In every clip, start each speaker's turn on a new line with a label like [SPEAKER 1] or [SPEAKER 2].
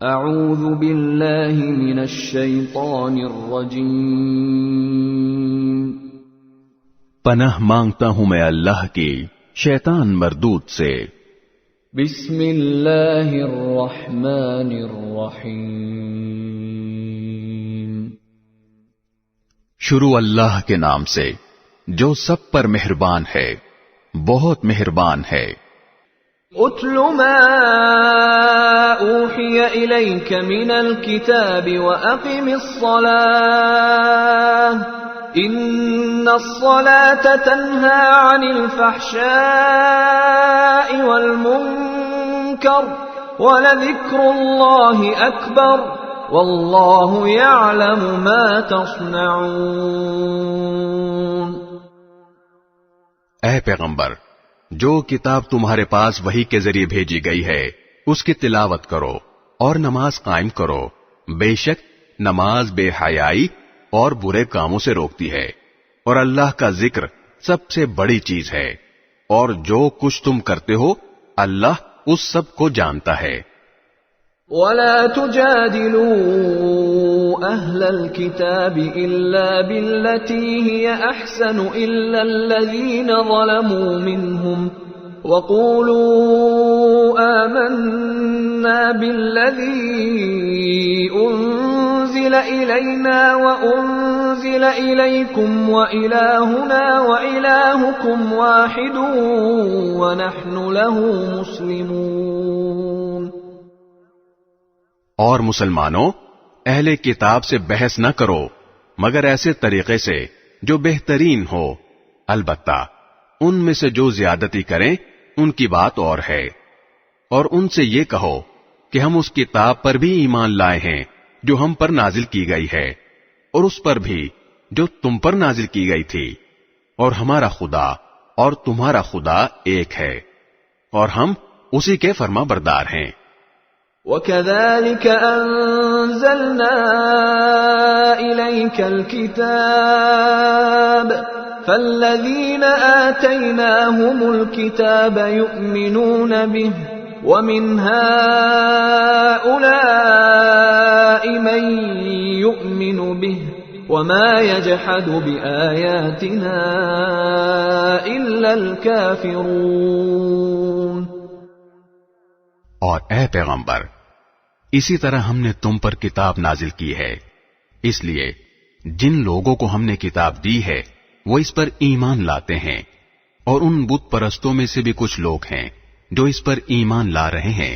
[SPEAKER 1] اعوذ باللہ من الشیطان الرجیم،
[SPEAKER 2] پناہ مانگتا ہوں میں اللہ کی شیطان مردود سے۔
[SPEAKER 1] بسم اللہ الرحمن الرحیم،
[SPEAKER 2] شروع اللہ کے نام سے جو سب پر مہربان ہے، بہت مہربان ہے۔
[SPEAKER 1] اتل ما اوحی الیک من الکتاب واقم الصلاة ان الصلاة تنہی عن الفحشاء والمنکر ولذکر اللہ اکبر واللہ یعلم ما تصنعون۔
[SPEAKER 2] اے پیغمبر، جو کتاب تمہارے پاس وحی کے ذریعے بھیجی گئی ہے اس کی تلاوت کرو اور نماز قائم کرو، بے شک نماز بے حیائی اور برے کاموں سے روکتی ہے، اور اللہ کا ذکر سب سے بڑی چیز ہے، اور جو کچھ تم کرتے ہو اللہ اس سب کو جانتا ہے۔
[SPEAKER 1] وَلَا تُجَادِلُوا أَهْلَ الْكِتَابِ إِلَّا بِالَّتِي هِيَ أَحْسَنُ إِلَّا الَّذِينَ ظَلَمُوا مِنْهُمْ وَقُولُوا آمَنَّا بِالَّذِي أُنزِلَ إِلَيْنَا وَأُنزِلَ إِلَيْكُمْ وَإِلَٰهُنَا وَإِلَٰهُكُمْ وَاحِدٌ وَنَحْنُ لَهُ مُسْلِمُونَ۔
[SPEAKER 2] اور مسلمانوں، اہل کتاب سے بحث نہ کرو مگر ایسے طریقے سے جو بہترین ہو، البتہ ان میں سے جو زیادتی کریں ان کی بات اور ہے، اور ان سے یہ کہو کہ ہم اس کتاب پر بھی ایمان لائے ہیں جو ہم پر نازل کی گئی ہے، اور اس پر بھی جو تم پر نازل کی گئی تھی، اور ہمارا خدا اور تمہارا خدا ایک ہے، اور ہم اسی کے فرما بردار ہیں۔
[SPEAKER 1] وَكَذَلِكَ أَنزَلْنَا إِلَيْكَ الْكِتَابَ فَالَّذِينَ آتَيْنَاهُمُ الْكِتَابَ يُؤْمِنُونَ بِهِ وَمِنْ هَؤُلَاءِ مَن يُؤْمِنُ بِهِ وَمَا يَجْحَدُ بِآيَاتِنَا إِلَّا الْكَافِرُونَ۔
[SPEAKER 2] اور اے پیغمبر، اسی طرح ہم نے تم پر کتاب نازل کی ہے، اس لیے جن لوگوں کو ہم نے کتاب دی ہے وہ اس پر ایمان لاتے ہیں، اور ان بت پرستوں میں سے بھی کچھ لوگ ہیں جو اس پر ایمان لا رہے ہیں،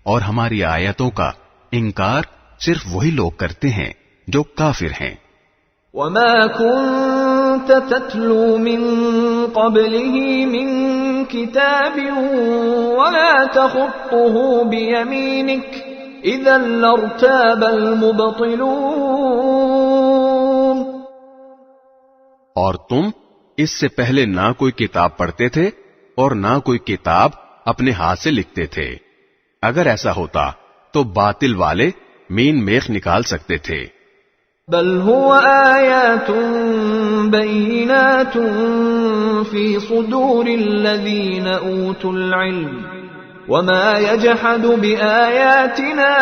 [SPEAKER 2] اور ہماری آیتوں کا انکار صرف وہی لوگ کرتے ہیں جو کافر ہیں۔
[SPEAKER 1] وَمَا كُنْتَ تَتْلُو مِن قَبْلِهِ مِن كِتَابٍ وَلَا تَخُطُّهُ بِيَمِينِكَ إِذًا لَّارْتَابَ الْمُبْطِلُونَ۔
[SPEAKER 2] اور تم اس سے پہلے نہ کوئی کتاب پڑھتے تھے اور نہ کوئی کتاب اپنے ہاتھ سے لکھتے تھے، اگر ایسا ہوتا تو باطل والے مین میخ نکال سکتے تھے۔
[SPEAKER 1] بل هو آیات بینات فی صدور الذین اوتوا العلم وما یجحد بآیاتنا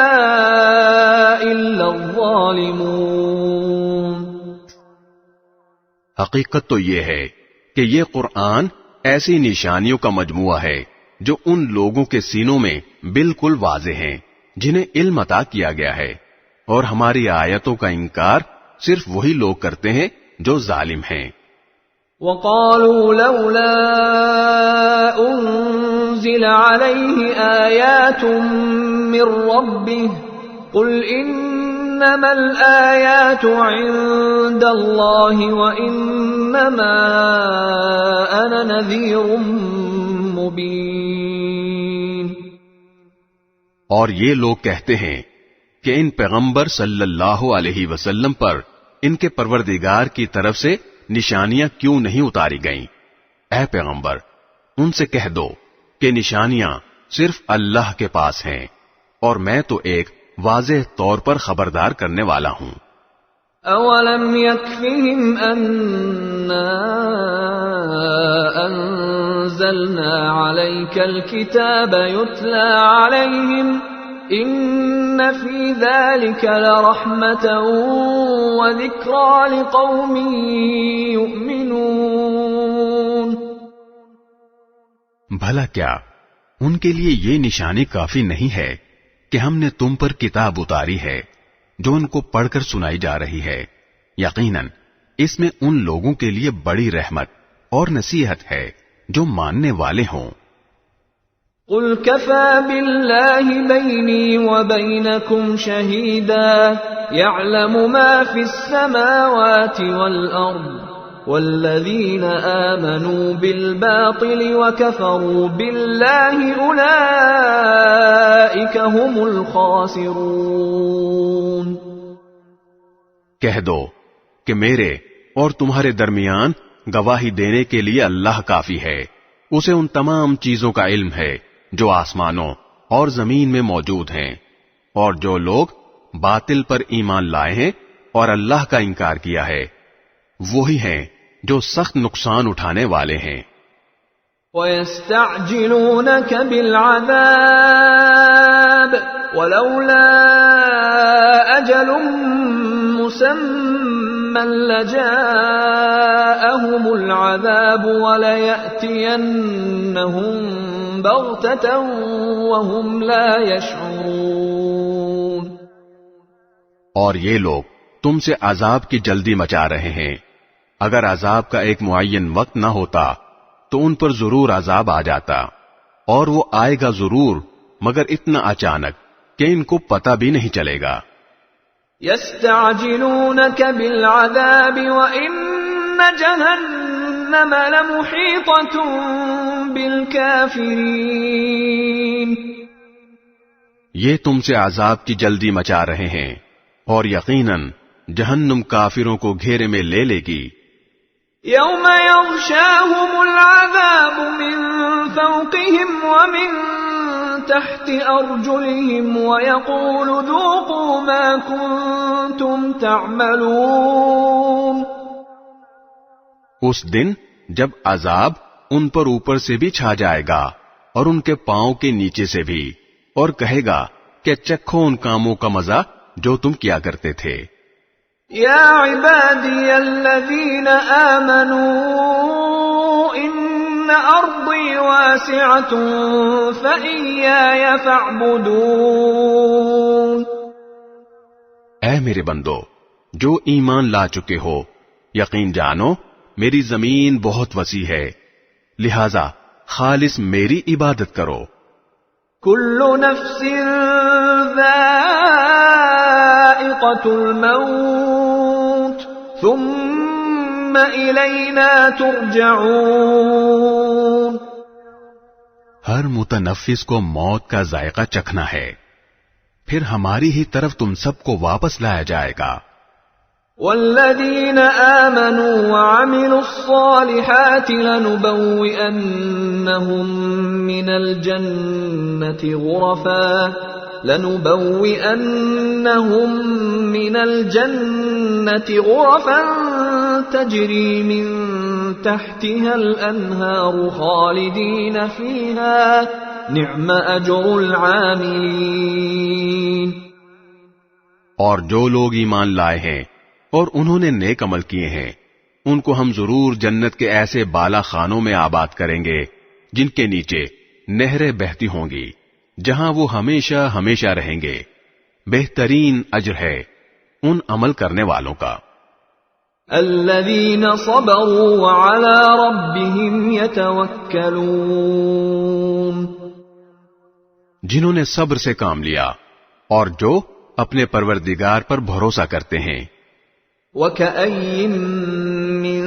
[SPEAKER 1] الا الظالمون۔
[SPEAKER 2] حقیقت تو یہ ہے کہ یہ قرآن ایسی نشانیوں کا مجموعہ ہے جو ان لوگوں کے سینوں میں بالکل واضح ہیں جنہیں علم عطا کیا گیا ہے، اور ہماری آیتوں کا انکار صرف وہی لوگ کرتے ہیں جو ظالم ہیں۔
[SPEAKER 1] وَقَالُوا لَوْلَا أُنزِلَ عَلَيْهِ آيَاتٌ مِّن رَّبِّهِ قُلْ إِنَّمَا الْآيَاتُ عِندَ اللَّهِ وَإِنَّمَا أَنَا نَذِيرٌ مُّبِينٌ۔
[SPEAKER 2] اور یہ لوگ کہتے ہیں کہ ان پیغمبر صلی اللہ علیہ وسلم پر ان کے پروردگار کی طرف سے نشانیاں کیوں نہیں اتاری گئیں؟ اے پیغمبر، ان سے کہہ دو کہ نشانیاں صرف اللہ کے پاس ہیں، اور میں تو ایک واضح طور پر خبردار کرنے والا ہوں۔
[SPEAKER 1] اولم یکفہم انا انزلنا علیک الکتاب یتلی علیہم إن في ذلك لرحمة وذكرى لقوم يؤمنون.
[SPEAKER 2] بھلا کیا ان کے لیے یہ نشانی کافی نہیں ہے کہ ہم نے تم پر کتاب اتاری ہے جو ان کو پڑھ کر سنائی جا رہی ہے؟ یقیناً اس میں ان لوگوں کے لیے بڑی رحمت اور نصیحت ہے جو ماننے والے ہوں۔
[SPEAKER 1] قل كفى بالله بيني وبينكم شهيدا يعلم ما في السماوات والأرض والذين آمنوا بالباطل وكفروا بالله أولئك هم الخاسرون۔
[SPEAKER 2] کہہ دو کہ میرے اور تمہارے درمیان گواہی دینے کے لیے اللہ کافی ہے، اسے ان تمام چیزوں کا علم ہے جو آسمانوں اور زمین میں موجود ہیں، اور جو لوگ باطل پر ایمان لائے ہیں اور اللہ کا انکار کیا ہے وہی ہیں جو سخت نقصان اٹھانے والے ہیں۔
[SPEAKER 1] وَيَسْتَعْجِلُونَكَ بِالْعَذَابِ وَلَوْلَا أَجَلٌ مُّسَمًّى لَّجَاءَهُمُ الْعَذَابُ وَلَيَأْتِيَنَّهُم بَغْتَةً وَهُمْ لَا يَشْعُرُونَ۔
[SPEAKER 2] اور یہ لوگ تم سے عذاب کی جلدی مچا رہے ہیں، اگر عذاب کا ایک معین وقت نہ ہوتا تو ان پر ضرور عذاب آ جاتا، اور وہ آئے گا ضرور مگر اتنا اچانک کہ ان کو پتہ بھی نہیں چلے گا۔
[SPEAKER 1] يَسْتَعْجِلُونَكَ بِالْعَذَابِ وَإِنَّ جَهَنَّمَ لَمُحِيطَةٌ بِالْكَافِرِينَ۔
[SPEAKER 2] یہ تم سے عذاب کی جلدی مچا رہے ہیں، اور یقیناً جہنم کافروں کو گھیرے میں لے لے گی۔
[SPEAKER 1] يَوْمَ يَغْشَاهُمُ الْعَذَابُ مِنْ فَوْقِهِمْ وَمِنْ تَحْتِ أَرْجُلِهِمْ وَيَقُولُ ذُوقُوا مَا كُنْتُمْ تَعْمَلُونَ۔
[SPEAKER 2] اس دن جب عذاب ان پر اوپر سے بھی چھا جائے گا اور ان کے پاؤں کے نیچے سے بھی، اور کہے گا کہ چکھو ان کاموں کا مزہ جو تم کیا کرتے تھے۔
[SPEAKER 1] يَا عِبَادِيَ الَّذِينَ آمَنُوا إِنَّ أَرْضِي وَاسِعَةٌ فَإِيَّايَ فَاعْبُدُونِ۔
[SPEAKER 2] اے میرے بندو جو ایمان لا چکے ہو، یقین جانو میری زمین بہت وسیع ہے، لہذا خالص میری عبادت کرو۔
[SPEAKER 1] كل نفس ذائقة الموت ثم إلينا ترجعون۔
[SPEAKER 2] ہر متنفس کو موت کا ذائقہ چکھنا ہے، پھر ہماری ہی طرف تم سب کو واپس لایا جائے گا۔
[SPEAKER 1] والذين آمنوا وعملوا الصالحات لنبوئنهم من الجنة غرفا تجري من تحتها الأنهار خالدين فيها نعم أجر العاملين۔
[SPEAKER 2] اور جو لوگ ایمان لائے ہیں اور انہوں نے نیک عمل کیے ہیں ان کو ہم ضرور جنت کے ایسے بالا خانوں میں آباد کریں گے جن کے نیچے نہریں بہتی ہوں گی، جہاں وہ ہمیشہ ہمیشہ رہیں گے۔ بہترین اجر ہے ان عمل کرنے والوں کا۔
[SPEAKER 1] الذين صبروا وعلى ربهم يتوكلون۔
[SPEAKER 2] جنہوں نے صبر سے کام لیا اور جو اپنے پروردگار پر بھروسہ کرتے ہیں۔
[SPEAKER 1] وَكَأَيٍّ مِّن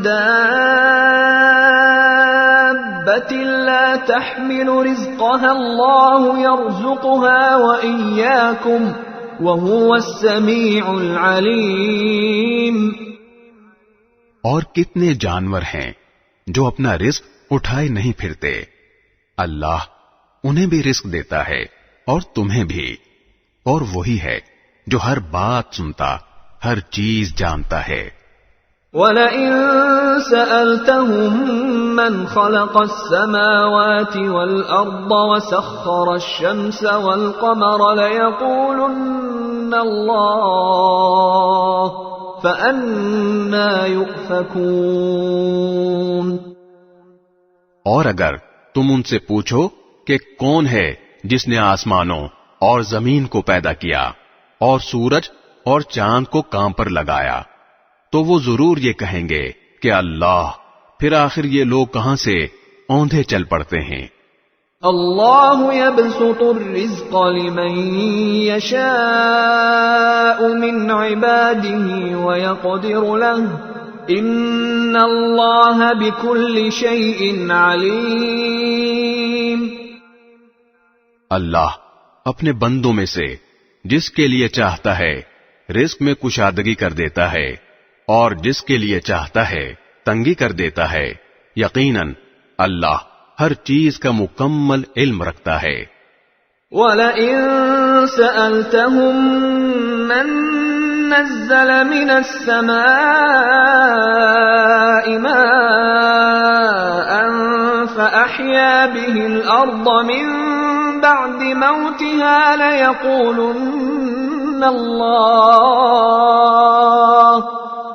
[SPEAKER 1] دَابَّةٍ لَّا تَحْمِلُ رِزْقَهَا اللَّهُ يَرْزُقُهَا وَإِيَّاكُمْ وَهُوَ السَّمِيعُ الْعَلِيمُ۔
[SPEAKER 2] اور کتنے جانور ہیں جو اپنا رزق اٹھائے نہیں پھرتے، اللہ انہیں بھی رزق دیتا ہے اور تمہیں بھی، اور وہی ہے جو ہر بات سنتا، ہر چیز جانتا ہے۔
[SPEAKER 1] وَلَئِن سَأَلْتَهُم مَّنْ خَلَقَ السَّمَاوَاتِ وَالْأَرْضَ وَسَخَّرَ الشَّمْسَ وَالْقَمَرَ لَيَقُولُنَّ اللَّهُ فَأَنَّىٰ يُؤْفَكُونَ۔
[SPEAKER 2] اور اگر تم ان سے پوچھو کہ کون ہے جس نے آسمانوں اور زمین کو پیدا کیا اور سورج اور چاند کو کام پر لگایا، تو وہ ضرور یہ کہیں گے کہ اللہ، پھر آخر یہ لوگ کہاں سے اوندھے چل پڑتے ہیں۔
[SPEAKER 1] اللہ یبسط الرزق لمن یشاء من عباده ویقدر له ان اللہ بکل شیء علیم۔
[SPEAKER 2] اللہ اپنے بندوں میں سے جس کے لیے چاہتا ہے رزق میں کشادگی کر دیتا ہے اور جس کے لیے چاہتا ہے تنگی کر دیتا ہے، یقیناً اللہ ہر چیز کا مکمل علم رکھتا ہے۔
[SPEAKER 1] وَلَئِن سَأَلْتَهُم مَّن نَّزَّلَ مِنَ السَّمَاءِ مَاءً فَأَحْيَا بِهِ الْأَرْضَ مِن بَعْدِ مَوْتِهَا لَيَقُولُنَّ اللَّهُ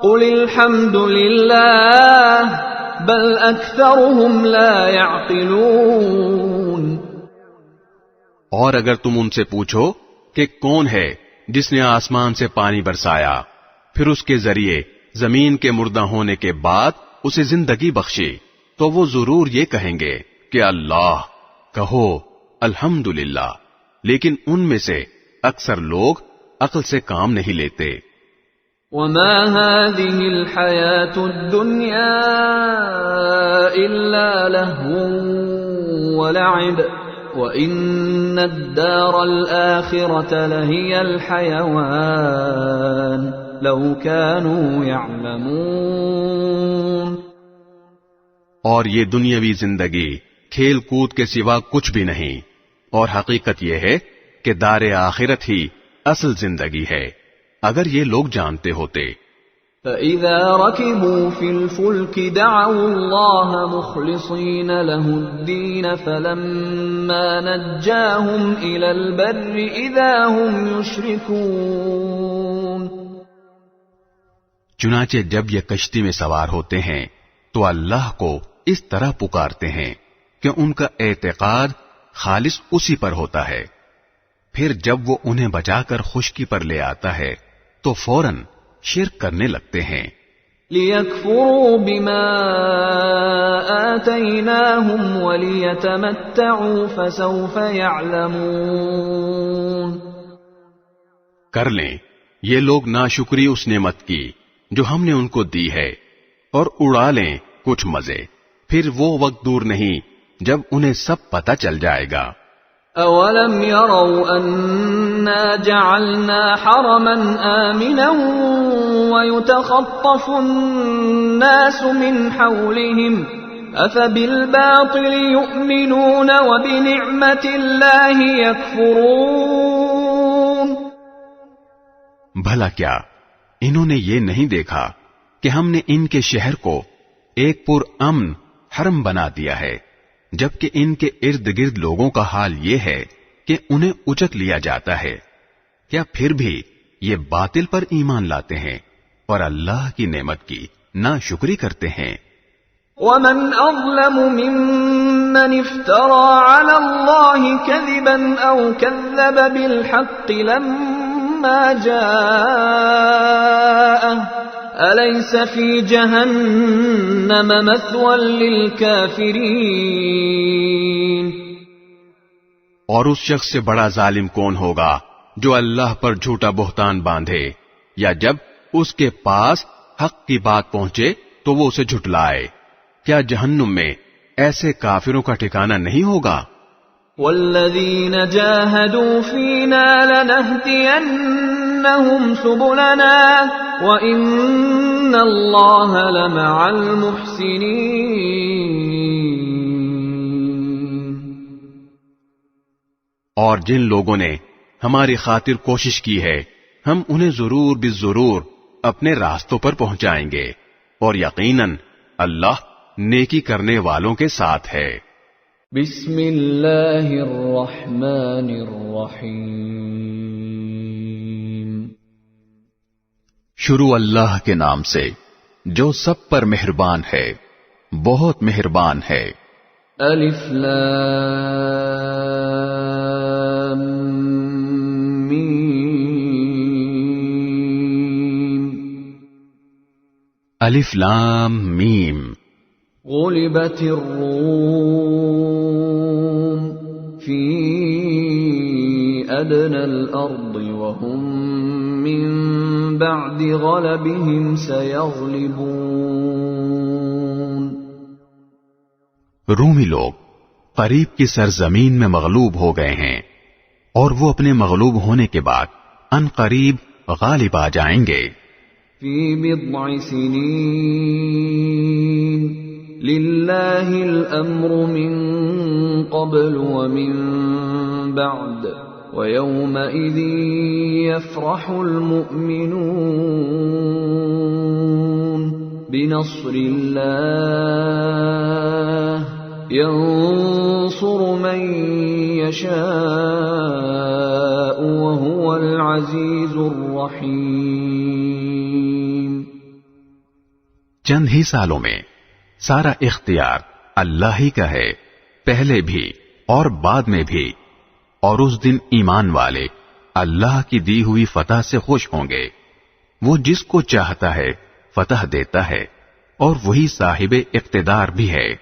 [SPEAKER 1] قُلِ الْحَمْدُ لِلَّهِ بَلْ أَكْثَرُهُمْ لَا يَعْقِلُونَ۔
[SPEAKER 2] اور اگر تم ان سے پوچھو کہ کون ہے جس نے آسمان سے پانی برسایا پھر اس کے ذریعے زمین کے مردہ ہونے کے بعد اسے زندگی بخشی، تو وہ ضرور یہ کہیں گے کہ اللہ، کہو الحمدللہ، لیکن ان میں سے اکثر لوگ عقل سے کام نہیں لیتے۔
[SPEAKER 1] وَمَا هَٰذِهِ الْحَيَاةُ الدُّنْيَا إِلَّا لَهْوٌ وَلَعِبٌ وَإِنَّ الدَّارَ الْآخِرَةَ لَهِيَ الْحَيَوَانُ لَوْ كَانُوا يَعْلَمُونَ۔
[SPEAKER 2] اور یہ دنیاوی زندگی کھیل کود کے سوا کچھ بھی نہیں، اور حقیقت یہ ہے کہ دار آخرت ہی اصل زندگی ہے، اگر یہ لوگ جانتے ہوتے۔
[SPEAKER 1] فَإِذَا رَكِبُوا فِي الْفُلْكِ دَعَوُا اللَّهَ مُخْلِصِينَ لَهُ الدِّينَ فَلَمَّا نَجَّاهُمْ إِلَى الْبَرِّ إِذَا هُمْ يُشْرِكُونَ۔
[SPEAKER 2] چنانچہ جب یہ کشتی میں سوار ہوتے ہیں تو اللہ کو اس طرح پکارتے ہیں کہ ان کا اعتقاد خالص اسی پر ہوتا ہے، پھر جب وہ انہیں بچا کر خشکی پر لے آتا ہے تو فوراً شرک کرنے لگتے ہیں۔
[SPEAKER 1] لِيَكْفُرُوا بِمَا آتَيْنَاهُمْ وَلِيَتَمَتَّعُوا فَسَوْفَ يَعْلَمُونَ۔
[SPEAKER 2] کر لیں یہ لوگ ناشکری اس نعمت کی جو ہم نے ان کو دی ہے، اور اڑا لیں کچھ مزے، پھر وہ وقت دور نہیں جب انہیں سب پتہ چل جائے گا۔
[SPEAKER 1] أَوَلَمْ يَرَوْا أَنَّا جَعَلْنَا حَرَمًا آمِنًا وَيُتَخَطَّفُ النَّاسُ مِنْ حَوْلِهِمْ أَفَبِالْبَاطِلِ يُؤْمِنُونَ وَبِنِعْمَةِ اللَّهِ يَكْفُرُونَ۔
[SPEAKER 2] بھلا کیا انہوں نے یہ نہیں دیکھا کہ ہم نے ان کے شہر کو ایک پر امن حرم بنا دیا ہے، جبکہ ان کے ارد گرد لوگوں کا حال یہ ہے کہ انہیں اچک لیا جاتا ہے، کیا پھر بھی یہ باطل پر ایمان لاتے ہیں اور اللہ کی نعمت کی ناشکری کرتے ہیں؟
[SPEAKER 1] وَمَنْ أَظْلَمُ مِمَّنِ افْتَرَىٰ عَلَى اللَّهِ كَذِبًا أَوْ كَذَّبَ بِالْحَقِّ لَمَّا جَاءَهُ أَلَيْسَ فِي جَهَنَّمَ مَثْوًى لِلْكَافِرِينَ۔
[SPEAKER 2] اور اس شخص سے بڑا ظالم کون ہوگا جو اللہ پر جھوٹا بہتان باندھے، یا جب اس کے پاس حق کی بات پہنچے تو وہ اسے جھٹلائے؟ کیا جہنم میں ایسے کافروں کا ٹھکانہ نہیں ہوگا؟
[SPEAKER 1] وَالَّذِينَ جَاهَدُوا فِينَا لَنَهْدِيَنَّهُمْ سُبُلَنَا وَإِنَّ اللَّهَ لَمَعَ الْمُحْسِنِينَ۔
[SPEAKER 2] اور جن لوگوں نے ہماری خاطر کوشش کی ہے ہم انہیں ضرور بالضرور اپنے راستوں پر پہنچائیں گے، اور یقیناً اللہ نیکی کرنے والوں کے ساتھ ہے۔
[SPEAKER 1] بسم اللہ الرحمن الرحیم۔
[SPEAKER 2] شروع اللہ کے نام سے جو سب پر مہربان ہے، بہت مہربان ہے۔
[SPEAKER 1] الف لام میم۔
[SPEAKER 2] الف لام میم۔
[SPEAKER 1] غلبت الروم فی ادنى الارض وهم من بعد غلبهم سيغلبون۔
[SPEAKER 2] رومی لوگ قریب کی سرزمین میں مغلوب ہو گئے ہیں اور وہ اپنے مغلوب ہونے کے بعد ان قریب غالب آ جائیں گے۔
[SPEAKER 1] فی بضع سنین للہ الامر من قبل ومن بعد ویومئذ یفرح المؤمنون بنصر اللہ ينصر من يشاء وهو العزيز الرحيم۔
[SPEAKER 2] چند ہی سالوں میں سارا اختیار اللہ ہی کا ہے، پہلے بھی اور بعد میں بھی، اور اس دن ایمان والے اللہ کی دی ہوئی فتح سے خوش ہوں گے۔ وہ جس کو چاہتا ہے فتح دیتا ہے اور وہی صاحب اقتدار بھی ہے،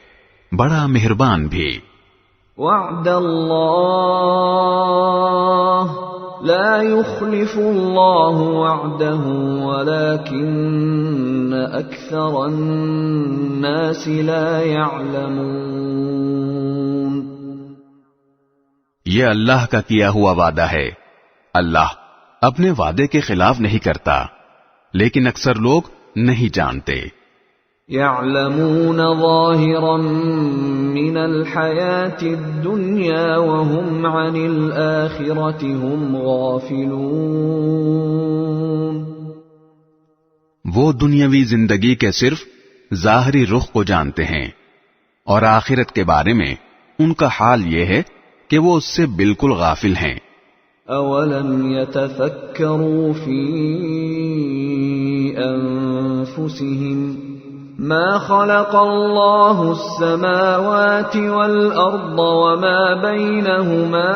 [SPEAKER 2] بڑا مہربان بھی۔
[SPEAKER 1] وعد اللہ لا يخلف اللہ وعده ولكن اکثر الناس لا يعلمون۔
[SPEAKER 2] یہ اللہ کا کیا ہوا وعدہ ہے، اللہ اپنے وعدے کے خلاف نہیں کرتا، لیکن اکثر لوگ نہیں جانتے۔
[SPEAKER 1] يعلمون ظاهرا من الحياة الدنيا وهم عن الآخرة هم غافلون۔
[SPEAKER 2] وہ دنیاوی زندگی کے صرف ظاہری رخ کو جانتے ہیں اور آخرت کے بارے میں ان کا حال یہ ہے کہ وہ اس سے بالکل غافل ہیں۔
[SPEAKER 1] اولم يتفكروا في انفسهم ما خلق الله السماوات والأرض وما بينهما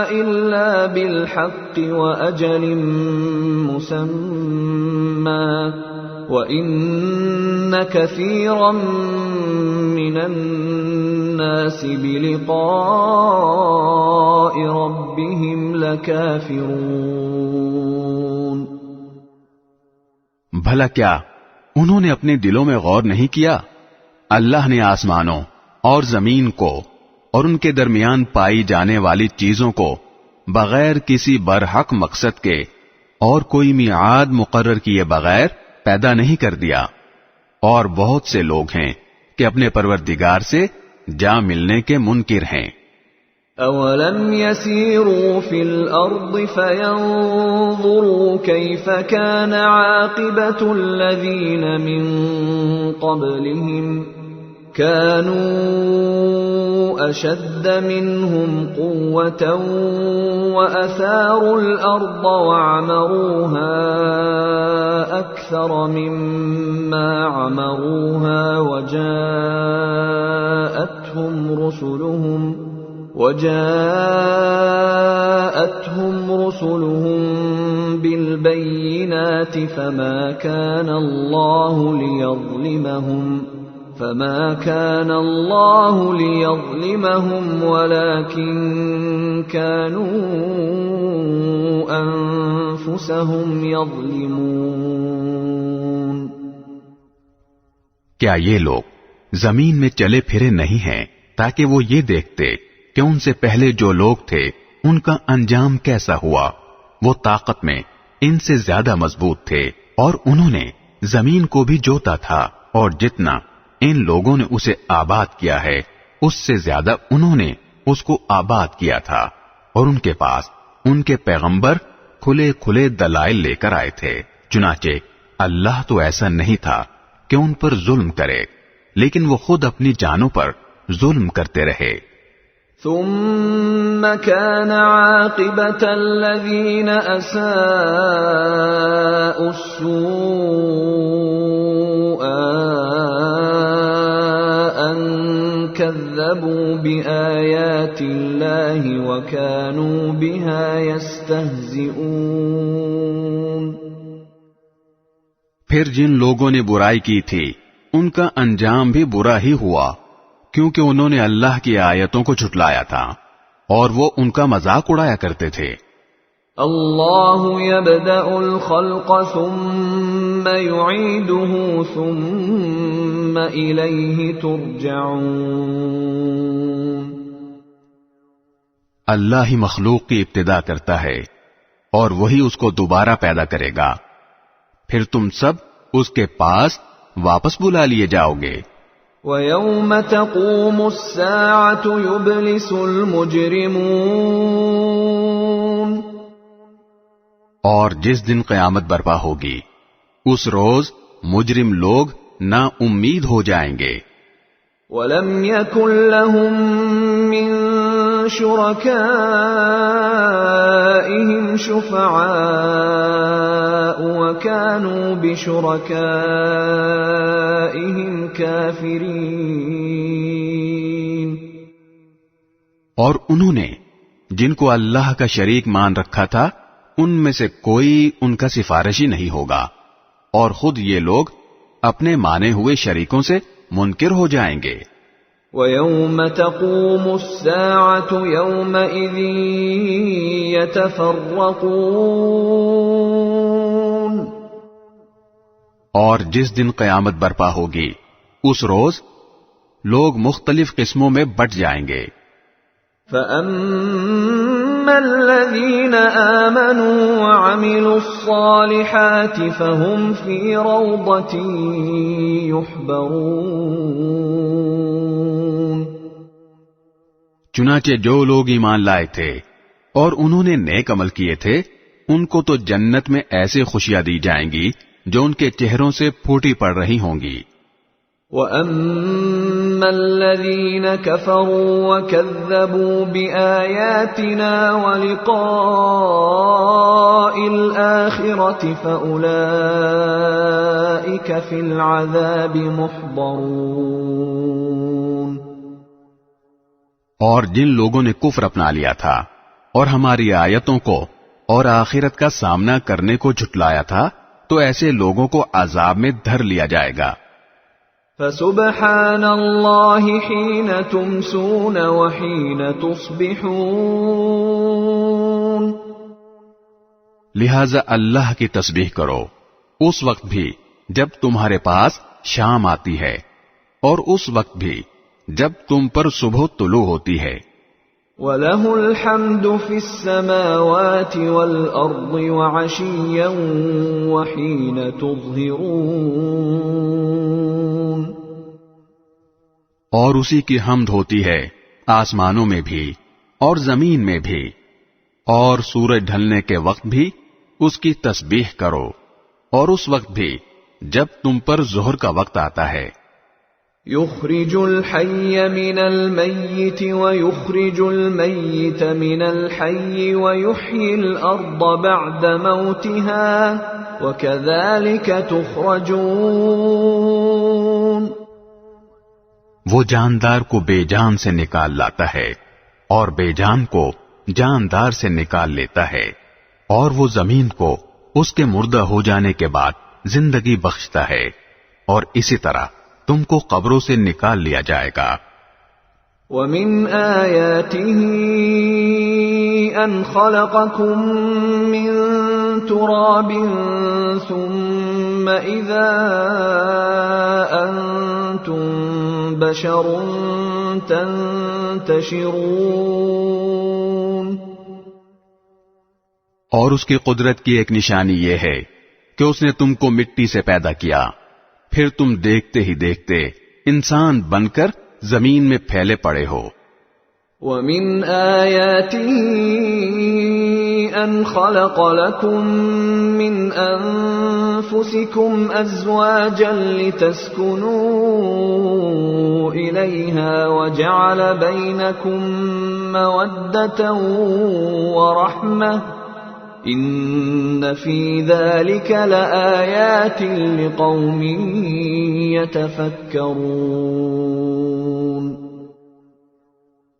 [SPEAKER 1] إلا بالحق وأجل مسمى وَإِنَّ كَثِيرًا مِّنَ النَّاسِ بِلِقَاءِ رَبِّهِمْ لَكَافِرُونَ۔
[SPEAKER 2] بھلا کیا انہوں نے اپنے دلوں میں غور نہیں کیا؟ اللہ نے آسمانوں اور زمین کو اور ان کے درمیان پائی جانے والی چیزوں کو بغیر کسی برحق مقصد کے اور کوئی میعاد مقرر کیے بغیر پیدا نہیں کر دیا، اور بہت سے لوگ ہیں کہ اپنے پروردگار سے جا ملنے کے منکر ہیں۔
[SPEAKER 1] اولم يسيروا في الارض فينظروا كيف كان عاقبة الذين من قبلهم كانوا اشد منهم قوة واثاروا الارض وعمروها اكثر مما عمروها وجاءتهم رسلهم بالبينات فما كان الله ليظلمهم ولكن كانوا أنفسهم يظلمون۔
[SPEAKER 2] کیا یہ لوگ زمین میں چلے پھرے نہیں ہیں تاکہ وہ یہ دیکھتے کہ ان سے پہلے جو لوگ تھے ان کا انجام کیسا ہوا؟ وہ طاقت میں ان سے زیادہ مضبوط تھے اور انہوں نے زمین کو بھی جوتا تھا، اور جتنا ان لوگوں نے اسے آباد کیا ہے اس سے زیادہ انہوں نے اس کو آباد کیا تھا، اور ان کے پاس ان کے پیغمبر کھلے کھلے دلائل لے کر آئے تھے، چنانچہ اللہ تو ایسا نہیں تھا کہ ان پر ظلم کرے، لیکن وہ خود اپنی جانوں پر ظلم کرتے رہے۔
[SPEAKER 1] ثم كان عاقبة الذين أساءوا السوء أن كذبوا بآيات الله وكانوا بها يستهزئون۔
[SPEAKER 2] پھر جن لوگوں نے برائی کی تھی ان کا انجام بھی برا ہی ہوا، کیونکہ انہوں نے اللہ کی آیتوں کو جھٹلایا تھا اور وہ ان کا مذاق اڑایا کرتے تھے۔
[SPEAKER 1] اللہ یبدأ الخلق ثم یعیدہ ثم الیہ ترجعون۔
[SPEAKER 2] اللہ ہی مخلوق کی ابتدا کرتا ہے اور وہی اس کو دوبارہ پیدا کرے گا، پھر تم سب اس کے پاس واپس بلا لیے جاؤ گے۔
[SPEAKER 1] وَيَوْمَ تَقُومُ السَّاعَةُ يُبْلِسُ الْمُجْرِمُونَ۔
[SPEAKER 2] اور جس دن قیامت برپا ہوگی اس روز مجرم لوگ نا امید ہو جائیں گے۔
[SPEAKER 1] وَلَمْ يَكُنْ لَهُم مِّن شُرَكَائِهِمْ شُفَعَاءُ وَكَانُوا بِشُرَكَائِهِمْ كَافِرِينَ۔
[SPEAKER 2] اور انہوں نے جن کو اللہ کا شریک مان رکھا تھا ان میں سے کوئی ان کا سفارشی نہیں ہوگا، اور خود یہ لوگ اپنے مانے ہوئے شریکوں سے منکر ہو جائیں گے۔
[SPEAKER 1] وَيَوْمَ تَقُومُ السَّاعَةُ يَوْمَئِذٍ يَتَفَرَّقُونَ۔
[SPEAKER 2] اور جس دن قیامت برپا ہوگی اس روز لوگ مختلف قسموں میں بٹ جائیں گے۔
[SPEAKER 1] فَأَمَّا الَّذِينَ آمَنُوا وَعَمِلُوا الصَّالِحَاتِ فَهُمْ فِي رَوْضَةٍ يُحْبَرُونَ۔
[SPEAKER 2] چنانچہ جو لوگ ایمان لائے تھے اور انہوں نے نیک عمل کیے تھے ان کو تو جنت میں ایسے خوشیاں دی جائیں گی جو ان کے چہروں سے پھوٹی پڑ رہی ہوں گی۔
[SPEAKER 1] وَأَمَّا الَّذِينَ كَفَرُوا وَكَذَّبُوا بِآيَاتِنَا وَلِقَاءِ الْآخِرَةِ فَأُولَئِكَ فِي الْعَذَابِ مُحْضَرُونَ۔
[SPEAKER 2] اور جن لوگوں نے کفر اپنا لیا تھا اور ہماری آیتوں کو اور آخرت کا سامنا کرنے کو جھٹلایا تھا تو ایسے لوگوں کو عذاب میں دھر لیا جائے گا۔
[SPEAKER 1] فَسُبْحَانَ اللَّهِ حِينَ تُمْسُونَ وَحِينَ تُصْبِحُونَ۔
[SPEAKER 2] لہذا اللہ کی تسبیح کرو اس وقت بھی جب تمہارے پاس شام آتی ہے اور اس وقت بھی جب تم پر صبح طلوع ہوتی ہے۔
[SPEAKER 1] وَلَهُ الْحَمْدُ فِي السَّمَاوَاتِ وَالْأَرْضِ وَعَشِيًّا وَحِينَ تُظْهِرُونَ۔
[SPEAKER 2] اور اسی کی حمد ہوتی ہے آسمانوں میں بھی اور زمین میں بھی، اور سورج ڈھلنے کے وقت بھی اس کی تسبیح کرو، اور اس وقت بھی جب تم پر ظہر کا وقت آتا ہے۔
[SPEAKER 1] يخرج الحي من الميت ويخرج الميت من الحي ويحيي الأرض بعد موتها وكذلك تخرجون۔
[SPEAKER 2] وہ جاندار کو بے جان سے نکال لاتا ہے اور بے جان کو جاندار سے نکال لیتا ہے، اور وہ زمین کو اس کے مردہ ہو جانے کے بعد زندگی بخشتا ہے، اور اسی طرح تم کو قبروں سے نکال لیا جائے گا۔
[SPEAKER 1] وَمِنْ آيَاتِهِ أَنْ خَلَقَكُم مِّن تُرَابٍ ثُمَّ إِذَا أَنْتُمْ بَشَرٌ تَنْتَشِرُونَ۔
[SPEAKER 2] اور اس کی قدرت کی ایک نشانی یہ ہے کہ اس نے تم کو مٹی سے پیدا کیا، پھر تم دیکھتے ہی دیکھتے انسان بن کر زمین میں پھیلے پڑے ہو۔
[SPEAKER 1] وَمِنْ آيَاتِهِ أن خلق لكم من أنفسكم أزواجا لتسكنوا إليها وجعل بينكم مودة ورحمة إن في ذلك لآيات لقوم يتفكرون۔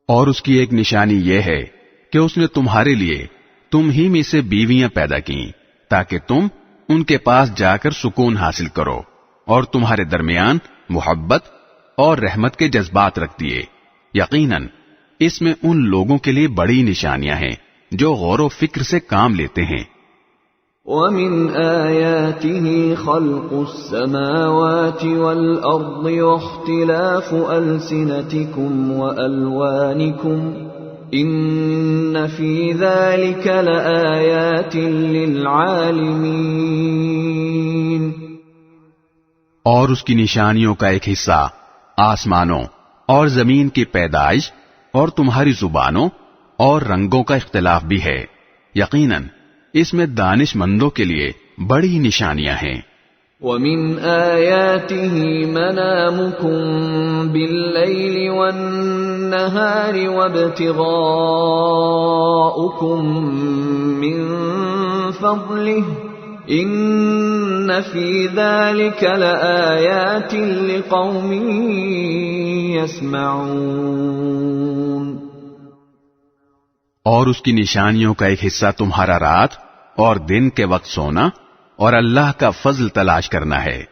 [SPEAKER 2] اور اس کی ایک نشانی یہ ہے کہ اس نے تمہارے لیے تم ہی میں سے بیویاں پیدا کی تاکہ تم ان کے پاس جا کر سکون حاصل کرو، اور تمہارے درمیان محبت اور رحمت کے جذبات رکھ دیے۔ یقیناً اس میں ان لوگوں کے لیے بڑی نشانیاں ہیں جو غور و فکر سے کام لیتے ہیں۔
[SPEAKER 1] وَمِنْ آيَاتِهِ خَلْقُ السَّمَاوَاتِ وَالْأَرْضِ وَاخْتِلَافُ أَلْسِنَتِكُمْ وَأَلْوَانِكُمْ إِنَّ فِي ذَلِكَ لَآيَاتٍ لِلْعَالِمِينَ۔
[SPEAKER 2] اور اس کی نشانیوں کا ایک حصہ آسمانوں اور زمین کی پیدائش اور تمہاری زبانوں اور رنگوں کا اختلاف بھی ہے، یقیناً اس میں دانش مندوں کے لیے بڑی نشانیاں ہیں۔
[SPEAKER 1] وَمِنْ آيَاتِهِ مَنَامُكُمْ بِاللَّيْلِ وَالنَّهَارِ وَابْتِغَاؤُكُمْ مِنْ فَضْلِهِ إِنَّ فِي ذَلِكَ لَآيَاتٍ لِقَوْمٍ يَسْمَعُونَ۔
[SPEAKER 2] اور اس کی نشانیوں کا ایک حصہ تمہارا رات اور دن کے وقت سونا اور اللہ کا فضل تلاش کرنا ہے،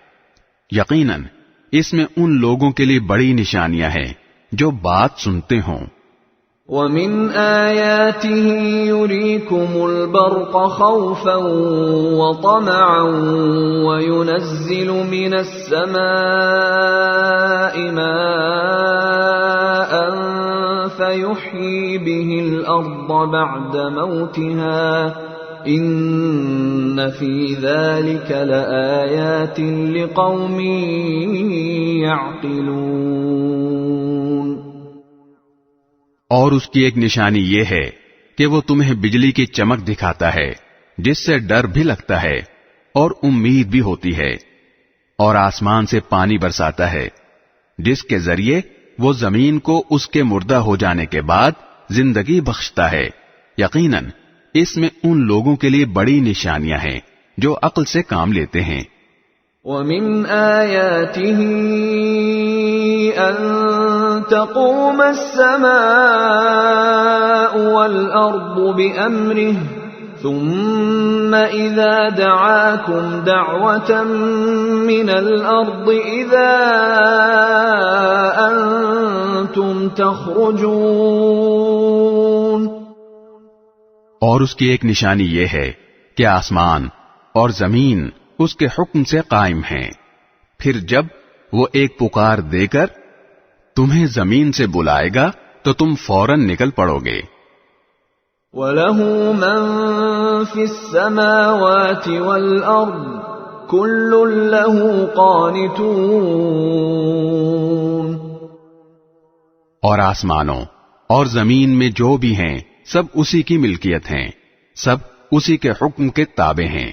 [SPEAKER 2] یقیناً اس میں ان لوگوں کے لیے بڑی نشانیاں ہیں جو بات سنتے ہوں۔
[SPEAKER 1] وَمِنْ آيَاتِهِ يُرِيكُمُ الْبَرْقَ خَوْفًا وَطَمَعًا وَيُنَزِّلُ مِنَ السَّمَاءِ مَاءً فَيُحْيِي بِهِ الْأَرْضَ بَعْدَ مَوْتِهَا إِنَّ فِي ذَلِكَ لَآيَاتٍ لِقَوْمٍ يَعْقِلُونَ۔
[SPEAKER 2] اور اس کی ایک نشانی یہ ہے کہ وہ تمہیں بجلی کی چمک دکھاتا ہے جس سے ڈر بھی لگتا ہے اور امید بھی ہوتی ہے، اور آسمان سے پانی برساتا ہے جس کے ذریعے وہ زمین کو اس کے مردہ ہو جانے کے بعد زندگی بخشتا ہے۔ یقیناً اس میں ان لوگوں کے لیے بڑی نشانیاں ہیں جو عقل سے کام لیتے ہیں۔
[SPEAKER 1] وَمِنْ آيَاتِهِ أَن تَقُومَ السَّمَاءُ وَالْأَرْضُ بِأَمْرِهِ ثُمَّ إِذَا دَعَاكُمْ دَعْوَةً مِّنَ الْأَرْضِ إِذَا أَنْتُمْ تَخْرُجُونَ۔
[SPEAKER 2] اور اس کی ایک نشانی یہ ہے کہ آسمان اور زمین اس کے حکم سے قائم ہیں، پھر جب وہ ایک پکار دے کر تمہیں زمین سے بلائے گا تو تم فوراً نکل پڑو گے۔
[SPEAKER 1] وَلَهُ مَن فِي السَّمَاوَاتِ وَالْأَرْضِ كُلٌّ لَّهُ قَانِتُونَ۔
[SPEAKER 2] اور آسمانوں اور زمین میں جو بھی ہیں سب اسی کی ملکیت ہیں، سب اسی کے حکم کے تابع ہیں۔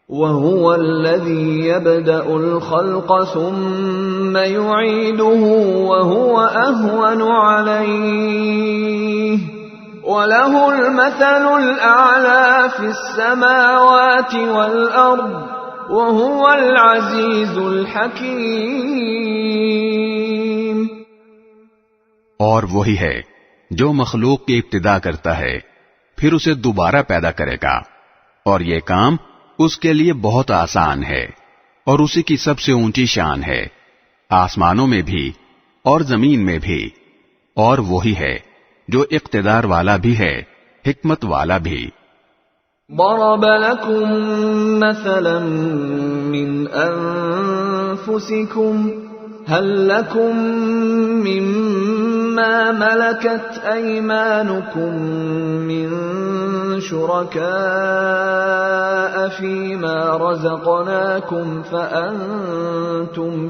[SPEAKER 1] وَهُوَ الَّذِي يَبْدَأُ الْخَلْقَ ثُمَّ يُعِيدُهُ وَهُوَ أَهْوَنُ عَلَيْهِ وَلَهُ الْمَثَلُ الْأَعْلَى فِي السَّمَاوَاتِ وَالْأَرْضِ وَهُوَ الْعَزِيزُ الْحَكِيمُ۔
[SPEAKER 2] اور وہی ہے جو مخلوق کی ابتدا کرتا ہے پھر اسے دوبارہ پیدا کرے گا، اور یہ کام اس کے لیے بہت آسان ہے، اور اسی کی سب سے اونچی شان ہے آسمانوں میں بھی اور زمین میں بھی، اور وہی ہے جو اقتدار والا بھی ہے، حکمت والا بھی۔
[SPEAKER 1] ضرب لكم مثلا من أنفسكم هل لكم مما ملكت أيمانكم من شركاء فيما رزقناكم فأنتم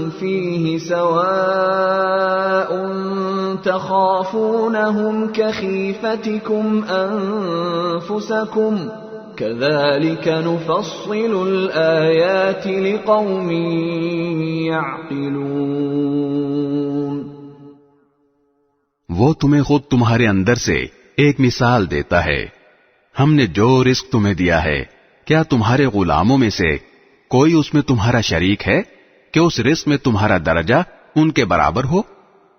[SPEAKER 1] فيه سواء تخافونهم كخيفتكم أنفسكم كذلك نفصل الآيات لقوم يعقلون.
[SPEAKER 2] وہ تمہیں خود تمہارے اندر سے ایک مثال دیتا ہے. ہم نے جو رزق تمہیں دیا ہے کیا تمہارے غلاموں میں سے کوئی اس میں تمہارا شریک ہے کہ اس رزق میں تمہارا درجہ ان کے برابر ہو؟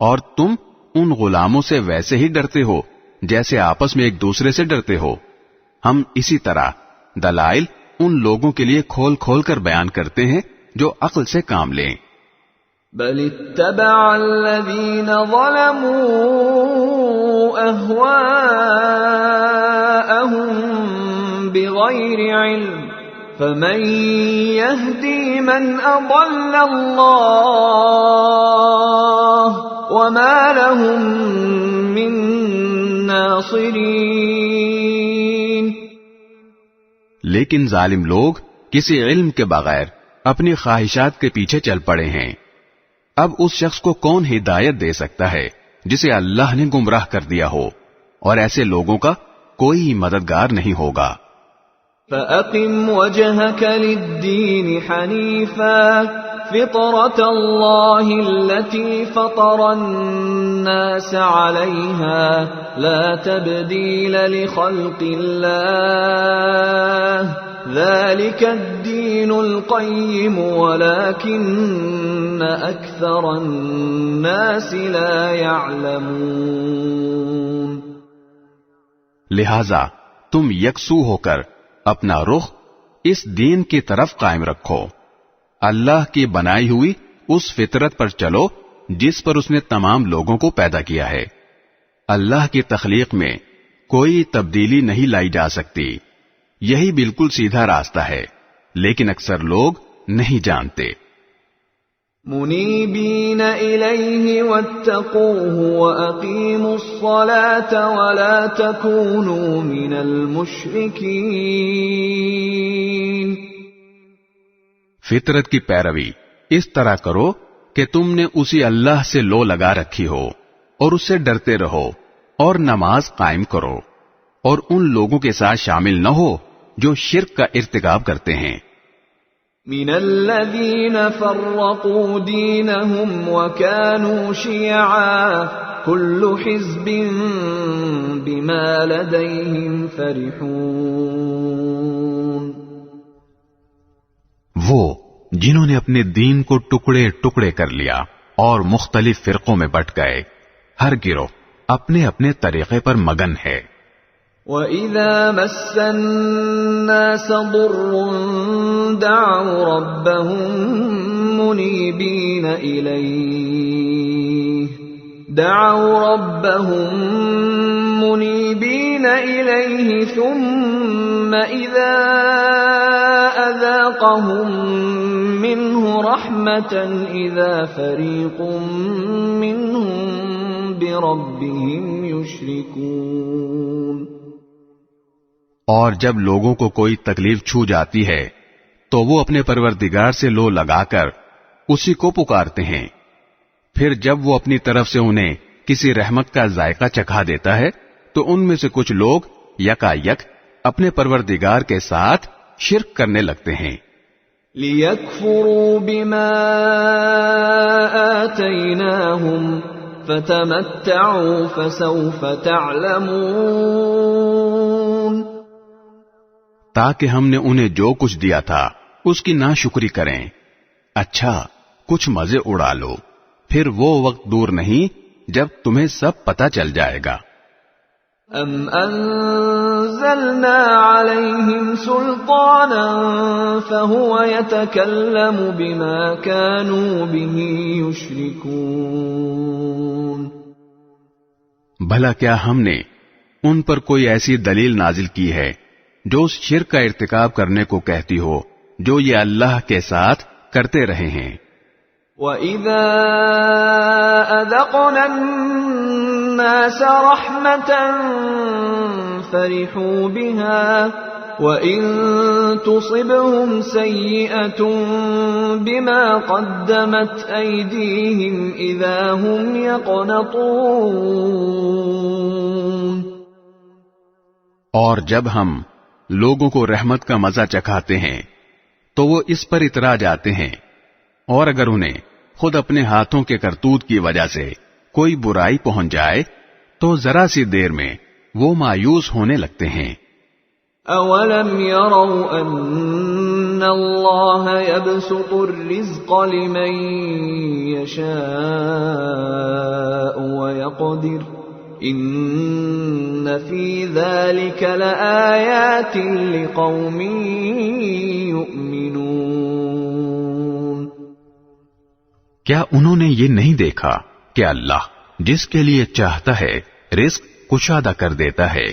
[SPEAKER 2] اور تم ان غلاموں سے ویسے ہی ڈرتے ہو جیسے آپس میں ایک دوسرے سے ڈرتے ہو. ہم اسی طرح دلائل ان لوگوں کے لیے کھول کھول کر بیان کرتے ہیں جو عقل سے کام لیں.
[SPEAKER 1] بل اتبع الذين ظلموا أهواءهم بغير علم فمن يهدي من أضل الله وما لهم من ناصرين.
[SPEAKER 2] لیکن ظالم لوگ کسی علم کے بغیر اپنی خواہشات کے پیچھے چل پڑے ہیں. اب اس شخص کو کون ہدایت دے سکتا ہے جسے اللہ نے گمراہ کر دیا ہو، اور ایسے لوگوں کا کوئی مددگار نہیں ہوگا.
[SPEAKER 1] فَأَقِمْ وَجْهَكَ لِلدِّينِ حَنِيفًا فِطْرَةَ اللَّهِ الَّتِي فَطَرَ النَّاسَ عَلَيْهَا لَا تَبْدِيلَ لِخَلْقِ اللَّهِ ذَلِكَ الدِّينُ الْقَيِّمُ وَلَكِنَّ أَكْثَرَ النَّاسِ لَا يَعْلَمُونَ.
[SPEAKER 2] لہذا تم یکسو ہو کر اپنا رخ اس دین کی طرف قائم رکھو. اللہ کی بنائی ہوئی اس فطرت پر چلو جس پر اس نے تمام لوگوں کو پیدا کیا ہے. اللہ کی تخلیق میں کوئی تبدیلی نہیں لائی جا سکتی. یہی بالکل سیدھا راستہ ہے، لیکن اکثر لوگ نہیں جانتے.
[SPEAKER 1] منیبین الیہ واتقوہ واقیموا الصلاة ولا تکونوا من المشرکین.
[SPEAKER 2] فطرت کی پیروی اس طرح کرو کہ تم نے اسی اللہ سے لو لگا رکھی ہو اور اس سے ڈرتے رہو، اور نماز قائم کرو، اور ان لوگوں کے ساتھ شامل نہ ہو جو شرک کا ارتکاب کرتے ہیں.
[SPEAKER 1] من الذین فرقوا دینهم وكانوا شیعا كل حزب بما لدیہم فرحون.
[SPEAKER 2] وہ جنہوں نے اپنے دین کو ٹکڑے ٹکڑے کر لیا اور مختلف فرقوں میں بٹ گئے، ہر گروہ اپنے اپنے طریقے پر مگن ہے.
[SPEAKER 1] وَإِذَا مَسَّ النَّاسَ ضُرٌّ دَعَوْا رَبَّهُم مُنِيبِينَ إِلَيْهِ ثُمَّ إِذَا أَذَاقَهُم مِّنْهُ رَحْمَةً إِذَا فَرِيقٌ مِّنْهُم بِرَبِّهِمْ يُشْرِكُونَ.
[SPEAKER 2] اور جب لوگوں کو کوئی تکلیف چھو جاتی ہے تو وہ اپنے پروردگار سے لو لگا کر اسی کو پکارتے ہیں. پھر جب وہ اپنی طرف سے انہیں کسی رحمت کا ذائقہ چکھا دیتا ہے تو ان میں سے کچھ لوگ یکا یک اپنے پروردگار کے ساتھ شرک کرنے لگتے ہیں.
[SPEAKER 1] لِيَكْفُرُوا بِمَا آتَيْنَاهُمْ فَتَمَتَّعُوا فَسَوْفَ تَعْلَمُونَ.
[SPEAKER 2] تاکہ ہم نے انہیں جو کچھ دیا تھا اس کی ناشکری کریں. اچھا کچھ مزے اڑا لو، پھر وہ وقت دور نہیں جب تمہیں سب پتہ چل جائے گا.
[SPEAKER 1] ام انزلنا علیہم سلطانا فہو یتکلم بما كانوا به یشرکون.
[SPEAKER 2] بھلا کیا ہم نے ان پر کوئی ایسی دلیل نازل کی ہے جو اس شرک کا ارتکاب کرنے کو کہتی ہو جو یہ اللہ کے ساتھ کرتے رہے ہیں.
[SPEAKER 1] وَإِذَا أَذَقْنَا النَّاسَ رَحْمَةً فَرِحُوا بِهَا وَإِن تُصِبْهُمْ سَيِّئَةٌ بِمَا قَدَّمَتْ أَيْدِيهِمْ إِذَا هُمْ يَقْنَطُونَ۔
[SPEAKER 2] اور جب ہم لوگوں کو رحمت کا مزہ چکھاتے ہیں تو وہ اس پر اترا جاتے ہیں، اور اگر انہیں خود اپنے ہاتھوں کے کرتوت کی وجہ سے کوئی برائی پہنچ جائے تو ذرا سی دیر میں وہ مایوس ہونے لگتے ہیں۔
[SPEAKER 1] أَوَلَمْ يَرَوْا أَنَّ اللَّهَ يَبْسُطُ الرِّزْقَ لِمَن يَشَاءُ وَيَقْدِرُ إِنَّ فِي ذَلِكَ لَآيَاتٍ لِقَوْمٍ يُؤْمِنُونَ۔
[SPEAKER 2] کیا انہوں نے یہ نہیں دیکھا کہ اللہ جس کے لیے چاہتا ہے رزق کشادہ کر دیتا ہے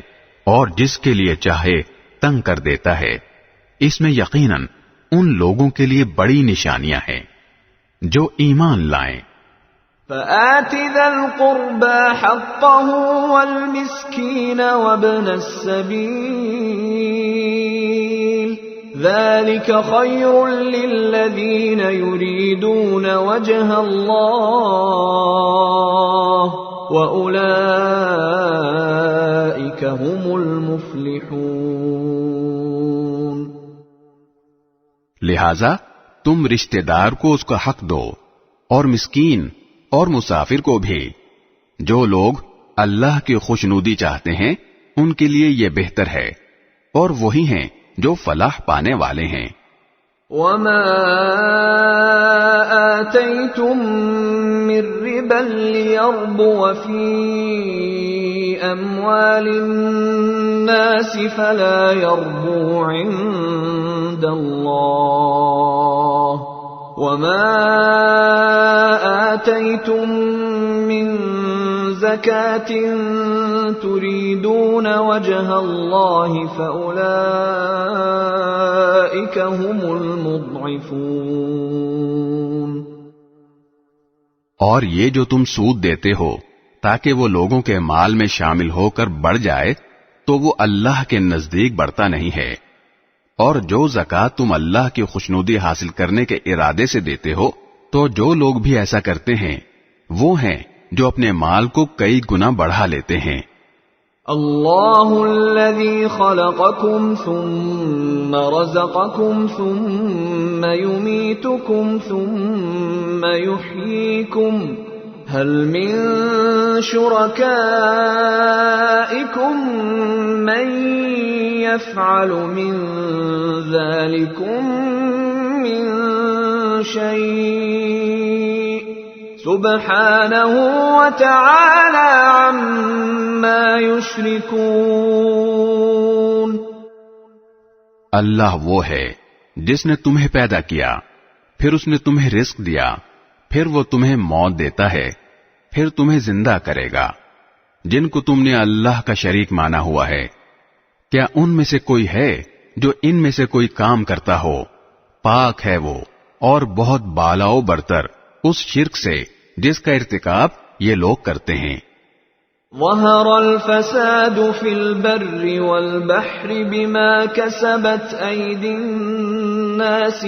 [SPEAKER 2] اور جس کے لیے چاہے تنگ کر دیتا ہے؟ اس میں یقیناً ان لوگوں کے لیے بڑی نشانیاں ہیں جو ایمان لائیں۔
[SPEAKER 1] فَآتِ ذَا الْقُرْبَى حَقَّهُ وَالْمِسْكِينَ وَابْنَ السَّبِيلِ ذَلِكَ خَيْرٌ لِّلَّذِينَ يُرِيدُونَ وَجْهَ اللَّهِ وَأُولَئِكَ هُمُ الْمُفْلِحُونَ۔
[SPEAKER 2] لہذا تم رشتہ دار کو اس کا حق دو اور مسکین اور مسافر کو بھی۔ جو لوگ اللہ کی خوشنودی چاہتے ہیں ان کے لیے یہ بہتر ہے، اور وہی ہیں جو فلاح پانے والے ہیں۔
[SPEAKER 1] وَمَا آتَيْتُم مِّن رِّبًا لِّيَرْبُوَ فِي أَمْوَالِ النَّاسِ فَلَا يَرْبُو عِندَ اللَّهِ وَمَا آتَيْتُم مِّن زَكَاةٍ تُرِيدُونَ وَجْهَ اللَّهِ فَأُولَئِكَ هُمُ الْمُضْعِفُونَ۔
[SPEAKER 2] اور یہ جو تم سود دیتے ہو تاکہ وہ لوگوں کے مال میں شامل ہو کر بڑھ جائے تو وہ اللہ کے نزدیک بڑھتا نہیں ہے، اور جو زکوٰۃ تم اللہ کی خوشنودی حاصل کرنے کے ارادے سے دیتے ہو تو جو لوگ بھی ایسا کرتے ہیں وہ ہیں جو اپنے مال کو کئی گنا بڑھا لیتے ہیں۔
[SPEAKER 1] اللہ الذی خلقکم ثم رزقکم ثم یمیتکم ثم یحییکم هل من شرکائکم من يفعل من ذلكم من شيء سبحانه وتعالى عما يشركون۔
[SPEAKER 2] اللہ وہ ہے جس نے تمہیں پیدا کیا، پھر اس نے تمہیں رزق دیا، پھر وہ تمہیں موت دیتا ہے، پھر تمہیں زندہ کرے گا۔ جن کو تم نے اللہ کا شریک مانا ہوا ہے، کیا ان میں سے کوئی ہے جو ان میں سے کوئی کام کرتا ہو؟ پاک ہے وہ اور بہت بالا و برتر اس شرک سے جس کا ارتکاب یہ لوگ کرتے ہیں۔
[SPEAKER 1] ظہر الفساد فی البر والبحر بما کسبت ایدی الناس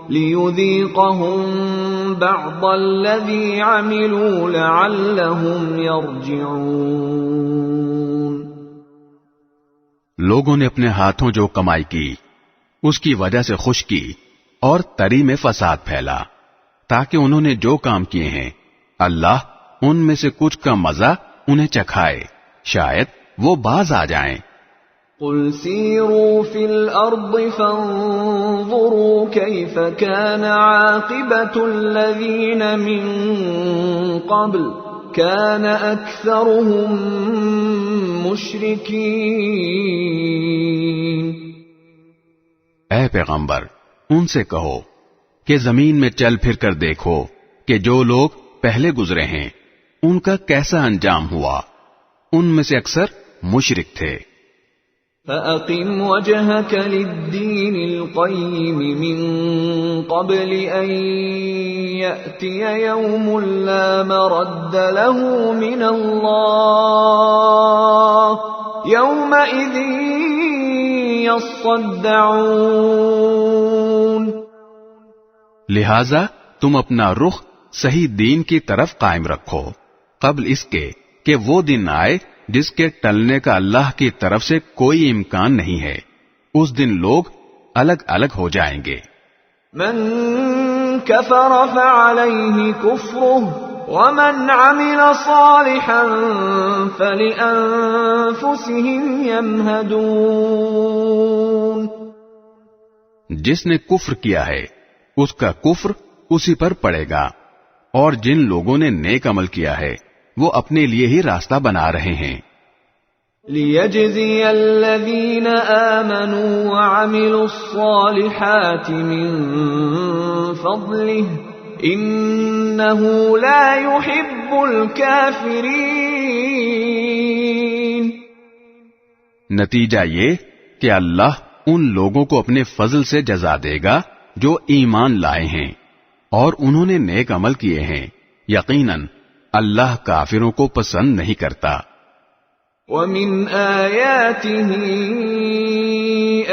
[SPEAKER 1] لیذیقہم بعض الذی عملوا لعلہم یرجعون۔
[SPEAKER 2] لوگوں نے اپنے ہاتھوں جو کمائی کی اس کی وجہ سے خشکی اور تری میں فساد پھیلا، تاکہ انہوں نے جو کام کیے ہیں اللہ ان میں سے کچھ کا مزہ انہیں چکھائے، شاید وہ باز آ جائیں۔
[SPEAKER 1] قل سیروا فی الارض فانظروا کیف کان عاقبۃ الذین من قبل کان اکثرهم مشرکین۔
[SPEAKER 2] اے پیغمبر ان سے کہو کہ زمین میں چل پھر کر دیکھو کہ جو لوگ پہلے گزرے ہیں ان کا کیسا انجام ہوا، ان میں سے اکثر مشرک تھے۔
[SPEAKER 1] فَأَقِمْ وَجْهَكَ لِلدِّينِ الْقَيِّمِ مِنْ قَبْلِ أَنْ يَأْتِيَ يَوْمٌ لَا مَرَدَّ لَهُ مِنَ اللَّهِ يومئذ يصدعون.
[SPEAKER 2] لہذا تم اپنا رخ صحیح دین کی طرف قائم رکھو قبل اس کے کہ وہ دن آئے جس کے ٹلنے کا اللہ کی طرف سے کوئی امکان نہیں ہے. اس دن لوگ الگ الگ ہو جائیں گے.
[SPEAKER 1] من كفر فعليه كفره ومن عمل صالحا فلأنفسهم يمهدون.
[SPEAKER 2] جس نے کفر کیا ہے اس کا کفر اسی پر پڑے گا، اور جن لوگوں نے نیک عمل کیا ہے وہ اپنے لیے ہی راستہ بنا رہے ہیں.
[SPEAKER 1] لِيَجْزِيَ الَّذِينَ آمَنُوا وَعَمِلُوا الصَّالِحَاتِ مِن فَضْلِهِ إِنَّهُ لَا يُحِبُّ الْكَافِرِينَ.
[SPEAKER 2] نتیجہ یہ کہ اللہ ان لوگوں کو اپنے فضل سے جزا دے گا جو ایمان لائے ہیں اور انہوں نے نیک عمل کیے ہیں. یقیناً اللہ کافروں کو پسند نہیں کرتا.
[SPEAKER 1] وَمِنْ آيَاتِهِ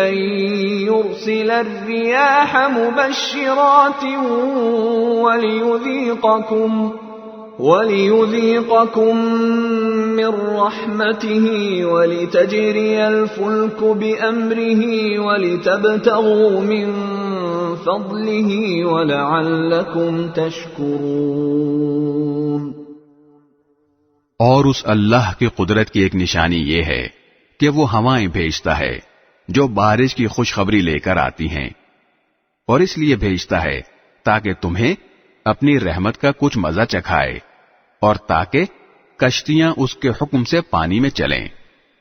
[SPEAKER 1] أَن يُرْسِلَ الرِّيَاحَ مُبَشِّرَاتٍ وَلِيُذِيقَكُم مِّن رَّحْمَتِهِ وَلِتَجْرِيَ الْفُلْكُ بِأَمْرِهِ وَلِتَبْتَغُوا مِن فَضْلِهِ وَلَعَلَّكُمْ تَشْكُرُونَ.
[SPEAKER 2] اور اس اللہ کی قدرت کی ایک نشانی یہ ہے کہ وہ ہوائیں بھیجتا ہے جو بارش کی خوشخبری لے کر آتی ہیں، اور اس لیے بھیجتا ہے تاکہ تمہیں اپنی رحمت کا کچھ مزہ چکھائے، اور تاکہ کشتیاں اس کے حکم سے پانی میں چلیں،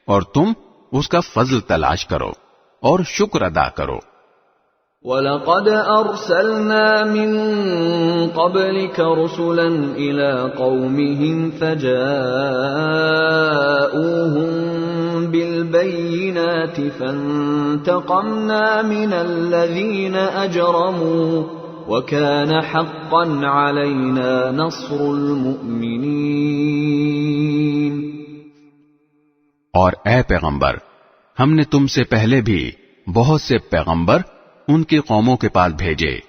[SPEAKER 2] اور تم اس کا فضل تلاش کرو اور شکر ادا کرو.
[SPEAKER 1] وَلَقَدْ أَرْسَلْنَا مِن قَبْلِكَ رُسُلًا إِلَىٰ قَوْمِهِمْ فَجَاءُوهُم بِالْبَيِّنَاتِ فَانتَقَمْنَا مِنَ الَّذِينَ أَجْرَمُوا وَكَانَ حَقًّا عَلَيْنَا نَصْرُ الْمُؤْمِنِينَ.
[SPEAKER 2] اور اے پیغمبر، ہم نے تم سے پہلے بھی بہت سے پیغمبر ان کی قوموں کے پاس بھیجے،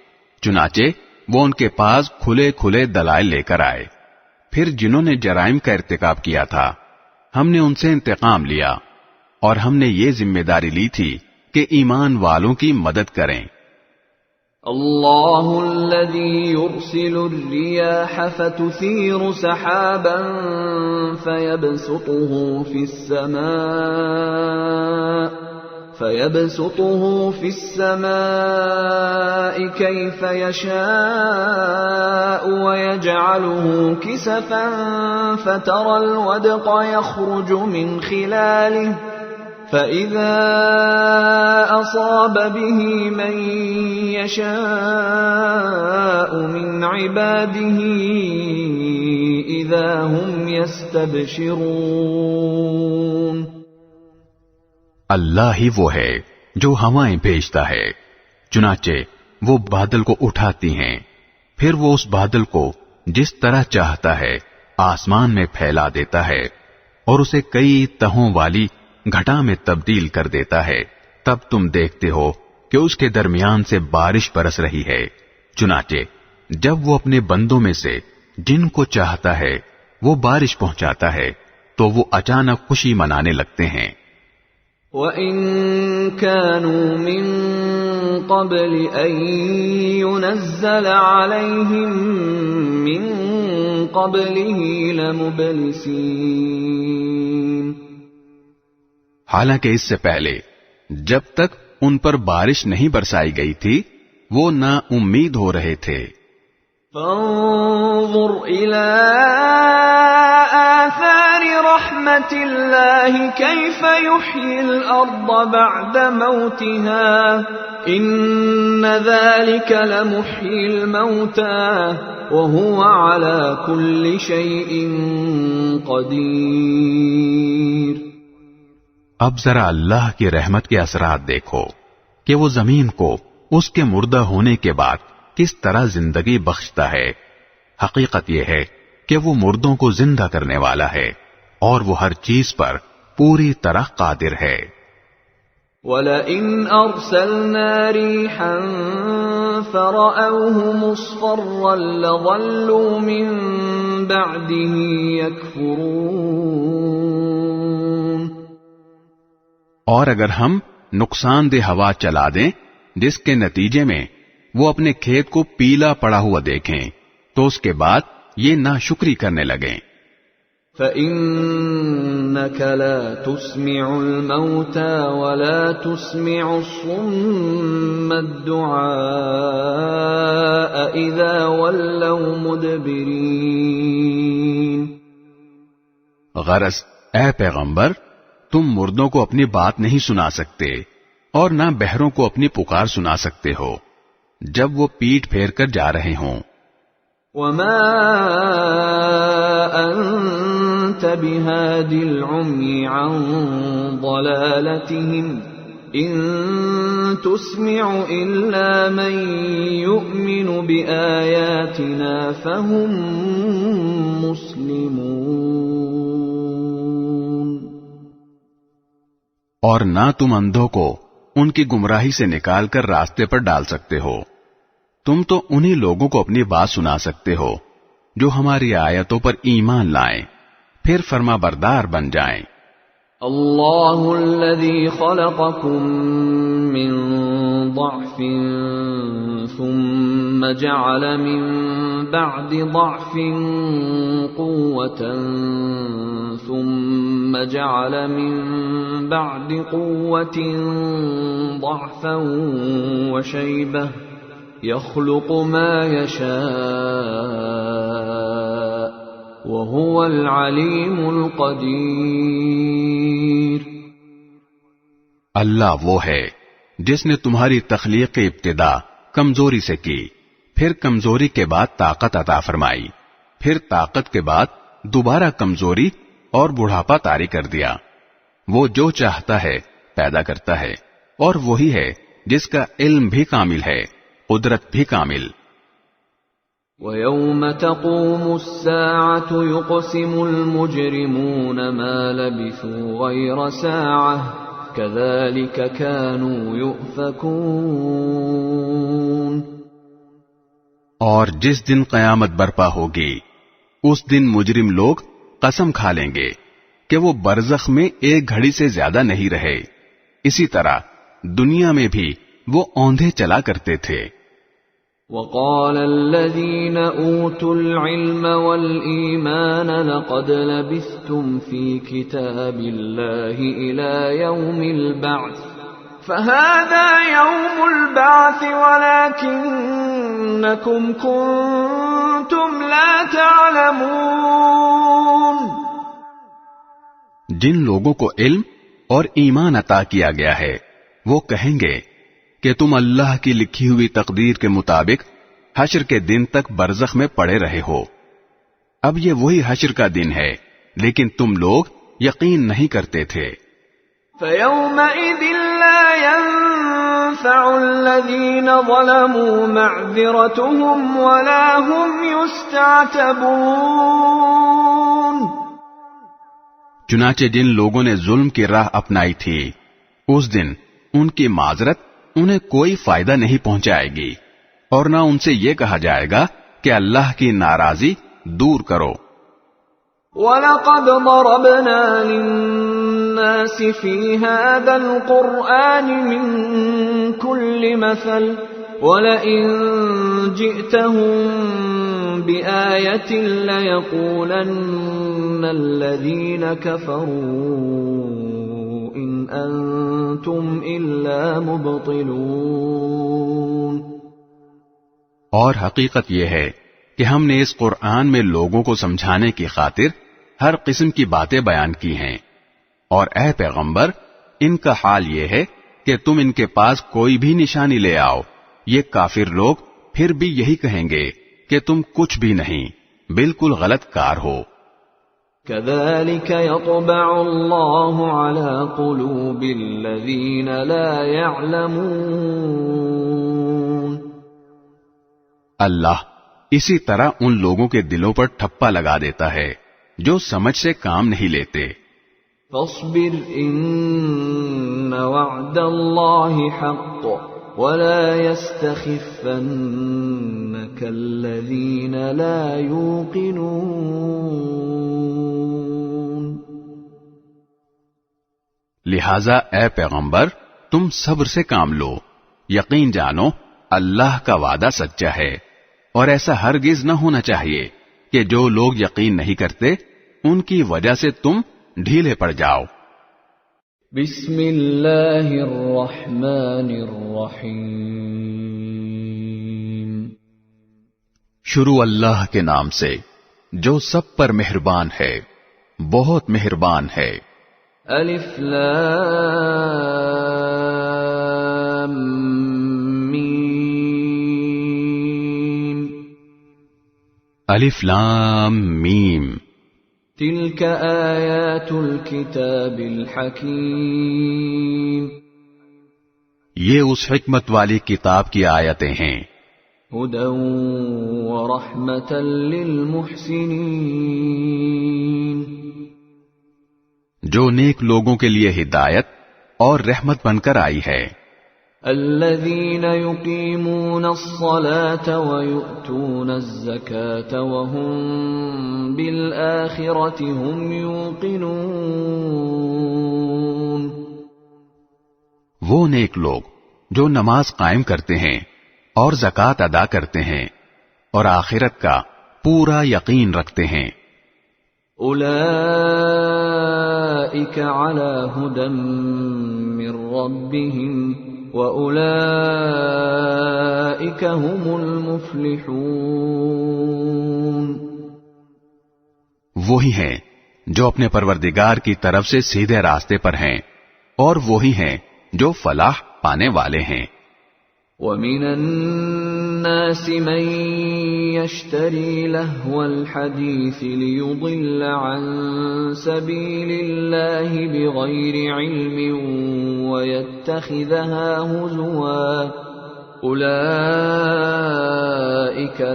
[SPEAKER 2] چنانچہ وہ ان کے پاس کھلے کھلے دلائل لے کر آئے. پھر جنہوں نے جرائم کا ارتکاب کیا تھا ہم نے ان سے انتقام لیا، اور ہم نے یہ ذمہ داری لی تھی کہ ایمان والوں کی مدد کریں.
[SPEAKER 1] اللہ الذی یرسل الریاح فتثیر سحابا فيبسطه في السماء كيف يشاء ويجعله كسفا فترى الودق يخرج من خلاله فإذا أصاب به من يشاء من عباده إذا هم يستبشرون.
[SPEAKER 2] اللہ ہی وہ ہے جو ہوائیں بھیجتا ہے، چنانچہ وہ بادل کو اٹھاتی ہیں، پھر وہ اس بادل کو جس طرح چاہتا ہے آسمان میں پھیلا دیتا ہے اور اسے کئی تہوں والی گھٹا میں تبدیل کر دیتا ہے. تب تم دیکھتے ہو کہ اس کے درمیان سے بارش برس رہی ہے. چنانچہ جب وہ اپنے بندوں میں سے جن کو چاہتا ہے وہ بارش پہنچاتا ہے تو وہ اچانک خوشی منانے لگتے ہیں.
[SPEAKER 1] وَإِن كَانُوا مِن قَبْلِ أَن يُنَزَّلَ عَلَيْهِم مِّن قَبْلِهِ لَمُبْلِسِينَ.
[SPEAKER 2] حالانکہ اس سے پہلے جب تک ان پر بارش نہیں برسائی گئی تھی وہ نا امید ہو رہے تھے.
[SPEAKER 1] فانظر إلى آثار رحمة الله كيف يحيي الأرض بعد موتها إن ذلك لمحيي الموتى وهو على كل شيء قدير.
[SPEAKER 2] اب ذرا اللہ کی رحمت کے اثرات دیکھو کہ وہ زمین کو اس کے مردہ ہونے کے بعد کس طرح زندگی بخشتا ہے. حقیقت یہ ہے کہ وہ مردوں کو زندہ کرنے والا ہے اور وہ ہر چیز پر پوری طرح قادر ہے۔
[SPEAKER 1] وَلَئِنْ أَرْسَلْنَا رِيحًا فَرَأَوْهُ مُصْفَرًّا لَظَلُّوا مِنْ بَعْدِهِ يَكْفُرُونَ۔
[SPEAKER 2] اور اگر ہم نقصان دہ ہوا چلا دیں جس کے نتیجے میں وہ اپنے کھیت کو پیلا پڑا ہوا دیکھیں تو اس کے بعد یہ ناشکری کرنے لگیں۔
[SPEAKER 1] فَإِنَّكَ لَا تُسْمِعُ الْمَوْتَى وَلَا تُسْمِعُ الصُّمَّ الدُّعَاءَ إِذَا وَلَّوْا مُدْبِرِينَ۔
[SPEAKER 2] غرض اے پیغمبر، تم مردوں کو اپنی بات نہیں سنا سکتے اور نہ بہروں کو اپنی پکار سنا سکتے ہو جب وہ پیٹھ پھیر کر جا رہے ہوں۔
[SPEAKER 1] وَمَا أَنْتَ بِهَادِ الْعُمْيِ عَنْ ضَلَالَتِهِمْ إِن تُسْمِعُ إِلَّا مَن يُؤْمِنُ بِآيَاتِنَا فَهُمْ مُسْلِمُونَ۔
[SPEAKER 2] اور نہ تم اندھوں کو ان کی گمراہی سے نکال کر راستے پر ڈال سکتے ہو، تم تو انہی لوگوں کو اپنی بات سنا سکتے ہو جو ہماری آیتوں پر ایمان لائیں پھر فرما بردار بن جائیں۔
[SPEAKER 1] اللہ الذی خلقکم من ضعف ثم جعل من بعد ضعف قوة ثم جعل من بعد قوة ضعفا وشیبة يخلق ما يشاء وهو العليم القدير۔
[SPEAKER 2] اللہ وہ ہے جس نے تمہاری تخلیق کی ابتدا کمزوری سے کی، پھر کمزوری کے بعد طاقت عطا فرمائی، پھر طاقت کے بعد دوبارہ کمزوری اور بڑھاپا طاری کر دیا۔ وہ جو چاہتا ہے پیدا کرتا ہے، اور وہی ہے جس کا علم بھی کامل ہے، قدرت بھی کامل۔
[SPEAKER 1] وَيَوْمَ تَقُومُ السَّاعَةُ يُقْسِمُ الْمُجْرِمُونَ مَا لَبِثُوا غَيْرَ سَاعَةٍ كَذَلِكَ كَانُوا يُؤْفَكُونَ۔
[SPEAKER 2] اور جس دن قیامت برپا ہوگی اس دن مجرم لوگ قسم کھا لیں گے کہ وہ برزخ میں ایک گھڑی سے زیادہ نہیں رہے، اسی طرح دنیا میں بھی وہ اوندھے چلا کرتے تھے۔
[SPEAKER 1] وَقَالَ الَّذِينَ أُوتُوا الْعِلْمَ وَالْإِيمَانَ لَقَدْ لَبِثْتُمْ فِي كِتَابِ اللَّهِ إِلَى يَوْمِ الْبَعْثِ فَهَذَا يَوْمُ الْبَعْثِ وَلَكِنَّكُمْ كُنْتُمْ لَا تَعْلَمُونَ۔
[SPEAKER 2] جن لوگوں کو علم اور ایمان عطا کیا گیا ہے وہ کہیں گے کہ تم اللہ کی لکھی ہوئی تقدیر کے مطابق حشر کے دن تک برزخ میں پڑے رہے ہو۔ اب یہ وہی حشر کا دن ہے لیکن تم لوگ یقین نہیں کرتے تھے۔
[SPEAKER 1] فَيَوْمَئِذٍ لَا يَنفَعُ الَّذِينَ ظَلَمُوا مَعْذِرَتُهُمْ وَلَا هُمْ يُسْتَعْتَبُونَ۔
[SPEAKER 2] چنانچہ جن لوگوں نے ظلم کی راہ اپنائی تھی اس دن ان کی معذرت انہیں کوئی فائدہ نہیں پہنچائے گی، اور نہ ان سے یہ کہا جائے گا کہ اللہ کی ناراضی دور کرو۔
[SPEAKER 1] وَلَقَدْ ضَرَبْنَا لِلنَّاسِ فِي هَذَا الْقُرْآنِ مِنْ كُلِّ مَثَلٍ وَلَئِنْ جِئْتَهُمْ بِآيَةٍ لَيَقُولَنَّ الَّذِينَ كَفَرُوا إِنْ أَنْتُمْ إِلَّا مُبْطِلُونَ۔
[SPEAKER 2] اور حقیقت یہ ہے کہ ہم نے اس قرآن میں لوگوں کو سمجھانے کی خاطر ہر قسم کی باتیں بیان کی ہیں، اور اے پیغمبر ان کا حال یہ ہے کہ تم ان کے پاس کوئی بھی نشانی لے آؤ، یہ کافر لوگ پھر بھی یہی کہیں گے کہ تم کچھ بھی نہیں، بالکل غلط کار ہو۔
[SPEAKER 1] كَذَلِكَ يَطْبَعُ اللَّهُ عَلَى قُلُوبِ الَّذِينَ لَا يَعْلَمُونَ۔
[SPEAKER 2] اللہ اسی طرح ان لوگوں کے دلوں پر ٹھپا لگا دیتا ہے جو سمجھ سے کام نہیں لیتے۔
[SPEAKER 1] فاصبر إن وعد الله حق ولا يستخفنك الذين لا يوقنون.
[SPEAKER 2] لہذا اے پیغمبر تم صبر سے کام لو، یقین جانو اللہ کا وعدہ سچا ہے، اور ایسا ہرگز نہ ہونا چاہیے کہ جو لوگ یقین نہیں کرتے ان کی وجہ سے تم ڈھیلے پڑ جاؤ.
[SPEAKER 1] بسم اللہ الرحمن الرحیم.
[SPEAKER 2] شروع اللہ کے نام سے جو سب پر مہربان ہے، بہت مہربان ہے.
[SPEAKER 1] الف لام میم.
[SPEAKER 2] الف لام میم.
[SPEAKER 1] تلك آیات الکتاب الحکیم.
[SPEAKER 2] یہ اس حکمت والی کتاب کی آیتیں ہیں.
[SPEAKER 1] ہدی ورحمۃ للمحسنین.
[SPEAKER 2] جو نیک لوگوں کے لیے ہدایت اور رحمت بن کر آئی ہے.
[SPEAKER 1] الذين يقيمون الصلاة ويؤتون الزكاة وهم بالآخرة هم يوقنون.
[SPEAKER 2] وہ نیک لوگ جو نماز قائم کرتے ہیں اور زکوٰۃ ادا کرتے ہیں اور آخرت کا پورا یقین رکھتے ہیں.
[SPEAKER 1] اولئک علی ھدی من ربہم وَأُولَئِكَ هُمُ الْمُفْلِحُونَ.
[SPEAKER 2] وہی ہیں جو اپنے پروردگار کی طرف سے سیدھے راستے پر ہیں، اور وہی ہیں جو فلاح پانے والے ہیں.
[SPEAKER 1] وَمِنَ النَّاسِ مَن يَشْتَرِي لَهْوَ الْحَدِيثِ لِيُضِلَّ عَن سَبِيلِ اللَّهِ بِغَيْرِ عِلْمٍ وَيَتَّخِذَهَا هُزُوًا أُولَئِكَ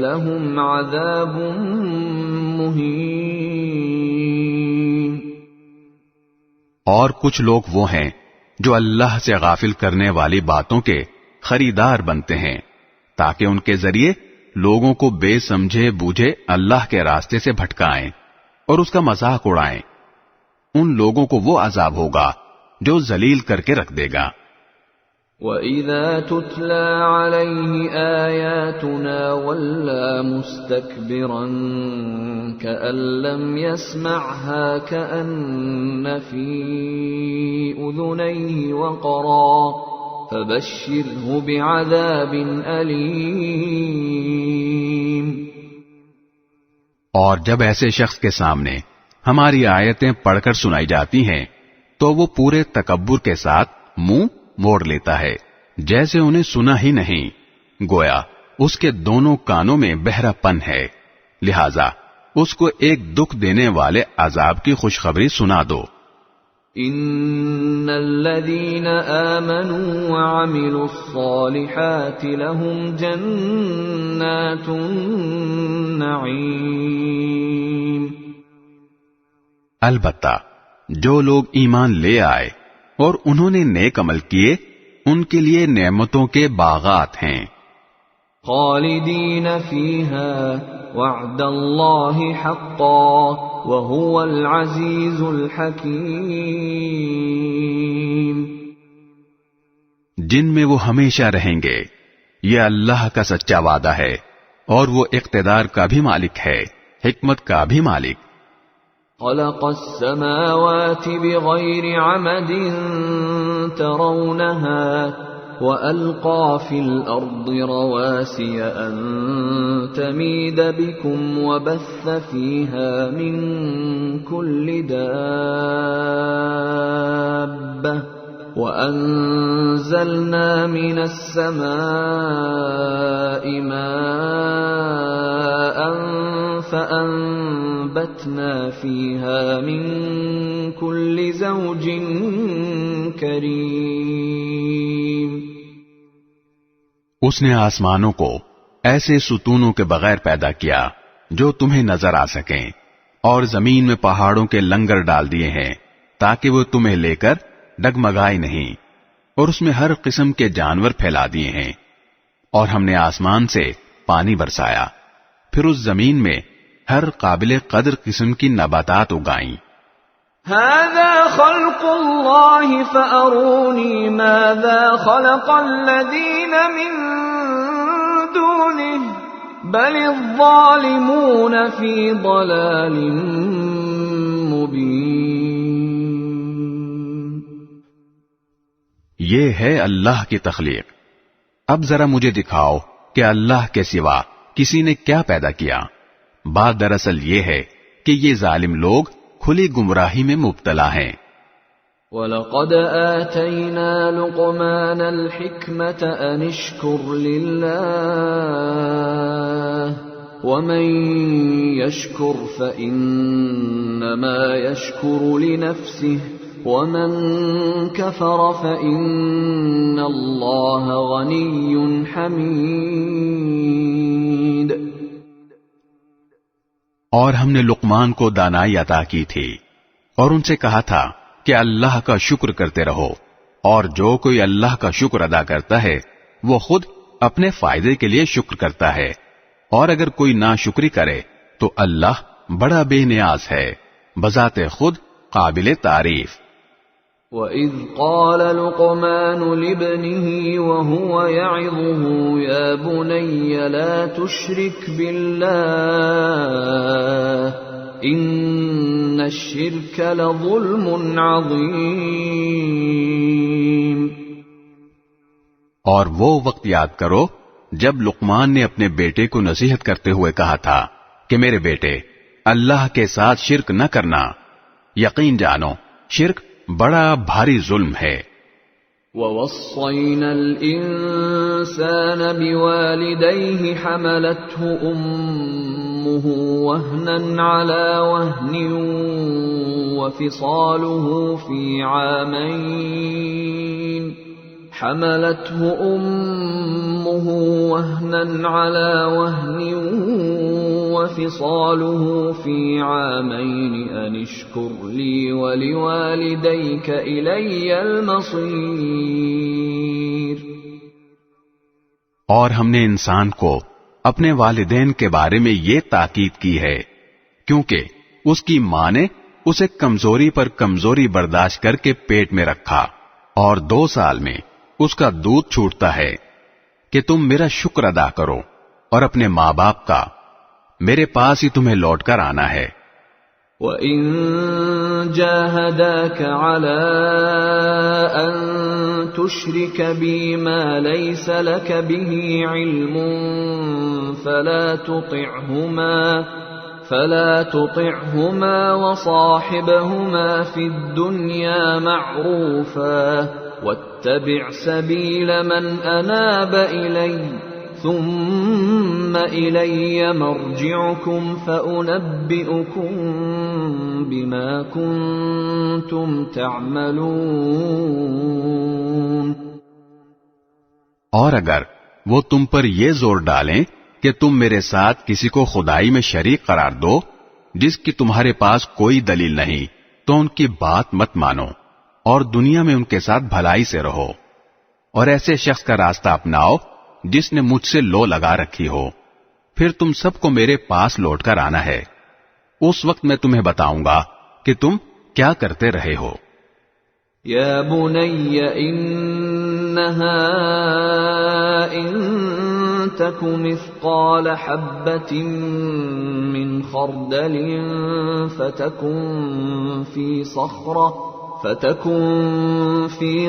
[SPEAKER 1] لَهُمْ عَذَابٌ مُهِينٌ.
[SPEAKER 2] اور کچھ لوگ وہ ہیں جو اللہ سے غافل کرنے والی باتوں کے خریدار بنتے ہیں تاکہ ان کے ذریعے لوگوں کو بے سمجھے بوجھے اللہ کے راستے سے بھٹکائیں اور اس کا مذاق اڑائیں. ان لوگوں کو وہ عذاب ہوگا جو ذلیل کر کے رکھ دے گا.
[SPEAKER 1] وَإِذَا تُتْلَى عَلَيْهِ آيَاتُنَا وَلَّى مُسْتَكْبِرًا كَأَن لَّمْ يَسْمَعْهَا كَأَنَّ فِي أُذُنَيْهِ وَقْرًا فَبَشِّرْهُ بِعَذَابٍ أَلِيمٍ.
[SPEAKER 2] اور جب ایسے شخص کے سامنے ہماری آیتیں پڑھ کر سنائی جاتی ہیں تو وہ پورے تکبر کے ساتھ منہ موڑ لیتا ہے جیسے انہیں سنا ہی نہیں، گویا اس کے دونوں کانوں میں بہرا پن ہے. لہذا اس کو ایک دکھ دینے والے عذاب کی خوشخبری سنا دو.
[SPEAKER 1] ان الذين آمنوا وعملوا الصالحات لهم جنات النعيم.
[SPEAKER 2] البتہ جو لوگ ایمان لے آئے اور انہوں نے نیک عمل کیے ان کے لیے نعمتوں کے باغات ہیں.
[SPEAKER 1] خالدین فیہا وعد اللہ حقا وهو العزیز الحکیم.
[SPEAKER 2] جن میں وہ ہمیشہ رہیں گے، یہ اللہ کا سچا وعدہ ہے اور وہ اقتدار کا بھی مالک ہے، حکمت کا بھی مالک.
[SPEAKER 1] خلق السماوات بغير عمد ترونها وألقى في الأرض رواسي أن تميد بكم وبث فيها من كل دابة وأنزلنا من السماء ماء فأنبتنا فيها من كل زوج كريم.
[SPEAKER 2] اس نے آسمانوں کو ایسے ستونوں کے بغیر پیدا کیا جو تمہیں نظر آ سکیں، اور زمین میں پہاڑوں کے لنگر ڈال دیے ہیں تاکہ وہ تمہیں لے کر ڈگمگائے نہیں، اور اس میں ہر قسم کے جانور پھیلا دیے ہیں، اور ہم نے آسمان سے پانی برسایا، پھر اس زمین میں ہر قابل قدر قسم کی نباتات اگائیں۔
[SPEAKER 1] هذا خلق الله فأروني ماذا خلق الذين من دونه بل الظالمون في ضلال مبين۔
[SPEAKER 2] یہ ہے اللہ کی تخلیق، اب ذرا مجھے دکھاؤ کہ اللہ کے سوا کسی نے کیا پیدا کیا۔ بات دراصل یہ ہے کہ یہ ظالم لوگ کھلی گمراہی میں مبتلا ہیں۔
[SPEAKER 1] وَلَقَدْ آتَيْنَا لُقْمَانَ الْحِكْمَةَ أَنِ اشْكُرْ لِلَّهِ وَمَنْ يَشْكُرْ فَإِنَّمَا يَشْكُرُ لِنَفْسِهِ وَمَنْ كَفَرَ فَإِنَّ اللَّهَ غَنِيٌّ حَمِيدٌ۔
[SPEAKER 2] اور ہم نے لقمان کو دانائی عطا کی تھی اور ان سے کہا تھا کہ اللہ کا شکر کرتے رہو، اور جو کوئی اللہ کا شکر ادا کرتا ہے وہ خود اپنے فائدے کے لیے شکر کرتا ہے، اور اگر کوئی ناشکری کرے تو اللہ بڑا بے نیاز ہے، بذات خود قابل تعریف۔
[SPEAKER 1] وَإِذْ قَالَ لُقْمَانُ لِابْنِهِ وَهُوَ يَعِظُهُ يَا بُنَيَّ لَا تُشْرِكْ بِاللَّهِ إِنَّ الشِّرْكَ لَظُلْمٌ عَظِيمٌ۔
[SPEAKER 2] اور وہ وقت یاد کرو جب لقمان نے اپنے بیٹے کو نصیحت کرتے ہوئے کہا تھا کہ میرے بیٹے، اللہ کے ساتھ شرک نہ کرنا، یقین جانو شرک بڑا بھاری ظلم ہے۔
[SPEAKER 1] وَوَصَّيْنَا الْإِنسَانَ بِوَالِدَيْهِ حَمَلَتْهُ أُمُّهُ وَهْنًا عَلَى وَهْنٍ وَفِصَالُهُ فِي عَامَيْنِ أَنِ اشْكُرْ لِي وَلِوَالِدَيْكَ إِلَيَّ الْمَصِيرُ۔
[SPEAKER 2] اور ہم نے انسان کو اپنے والدین کے بارے میں یہ تاکید کی ہے کیونکہ اس کی ماں نے اسے کمزوری پر کمزوری برداشت کر کے پیٹ میں رکھا، اور 2 سال میں اس کا دودھ چھوٹتا ہے کہ تم میرا شکر ادا کرو، اور اپنے ماں باپ کا، میرے پاس ہی تمہیں لوٹ کر آنا ہے۔
[SPEAKER 1] وَإِن جَاهَدَاكَ عَلَىٰ أَن تُشْرِكَ بِي مَا لَيْسَ لَكَ بِهِ عِلْمٌ فَلَا تُطِعْهُمَا وَصَاحِبْهُمَا فِي الدُّنْيَا مَعْرُوفًا وَاتَّبِعْ سَبِيلَ مَنْ أَنَابَ إِلَيَّ ثُمَّ إِلَيَّ مَرْجِعُكُمْ فَأُنَبِّئُكُمْ بِمَا كُنْتُمْ تَعْمَلُونَ۔
[SPEAKER 2] اور اگر وہ تم پر یہ زور ڈالیں کہ تم میرے ساتھ کسی کو خدائی میں شریک قرار دو جس کی تمہارے پاس کوئی دلیل نہیں، تو ان کی بات مت مانو، اور دنیا میں ان کے ساتھ بھلائی سے رہو، اور ایسے شخص کا راستہ اپناؤ جس نے مجھ سے لو لگا رکھی ہو، پھر تم سب کو میرے پاس لوٹ کر آنا ہے، اس وقت میں تمہیں بتاؤں گا کہ تم کیا کرتے رہے ہو۔
[SPEAKER 1] یا بنی انہا ان تک مثقال حبة من خردل فتكن في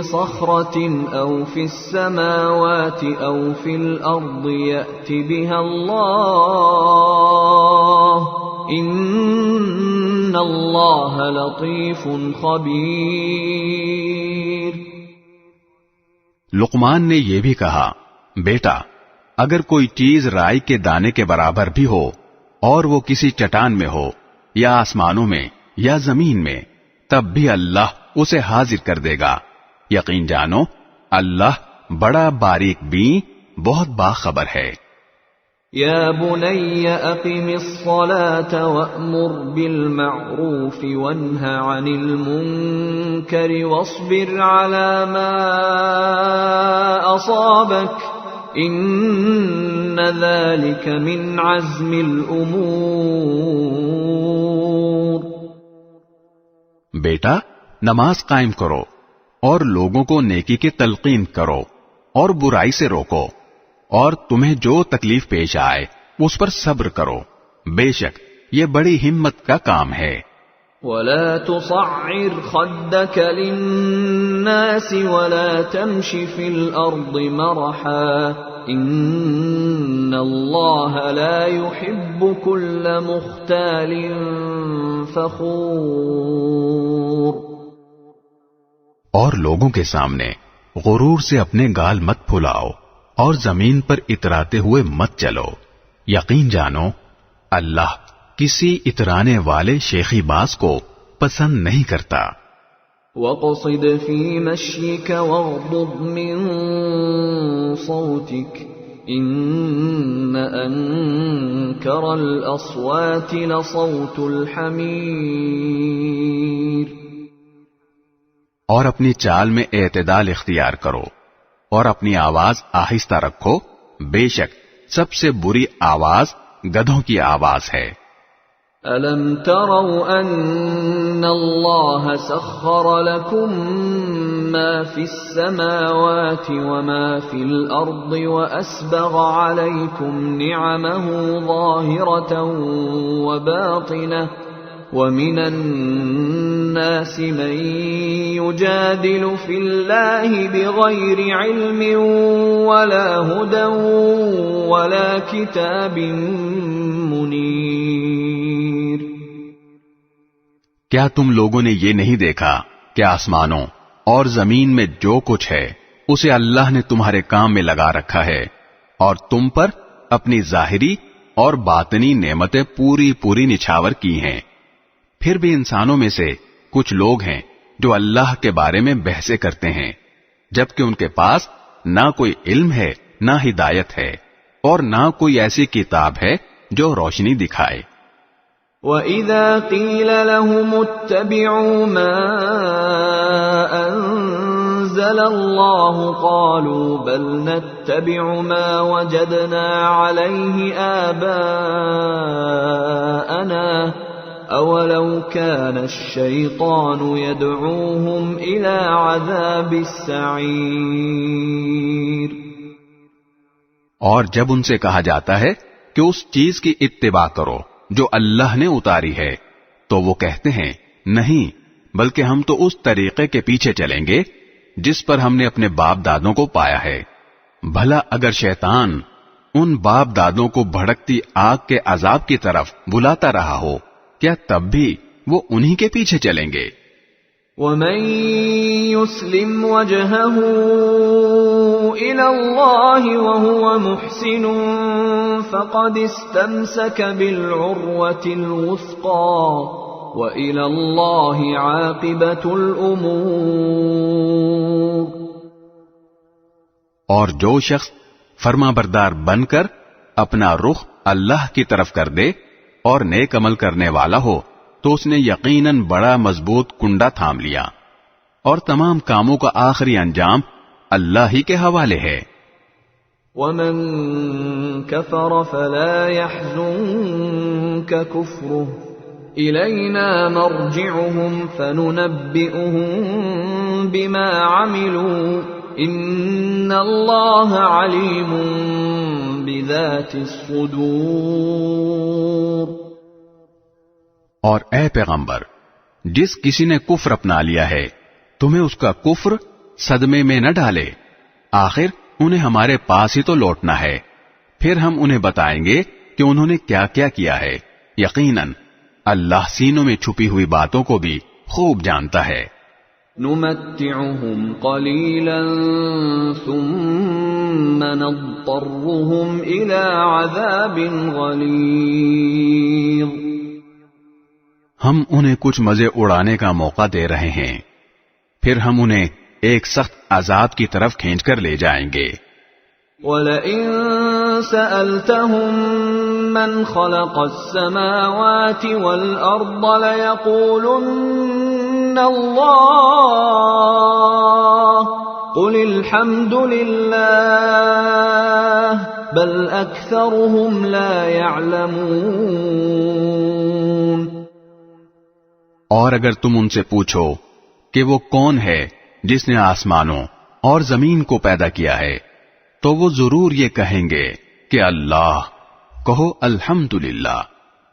[SPEAKER 1] صخرة أو في السماوات أو في الأرض يأت بها الله إن الله لطيف خبير۔
[SPEAKER 2] لقمان نے یہ بھی کہا، بیٹا اگر کوئی چیز رائی کے دانے کے برابر بھی ہو اور وہ کسی چٹان میں ہو یا آسمانوں میں یا زمین میں، تب بھی اللہ اسے حاضر کر دے گا، یقین جانو اللہ بڑا باریک بین، بہت باخبر ہے۔
[SPEAKER 1] يا بني أقم الصلاة وأمر بالمعروف وانه عن المنكر واصبر على ما أصابك إن ذلك من عزم الأمور.
[SPEAKER 2] بیٹا نماز قائم کرو اور لوگوں کو نیکی کی تلقین کرو اور برائی سے روکو، اور تمہیں جو تکلیف پیش آئے اس پر صبر کرو، بے شک یہ بڑی ہمت کا کام ہے۔
[SPEAKER 1] ولا تصعر خدك للناس ولا تمش في الأرض مرحا إن الله لا يحب كل مختال فخور۔
[SPEAKER 2] اور لوگوں کے سامنے غرور سے اپنے گال مت پھلاؤ اور زمین پر اتراتے ہوئے مت چلو، یقین جانو اللہ کسی اترانے والے شیخی باز کو پسند نہیں کرتا۔
[SPEAKER 1] وَاقْصِدْ فِي مَشْيِكَ وَاغْضُضْ مِنْ صَوْتِكَ إِنَّ أَنْكَرَ الْأَصْوَاتِ لَصَوْتُ الْحَمِيرِ۔
[SPEAKER 2] اور اپنی چال میں اعتدال اختیار کرو اور اپنی آواز آہستہ رکھو، بے شک سب سے بری آواز گدھوں کی آواز ہے۔
[SPEAKER 1] أَلَمْ تَرَوْا أَنَّ اللَّهَ سَخَّرَ لَكُم مَّا فِي السَّمَاوَاتِ وَمَا فِي الْأَرْضِ وَأَسْبَغَ عَلَيْكُمْ نِعَمَهُ ظَاهِرَةً وَبَاطِنَةً وَمِنَ النَّاسِ مَن يُجَادِلُ فِي اللَّهِ بِغَيْرِ عِلْمٍ وَلَا هُدًى وَلَا كِتَابٍ مُنِيرٍ۔
[SPEAKER 2] کیا تم لوگوں نے یہ نہیں دیکھا کہ آسمانوں اور زمین میں جو کچھ ہے اسے اللہ نے تمہارے کام میں لگا رکھا ہے، اور تم پر اپنی ظاہری اور باطنی نعمتیں پوری پوری نچھاور کی ہیں۔ پھر بھی انسانوں میں سے کچھ لوگ ہیں جو اللہ کے بارے میں بحثیں کرتے ہیں، جبکہ ان کے پاس نہ کوئی علم ہے نہ ہدایت ہے، اور نہ کوئی ایسی کتاب ہے جو روشنی دکھائے۔
[SPEAKER 1] وَإِذَا قِيلَ لَهُمُ اتَّبِعُوا مَا أَنزَلَ اللَّهُ قَالُوا بَلْ نَتَّبِعُ مَا وَجَدْنَا عَلَيْهِ آبَاءَنَا أَوَلَوْ كَانَ الشَّيْطَانُ يَدْعُوهُمْ إِلَى عَذَابِ السَّعِيرِ۔
[SPEAKER 2] اور جب ان سے کہا جاتا ہے کہ اس چیز کی اتباع کرو جو اللہ نے اتاری ہے، تو وہ کہتے ہیں نہیں، بلکہ ہم تو اس طریقے کے پیچھے چلیں گے جس پر ہم نے اپنے باپ دادوں کو پایا ہے۔ بھلا اگر شیطان ان باپ دادوں کو بھڑکتی آگ کے عذاب کی طرف بلاتا رہا ہو، کیا تب بھی وہ انہی کے پیچھے چلیں گے؟
[SPEAKER 1] وَمَن يُسْلِمْ وَجْهَهُ إِلَى اللَّهِ وَهُوَ مُحْسِنٌ فَقَدِ اسْتَمْسَكَ بِالْعُرْوَةِ الْوُثْقَى وَإِلَى اللَّهِ عَاقِبَةُ الْأُمُورِ۔
[SPEAKER 2] اور جو شخص فرما بردار بن کر اپنا رخ اللہ کی طرف کر دے اور نیک عمل کرنے والا ہو، تو اس نے یقیناً بڑا مضبوط کنڈا تھام لیا، اور تمام کاموں کا آخری انجام اللہ ہی کے حوالے ہے۔
[SPEAKER 1] وَمَن كَفَرَ فَلَا يَحْزُنكَ كُفْرُهُ إِلَيْنَا مَرْجِعُهُمْ فَنُنَبِّئُهُم بِمَا عَمِلُوا إِنَّ اللَّهَ عَلِيمٌ بِذَاتِ الصُّدُورِ۔
[SPEAKER 2] اور اے پیغمبر، جس کسی نے کفر اپنا لیا ہے تمہیں اس کا کفر صدمے میں نہ ڈالے، آخر انہیں ہمارے پاس ہی تو لوٹنا ہے، پھر ہم انہیں بتائیں گے کہ انہوں نے کیا کیا کیا ہے۔ یقیناً اللہ سینوں میں چھپی ہوئی باتوں کو بھی خوب جانتا ہے۔
[SPEAKER 1] نُمَتِّعُهُمْ قَلِيلًا ثُمَّ نَضْطَرُّهُمْ إِلَى عَذَابٍ غَلِيظٍ۔
[SPEAKER 2] ہم انہیں کچھ مزے اڑانے کا موقع دے رہے ہیں، پھر ہم انہیں ایک سخت عذاب کی طرف کھینچ کر لے جائیں گے۔
[SPEAKER 1] وَلَئِن سألتهم من خلق السماوات والأرض ليقولن الله قل الحمد لله بل أكثرهم لا يعلمون۔
[SPEAKER 2] اور اگر تم ان سے پوچھو کہ وہ کون ہے جس نے آسمانوں اور زمین کو پیدا کیا ہے، تو وہ ضرور یہ کہیں گے کہ اللہ۔ کہو الحمدللہ،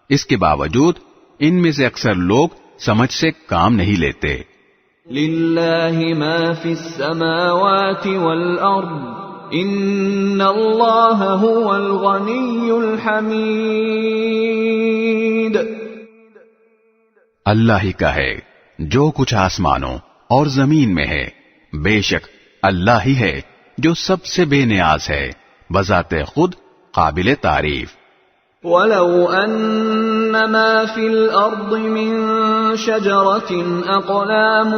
[SPEAKER 2] اس کے باوجود ان میں سے اکثر لوگ سمجھ سے کام نہیں لیتے۔
[SPEAKER 1] للہ ما فی السماوات والارض ان اللہ هو الغنی الحمید۔
[SPEAKER 2] اللہ ہی کا ہے جو کچھ آسمانوں اور زمین میں ہے، بے شک اللہ ہی ہے جو سب سے بے نیاز ہے، بذات خود قابل تعریف۔
[SPEAKER 1] وَلَوْ أَنَّ مَا فِي الْأَرْضِ مِن شَجَرَةٍ أَقْلَامٌ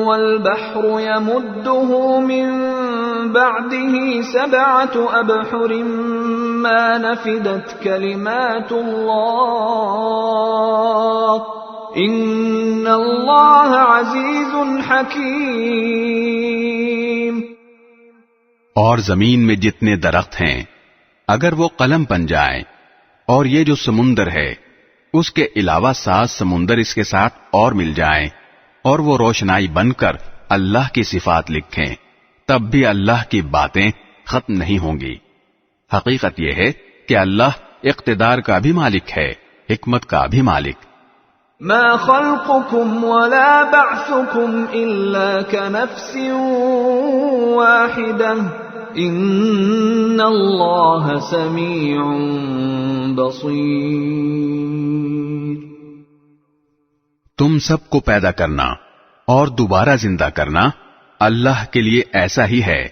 [SPEAKER 1] وَالْبَحْرُ يَمُدُّهُ مِن بَعْدِهِ سَبْعَةُ أَبْحُرٍ مَا نَفِدَتْ كَلِمَاتُ اللَّهِ إِنَّ اللَّهَ عَزِيزٌ حَكِيمٌ۔
[SPEAKER 2] اور زمین میں جتنے درخت ہیں اگر وہ قلم بن جائیں، اور یہ جو سمندر ہے اس کے علاوہ 7 سمندر اس کے ساتھ اور مل جائیں، اور وہ روشنائی بن کر اللہ کی صفات لکھیں، تب بھی اللہ کی باتیں ختم نہیں ہوں گی۔ حقیقت یہ ہے کہ اللہ اقتدار کا بھی مالک ہے، حکمت کا بھی مالک۔
[SPEAKER 1] ما خلقكم ولا بعثكم إلا كنفس واحدة ان اللہ سمیع بصیر۔
[SPEAKER 2] تم سب کو پیدا کرنا اور دوبارہ زندہ کرنا اللہ کے لیے ایسا ہی ہے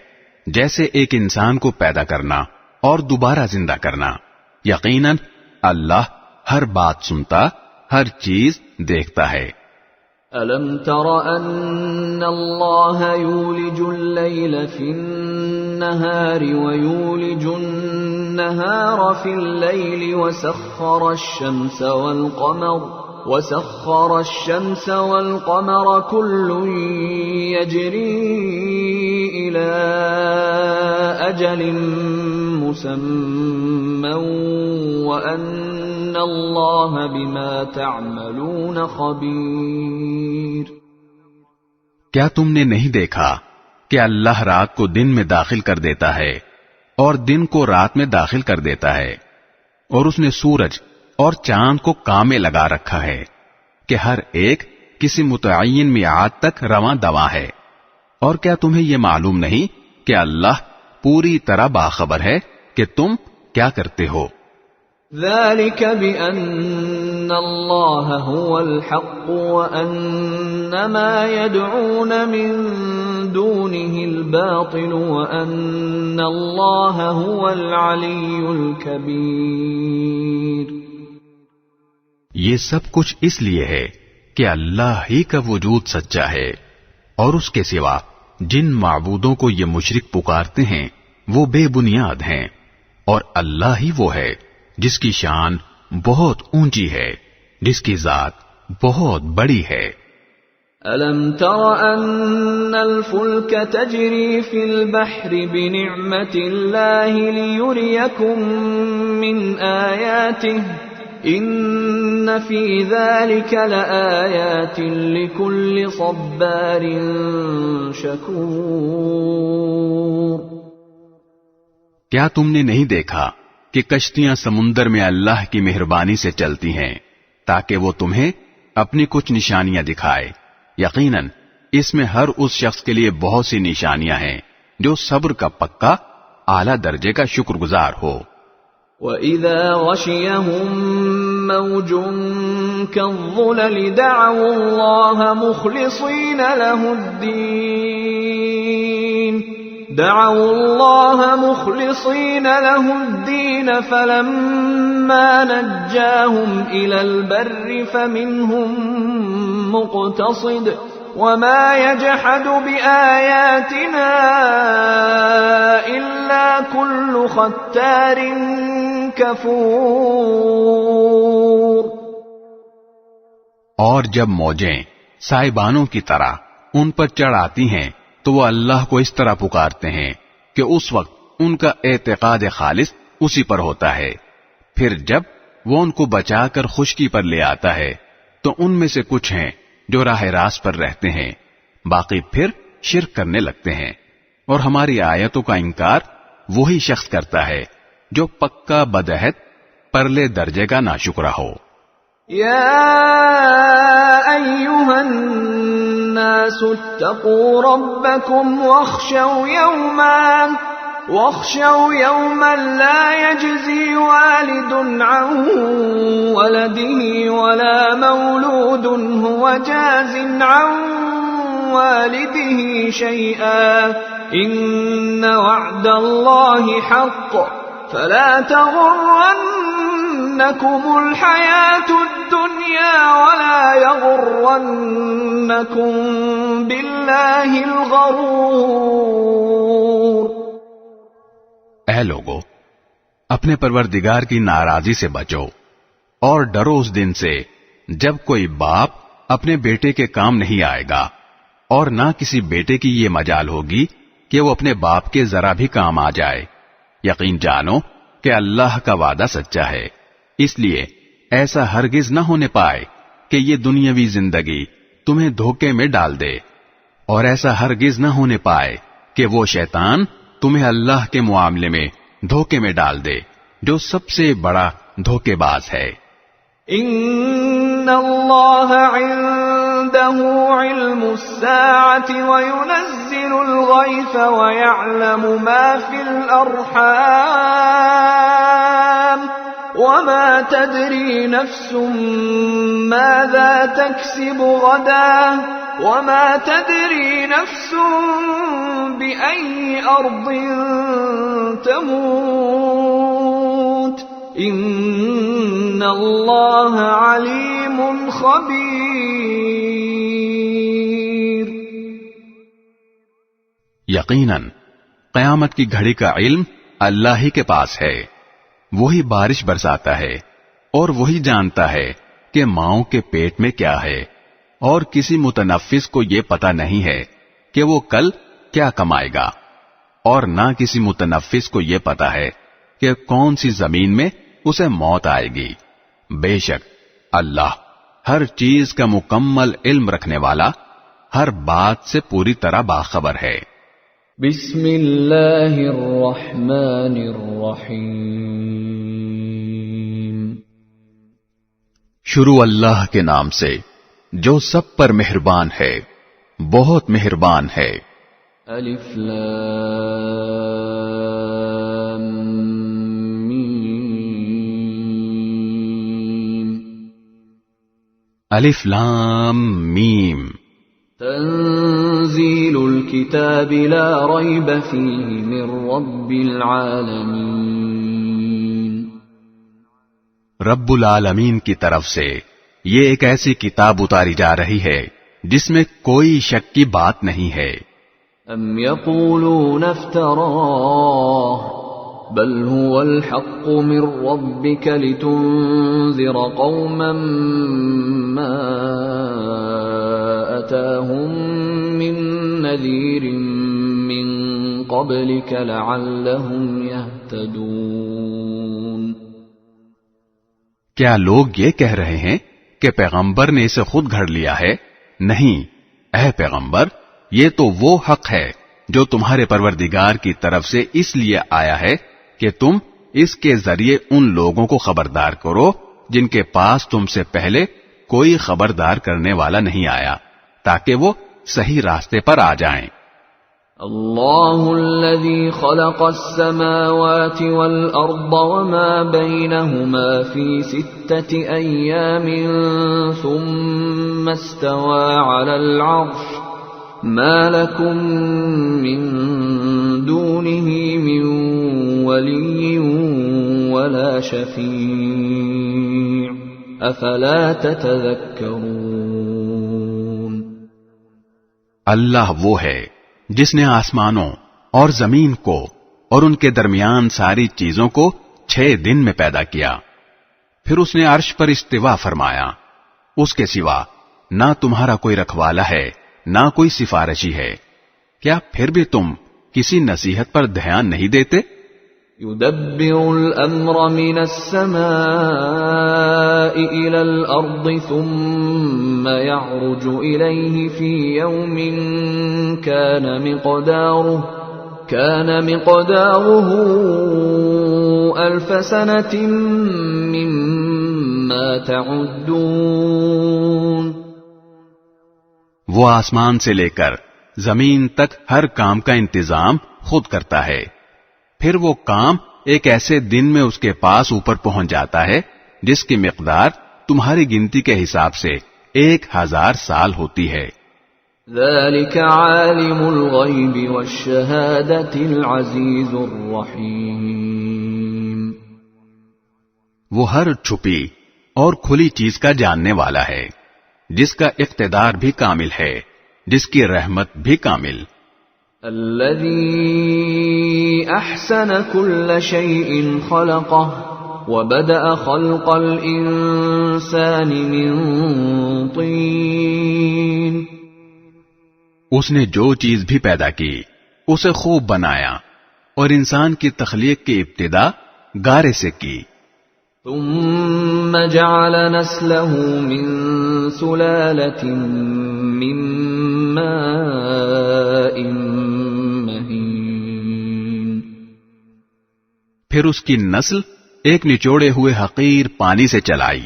[SPEAKER 2] جیسے ایک انسان کو پیدا کرنا اور دوبارہ زندہ کرنا۔ یقیناً اللہ ہر بات سنتا، ہر چیز دیکھتا ہے۔
[SPEAKER 1] أَلَمْ تَرَ أَنَّ اللَّهَ يُولِجُ اللَّيْلَ فِي النَّهَارِ وَيُولِجُ النَّهَارَ فِي اللَّيْلِ وَسَخَّرَ الشَّمْسَ وَالْقَمَرَ كُلٌّ يَجْرِي إِلَى أَجَلٍ مُّسَمًّى وَأَنَّ اللَّهَ بِمَا تَعْمَلُونَ خَبِيرٌ۔
[SPEAKER 2] کیا تم نے نہیں دیکھا کہ اللہ رات کو دن میں داخل کر دیتا ہے اور دن کو رات میں داخل کر دیتا ہے، اور اس نے سورج اور چاند کو کام میں لگا رکھا ہے کہ ہر ایک کسی متعین میعاد تک رواں دواں ہے۔ اور کیا تمہیں یہ معلوم نہیں کہ اللہ پوری طرح باخبر ہے کہ تم کیا کرتے ہو؟
[SPEAKER 1] ذَلِكَ بِأَنَّ اللَّهَ هُوَ الْحَقُّ وَأَنَّ مَا يَدْعُونَ مِن دُونِهِ الْبَاطِلُ وَأَنَّ اللَّهَ هُوَ الْعَلِيُّ الْكَبِيرُ۔
[SPEAKER 2] یہ سب کچھ اس لیے ہے کہ اللہ ہی کا وجود سچا ہے، اور اس کے سوا جن معبودوں کو یہ مشرک پکارتے ہیں وہ بے بنیاد ہیں، اور اللہ ہی وہ ہے جس کی شان بہت اونچی ہے، جس کی ذات بہت بڑی ہے۔
[SPEAKER 1] أَلَمْ تَرَ أَنَّ الْفُلْكَ تَجْرِي فِي الْبَحْرِ بِنِعْمَتِ اللَّهِ لِيُرِيَكُم مِّنْ آيَاتِهِ إِنَّ فِي ذَلِكَ لَآيَاتٍ لِكُلِّ صَبَّارٍ شَكُورٍ۔
[SPEAKER 2] کیا تم نے نہیں دیکھا کہ کشتیاں سمندر میں اللہ کی مہربانی سے چلتی ہیں تاکہ وہ تمہیں اپنی کچھ نشانیاں دکھائے؟ یقیناً اس میں ہر اس شخص کے لیے بہت سی نشانیاں ہیں جو صبر کا پکا اعلیٰ درجے کا شکر گزار ہو۔
[SPEAKER 1] وَإِذَا غَشِيَهُم مَّوْجٌ كَالظُّلَلِ دَعَوُا اللَّهَ مُخْلِصِينَ لَهُ الدِّينَ فَلَمَّا نَجَّاهُمْ إِلَى الْبَرِّ فَمِنْهُم مُّقْتَصِدٌ وما يجحد بآياتنا إلا كل ختار كفور.
[SPEAKER 2] اور جب موجیں سائبانوں کی طرح ان پر چڑھ آتی ہیں تو وہ اللہ کو اس طرح پکارتے ہیں کہ اس وقت ان کا اعتقاد خالص اسی پر ہوتا ہے. پھر جب وہ ان کو بچا کر خشکی پر لے آتا ہے تو ان میں سے کچھ ہیں جو راہ راست پر رہتے ہیں، باقی پھر شرک کرنے لگتے ہیں. اور ہماری آیتوں کا انکار وہی شخص کرتا ہے جو پکا بدعہد پرلے درجے کا ناشکرا ہو.
[SPEAKER 1] يا أيها الناس اتقوا ربكم واخشوا يوما لا يجزي والد عن ولده ولا مولود هو جاز عن والده شيئا إن وعد الله حق فلا تغرنكم الحياة الدنيا ولا يغرنكم بالله الغرور.
[SPEAKER 2] اے لوگو، اپنے پروردگار کی ناراضی سے بچو اور ڈرو اس دن سے جب کوئی باپ اپنے بیٹے کے کام نہیں آئے گا اور نہ کسی بیٹے کی یہ مجال ہوگی کہ وہ اپنے باپ کے ذرا بھی کام آ جائے. یقین جانو کہ اللہ کا وعدہ سچا ہے، اس لیے ایسا ہرگز نہ ہونے پائے کہ یہ دنیاوی زندگی تمہیں دھوکے میں ڈال دے، اور ایسا ہرگز نہ ہونے پائے کہ وہ شیطان تمہیں اللہ کے معاملے میں دھوکے میں ڈال دے جو سب سے بڑا دھوکے باز ہے.
[SPEAKER 1] ان اللہ عنده علم الساعة وينزل الغيث ويعلم ما في الأرحام وما تدري نفس ماذا تكسب غدا وما تدري نفس بأي أرض تموت ان اللہ علیم خبیر.
[SPEAKER 2] یقیناً قیامت کی گھڑی کا علم اللہ ہی کے پاس ہے. وہی بارش برساتا ہے اور وہی جانتا ہے کہ ماؤں کے پیٹ میں کیا ہے، اور کسی متنفس کو یہ پتہ نہیں ہے کہ وہ کل کیا کمائے گا، اور نہ کسی متنفس کو یہ پتہ ہے کہ کون سی زمین میں اسے موت آئے گی. بے شک اللہ ہر چیز کا مکمل علم رکھنے والا، ہر بات سے پوری طرح باخبر ہے.
[SPEAKER 1] بسم اللہ الرحمن الرحیم.
[SPEAKER 2] شروع اللہ کے نام سے جو سب پر مہربان ہے، بہت مہربان ہے.
[SPEAKER 1] الف لام میم.
[SPEAKER 2] الف لام میم.
[SPEAKER 1] تنزیل الکتاب لا ریب فیہ من رب العالمین.
[SPEAKER 2] رب العالمین کی طرف سے یہ ایک ایسی کتاب اتاری جا رہی ہے جس میں کوئی شک کی بات نہیں ہے.
[SPEAKER 1] ام یقولون افتراہ بل هو الحق من ربك لتنذر قوما ما أتاهم من نذير من قبلك لعلهم يهتدون.
[SPEAKER 2] کیا لوگ یہ کہہ رہے ہیں کہ پیغمبر نے اسے خود گھڑ لیا ہے؟ نہیں، اے پیغمبر، یہ تو وہ حق ہے جو تمہارے پروردگار کی طرف سے اس لیے آیا ہے کہ تم اس کے ذریعے ان لوگوں کو خبردار کرو جن کے پاس تم سے پہلے کوئی خبردار کرنے والا نہیں آیا، تاکہ وہ صحیح راستے پر آ جائیں.
[SPEAKER 1] اللہ الذي خلق السماوات والأرض وما بينهما في 6 أيام ثم استوى على العرش ما لكم من دونه من ولي ولا شفيع أفلا تتذكرون.
[SPEAKER 2] اللہ وہ ہے جس نے آسمانوں اور زمین کو اور ان کے درمیان ساری چیزوں کو 6 دن میں پیدا کیا، پھر اس نے عرش پر استوا فرمایا، اس کے سوا نہ تمہارا کوئی رکھوالا ہے نہ کوئی سفارشی ہے، کیا پھر بھی تم کسی نصیحت پر دھیان نہیں دیتے؟
[SPEAKER 1] يدبر الأمر من السماء إلى الأرض ثم يعرج إليه في يوم كان مقداره 1000 سنة مما تعدون۔
[SPEAKER 2] وہ آسمان سے لے کر زمین تک ہر کام کا انتظام خود کرتا ہے، پھر وہ کام ایک ایسے دن میں اس کے پاس اوپر پہنچ جاتا ہے جس کی مقدار تمہاری گنتی کے حساب سے 1000 سال ہوتی ہے۔
[SPEAKER 1] ذلك عالم الغیب والشہادۃ العزیز الرحیم۔
[SPEAKER 2] وہ ہر چھپی اور کھلی چیز کا جاننے والا ہے، جس کا اقتدار بھی کامل ہے، جس کی رحمت بھی کامل۔
[SPEAKER 1] الذي احسن كل شيء خلقه وبدأ خلق الانسان من طين۔
[SPEAKER 2] اس نے جو چیز بھی پیدا کی اسے خوب بنایا اور انسان کی تخلیق کی ابتدا گارے سے کی۔
[SPEAKER 1] ثم جعل نسله من سلالة من ماء مهين۔
[SPEAKER 2] پھر اس کی نسل ایک نچوڑے ہوئے حقیر پانی سے چلائی۔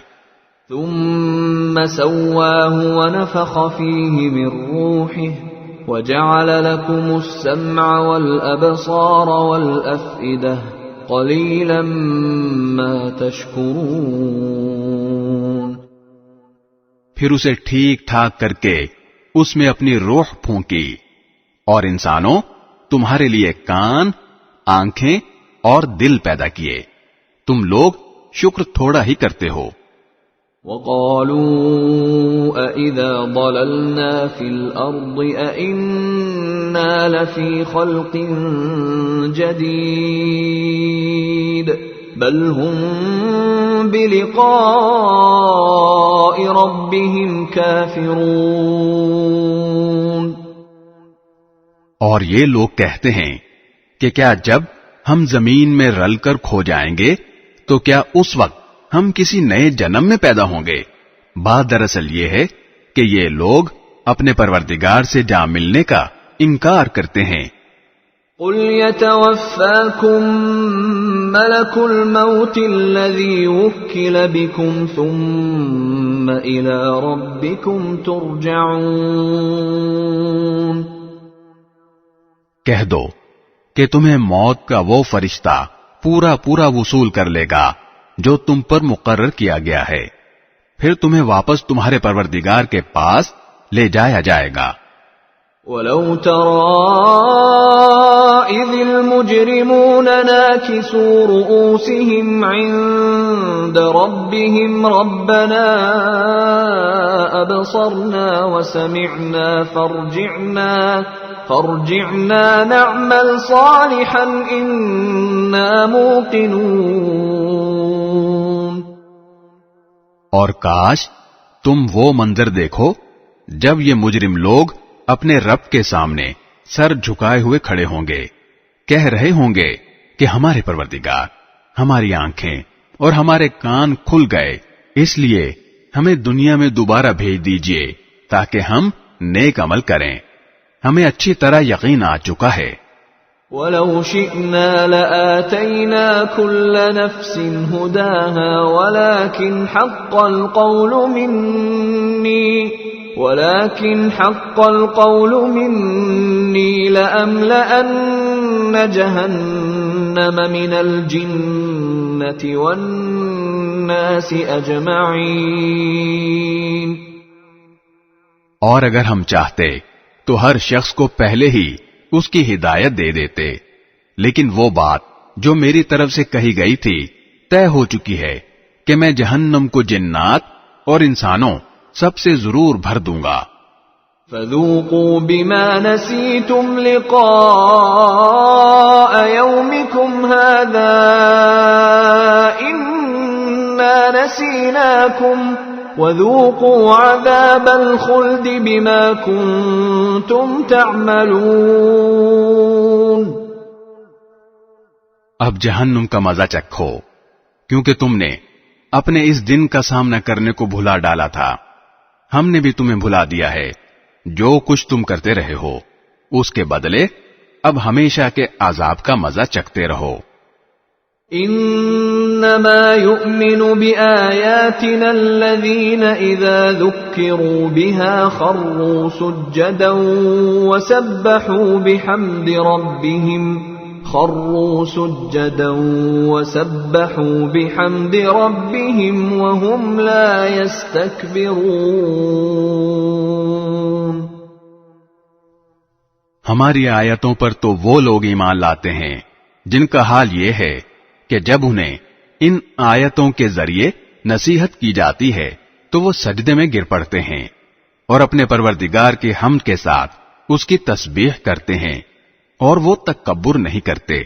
[SPEAKER 1] ثم سواه ونفخ فيه من روحه وجعل لكم السمع والأبصار والأفئدة قليلا ما تشكرون۔
[SPEAKER 2] پھر اسے ٹھیک ٹھاک کر کے اس میں اپنی روح پھونکی، اور انسانوں تمہارے لیے کان، آنکھیں اور دل پیدا کیے، تم لوگ شکر تھوڑا ہی کرتے ہو۔
[SPEAKER 1] وَقَالُوا أَإِذَا ضَلَلْنَا فِي الْأَرْضِ أَإِنَّا لَفِي خَلْقٍ جَدِيدٍ بَلْ هُمْ بِلِقَاءِ رَبِّهِمْ كَافِرُونَ۔
[SPEAKER 2] اور یہ لوگ کہتے ہیں کہ کیا جب ہم زمین میں رل کر کھو جائیں گے تو کیا اس وقت ہم کسی نئے جنم میں پیدا ہوں گے؟ بات دراصل یہ ہے کہ یہ لوگ اپنے پروردگار سے جا ملنے کا انکار کرتے ہیں۔
[SPEAKER 1] قُلْ يَتَوَفَّاكُم مَلَكُ الْمَوْتِ الَّذِي وُكِّلَ بِكُمْ ثُمَّ إِلَى رَبِّكُمْ تُرْجَعُونَ۔
[SPEAKER 2] کہہ دو کہ تمہیں موت کا وہ فرشتہ پورا وصول کر لے گا جو تم پر مقرر کیا گیا ہے، پھر تمہیں واپس تمہارے پروردگار کے پاس لے جایا جائے گا۔
[SPEAKER 1] وَلَوْ تَرَىٰ إِذِ الْمُجْرِمُونَ نَاكِسُو رُءُوسِهِمْ عِندَ رَبِّهِمْ رَبَّنَا أَبْصَرْنَا وَسَمِعْنَا فارجعنا نعمل صالحا إنا موقنون۔
[SPEAKER 2] اور کاش تم وہ منظر دیکھو جب یہ مجرم لوگ اپنے رب کے سامنے سر جھکائے ہوئے کھڑے ہوں گے، کہہ رہے ہوں گے کہ ہمارے پروردگار، ہماری آنکھیں اور ہمارے کان کھل گئے، اس لیے ہمیں دنیا میں دوبارہ بھیج دیجئے تاکہ ہم نیک عمل کریں، ہمیں اچھی طرح یقین آ چکا ہے۔
[SPEAKER 1] وَلَوْ شِئْنَا لَآتَيْنَا كُلَّ نَفْسٍ هُدَاهَا وَلَكِنْ حَقَّ الْقَوْلُ مِنِّي لَأَمْلَأَنَّ جَهَنَّمَ مِنَ الْجِنَّةِ وَالنَّاسِ أَجْمَعِينَ۔
[SPEAKER 2] اور اگر ہم چاہتے تو ہر شخص کو پہلے ہی اس کی ہدایت دے دیتے، لیکن وہ بات جو میری طرف سے کہی گئی تھی طے ہو چکی ہے کہ میں جہنم کو جنات اور انسانوں سب سے ضرور بھر دوں گا۔
[SPEAKER 1] فذوقوا بما نسيتم لقاء يومكم هذا إنا نسيناكم وذوقوا عذاب الخلد بما كنتم تعملون۔
[SPEAKER 2] اب جہنم کا مزہ چکھو، کیونکہ تم نے اپنے اس دن کا سامنا کرنے کو بھلا ڈالا تھا، ہم نے بھی تمہیں بھلا دیا ہے۔ جو کچھ تم کرتے رہے ہو اس کے بدلے اب ہمیشہ کے عذاب کا مزہ چکھتے رہو۔
[SPEAKER 1] انما يؤمن بآياتنا الذين اذا ذكروا بها خروا سجدا وسبحوا بحمد ربهم وهم لا يستكبرون۔
[SPEAKER 2] ہماری آیتوں پر تو وہ لوگ ایمان لاتے ہیں جن کا حال یہ ہے کہ جب انہیں ان آیتوں کے ذریعے نصیحت کی جاتی ہے تو وہ سجدے میں گر پڑتے ہیں اور اپنے پروردگار کی حمد کے ساتھ اس کی تسبیح کرتے ہیں، اور وہ تکبر نہیں کرتے۔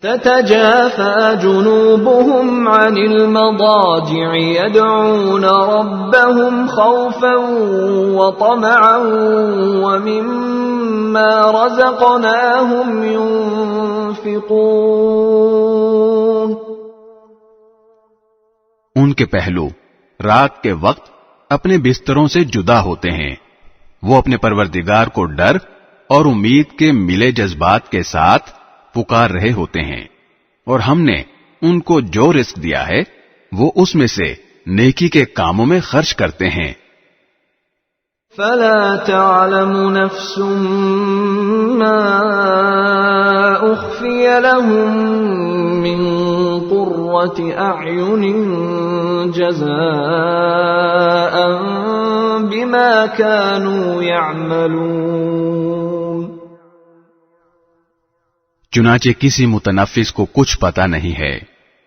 [SPEAKER 1] تتجافى جنوبهم عن المضاجع يدعون ربهم خوفا وطمعا ومما رزقناهم ينفقون۔
[SPEAKER 2] ان کے پہلو رات کے وقت اپنے بستروں سے جدا ہوتے ہیں، وہ اپنے پروردگار کو ڈر اور امید کے ملے جذبات کے ساتھ پکار رہے ہوتے ہیں، اور ہم نے ان کو جو رزق دیا ہے وہ اس میں سے نیکی کے کاموں میں خرچ کرتے ہیں۔
[SPEAKER 1] فلا تعلم نفس ما اخفي لهم من قرة اعين جزاء بما كانوا يعملون۔
[SPEAKER 2] چنانچہ کسی متنفس کو کچھ پتہ نہیں ہے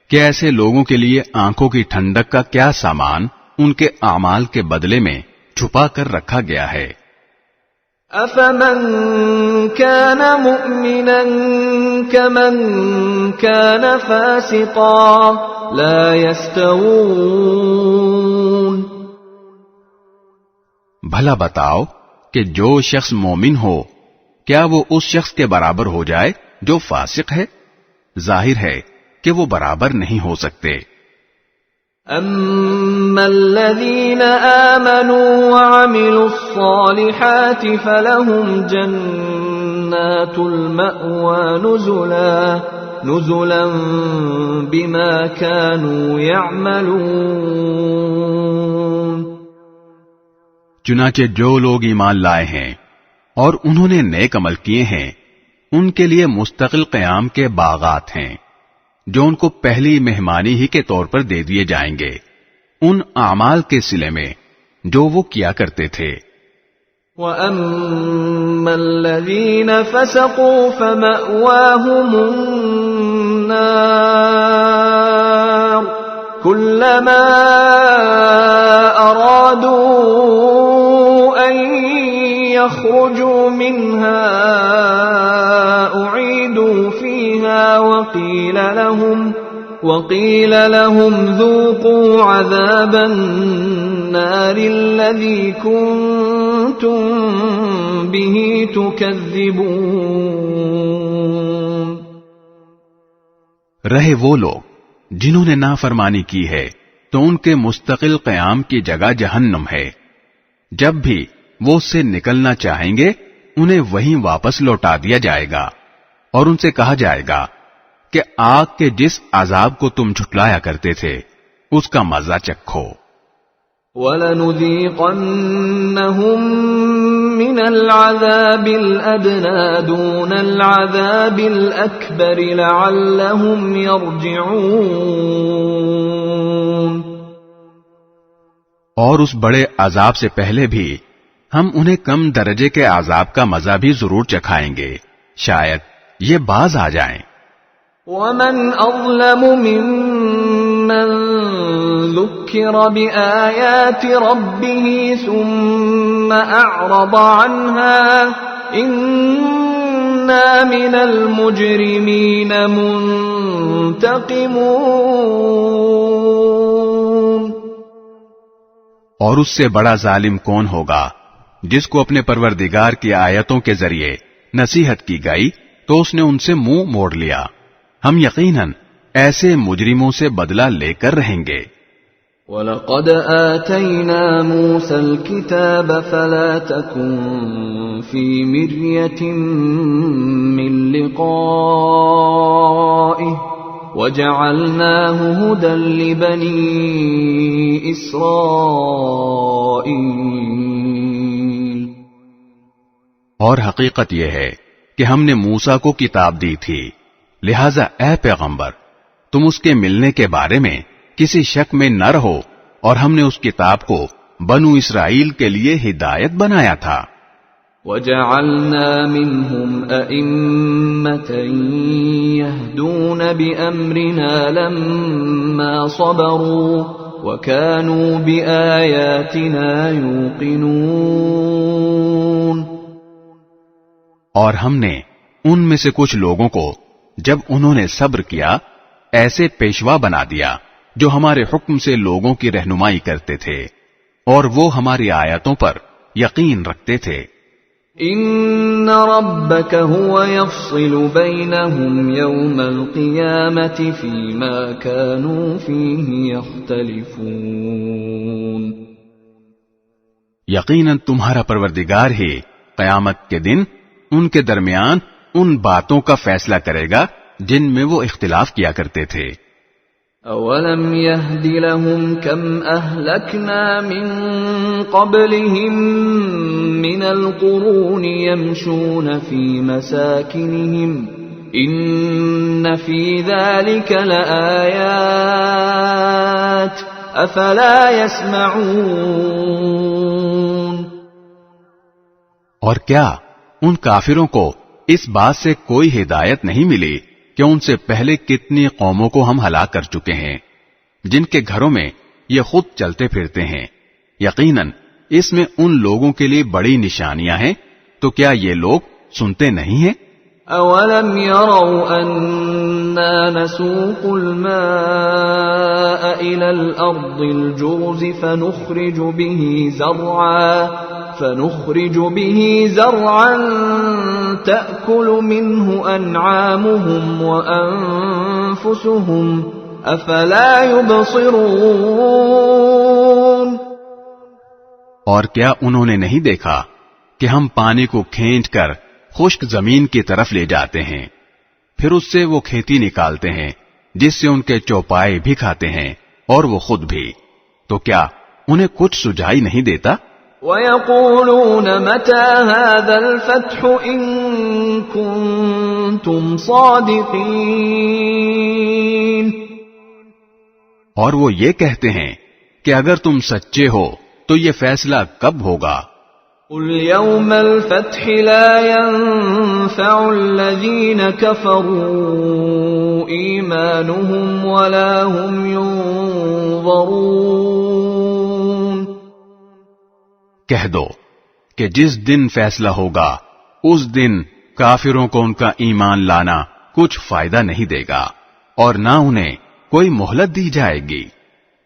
[SPEAKER 2] کہ ایسے لوگوں کے لیے آنکھوں کی ٹھنڈک کا کیا سامان ان کے اعمال کے بدلے میں چھپا کر رکھا گیا ہے۔
[SPEAKER 1] افمن كان مؤمنا كمن كان فاسقا لا يستوون۔
[SPEAKER 2] بھلا بتاؤ کہ جو شخص مومن ہو کیا وہ اس شخص کے برابر ہو جائے جو فاسق ہے؟ ظاہر ہے کہ وہ برابر نہیں ہو سکتے۔
[SPEAKER 1] اما الذين آمنوا وعملوا الصالحات فلهم جنات المأوى نزلا بما كانوا يعملون۔
[SPEAKER 2] چنانچہ جو لوگ ایمان لائے ہیں اور انہوں نے نیک عمل کیے ہیں ان کے لیے مستقل قیام کے باغات ہیں جو ان کو پہلی مہمانی ہی کے طور پر دے دیے جائیں گے ان اعمال کے صلے میں جو وہ کیا کرتے تھے۔
[SPEAKER 1] وَأَمَّا الَّذِينَ فَسَقُوا فَمَأْوَاهُمُ النَّارُ كُلَّمَا أَرَادُوا أَن يَخْرُجُوا مِنْهَا أُعِيدُوا فِيهَا وَقِيلَ لَهُمْ ذُوقُوا عَذَابَ النَّارِ الَّذِي كُنتُم بِهِ تُكَذِّبُونَ۔
[SPEAKER 2] رہے وہ لوگ جنہوں نے نافرمانی کی ہے تو ان کے مستقل قیام کی جگہ جہنم ہے، جب بھی وہ اس سے نکلنا چاہیں گے انہیں وہیں واپس لوٹا دیا جائے گا اور ان سے کہا جائے گا کہ آگ کے جس عذاب کو تم جھٹلایا کرتے تھے اس کا مزہ چکھو۔
[SPEAKER 1] وَلَنُذِيقَنَّهُم مِّنَ الْعَذَابِ الْأَدْنَىٰ دُونَ الْعَذَابِ الْأَكْبَرِ لَعَلَّهُمْ يَرْجِعُونَ۔
[SPEAKER 2] اور اس بڑے عذاب سے پہلے بھی ہم انہیں کم درجے کے عذاب کا مزہ بھی ضرور چکھائیں گے، شاید یہ باز آ جائیں۔
[SPEAKER 1] وَمَنْ أَظْلَمُ مِمَّنْ ذُكِّرَ بِآيَاتِ رَبِّهِ ثُمَّ ثم أعرض عنها إنا من المجرمين منتقمون.
[SPEAKER 2] اور اس سے بڑا ظالم کون ہوگا جس کو اپنے پروردگار کی آیتوں کے ذریعے نصیحت کی گئی تو اس نے ان سے منہ موڑ لیا. ہم یقیناً ایسے مجرموں سے بدلہ لے کر رہیں گے.
[SPEAKER 1] وَلَقَدْ آتَيْنَا مُوسَى الْكِتَابَ فَلَا تَكُنْ فِي مِرْيَةٍ مِّن لِقَائِهِ وَجَعَلْنَاهُ هُدًى لِبَنِي إِسْرَائِيلَ.
[SPEAKER 2] اور حقیقت یہ ہے کہ ہم نے موسیٰ کو کتاب دی تھی، لہذا اے پیغمبر تم اس کے ملنے کے بارے میں کسی شک میں نہ رہو، اور ہم نے اس کتاب کو بنو اسرائیل کے لیے ہدایت بنایا تھا.
[SPEAKER 1] وَجَعَلْنَا مِنْهُمْ أَئِمَّةً يَهْدُونَ بِأَمْرِنَا لَمَّا صَبَرُوا وَكَانُوا بِآيَاتِنَا يُوقِنُونَ.
[SPEAKER 2] اور ہم نے ان میں سے کچھ لوگوں کو جب انہوں نے صبر کیا ایسے پیشوا بنا دیا جو ہمارے حکم سے لوگوں کی رہنمائی کرتے تھے اور وہ ہماری آیتوں پر یقین رکھتے تھے.
[SPEAKER 1] ان ربك هو يفصل بينهم يوم القيامة فيما كانوا فيه يختلفون.
[SPEAKER 2] یقیناً تمہارا پروردگار ہی قیامت کے دن ان کے درمیان ان باتوں کا فیصلہ کرے گا جن میں وہ اختلاف کیا کرتے تھے.
[SPEAKER 1] اولم يهد لهم كم اهلكنا من قبلهم من القرون يمشون في مساكنهم ان في ذلك لآيات افلا يسمعون.
[SPEAKER 2] اور کیا ان کافروں کو اس بات سے کوئی ہدایت نہیں ملی کہ ان سے پہلے کتنی قوموں کو ہم ہلاک کر چکے ہیں جن کے گھروں میں یہ خود چلتے پھرتے ہیں. یقیناً اس میں ان لوگوں کے لیے بڑی نشانیاں ہیں، تو کیا یہ لوگ سنتے نہیں ہیں؟
[SPEAKER 1] اولم يروا اننا نسوق الماء الى الارض الجرز فنخرج به زرعا تأكل منه أنعامهم وأنفسهم أفلا يبصرون.
[SPEAKER 2] اور کیا انہوں نے نہیں دیکھا کہ ہم پانی کو کھینچ کر خشک زمین کی طرف لے جاتے ہیں، پھر اس سے وہ کھیتی نکالتے ہیں جس سے ان کے چوپائے بھی کھاتے ہیں اور وہ خود بھی، تو کیا انہیں کچھ سجائی نہیں دیتا؟
[SPEAKER 1] وَيَقُولُونَ مَتَى هَذَا الْفَتْحُ إِن كُنتُمْ صَادِقِينَ.
[SPEAKER 2] اور وہ یہ کہتے ہیں کہ اگر تم سچے ہو تو یہ فیصلہ کب ہوگا؟
[SPEAKER 1] قُلْ يَوْمَ الْفَتْحِ لَا يَنفَعُ الَّذِينَ كَفَرُوا إِيمَانُهُمْ وَلَا هُمْ يُنظَرُونَ.
[SPEAKER 2] کہہ دو کہ جس دن فیصلہ ہوگا اس دن کافروں کو ان کا ایمان لانا کچھ فائدہ نہیں دے گا اور نہ انہیں کوئی مہلت دی جائے گی.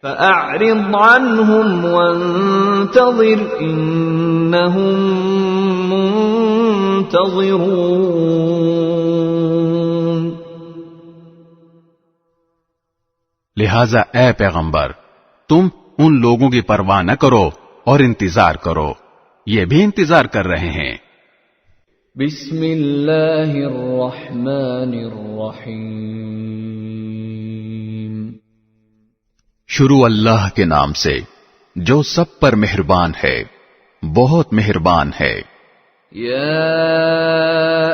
[SPEAKER 1] فَأَعْرِضْ عَنْهُمْ وَانتَظِرْ إِنَّهُمْ مُنتَظِرُونَ.
[SPEAKER 2] لہذا اے پیغمبر تم ان لوگوں کی پرواہ نہ کرو اور انتظار کرو، یہ بھی انتظار کر رہے ہیں.
[SPEAKER 1] بسم اللہ الرحمن الرحیم.
[SPEAKER 2] شروع اللہ کے نام سے جو سب پر مہربان ہے، بہت مہربان ہے.
[SPEAKER 1] یا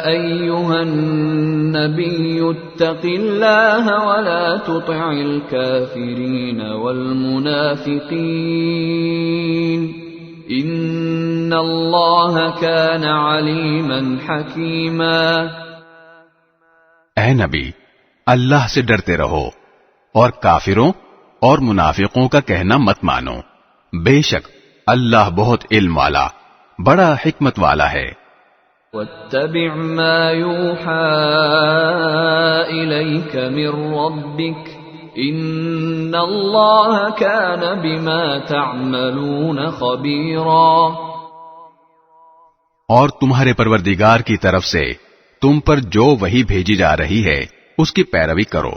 [SPEAKER 1] ایھا النبی اتق اللہ ولا تطع الکافرین والمنافقین ان اللہ کان علیما حکیما.
[SPEAKER 2] اے نبی اللہ سے ڈرتے رہو اور کافروں اور منافقوں کا کہنا مت مانو، بے شک اللہ بہت علم والا بڑا حکمت والا ہے۔
[SPEAKER 1] واتبع ما يوحى إليك من ربك إن الله كان بما تعملون خبيرا۔
[SPEAKER 2] اور تمہارے پروردگار کی طرف سے تم پر جو وحی بھیجی جا رہی ہے اس کی پیروی کرو،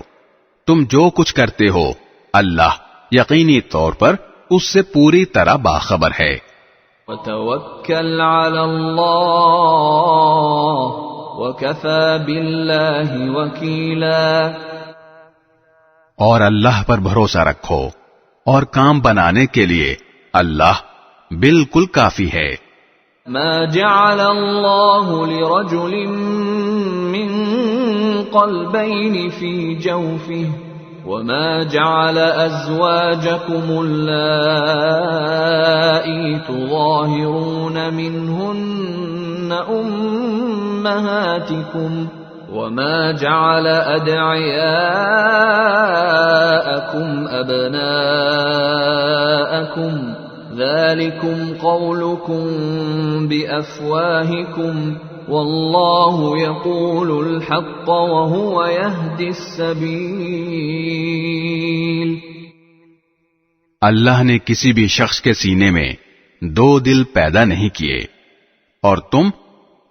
[SPEAKER 2] تم جو کچھ کرتے ہو اللہ یقینی طور پر اس سے پوری طرح باخبر ہے۔
[SPEAKER 1] وتوکل علی اللہ وکفی باللہ وکیلا،
[SPEAKER 2] اور اللہ پر بھروسہ رکھو اور کام بنانے کے لیے اللہ بالکل کافی ہے۔
[SPEAKER 1] ما جعل اللہ لرجل من قلبین فی جوفہ وما جعل ازواجکم اللائی تظاہرون منہن امہاتکم وما جعل ادعیاءکم ابناءکم ذلكم قولكم بأفواهكم والله يقول الحق وهو يهدي السبيل۔
[SPEAKER 2] اللہ نے کسی بھی شخص کے سینے میں دو دل پیدا نہیں کیے، اور تم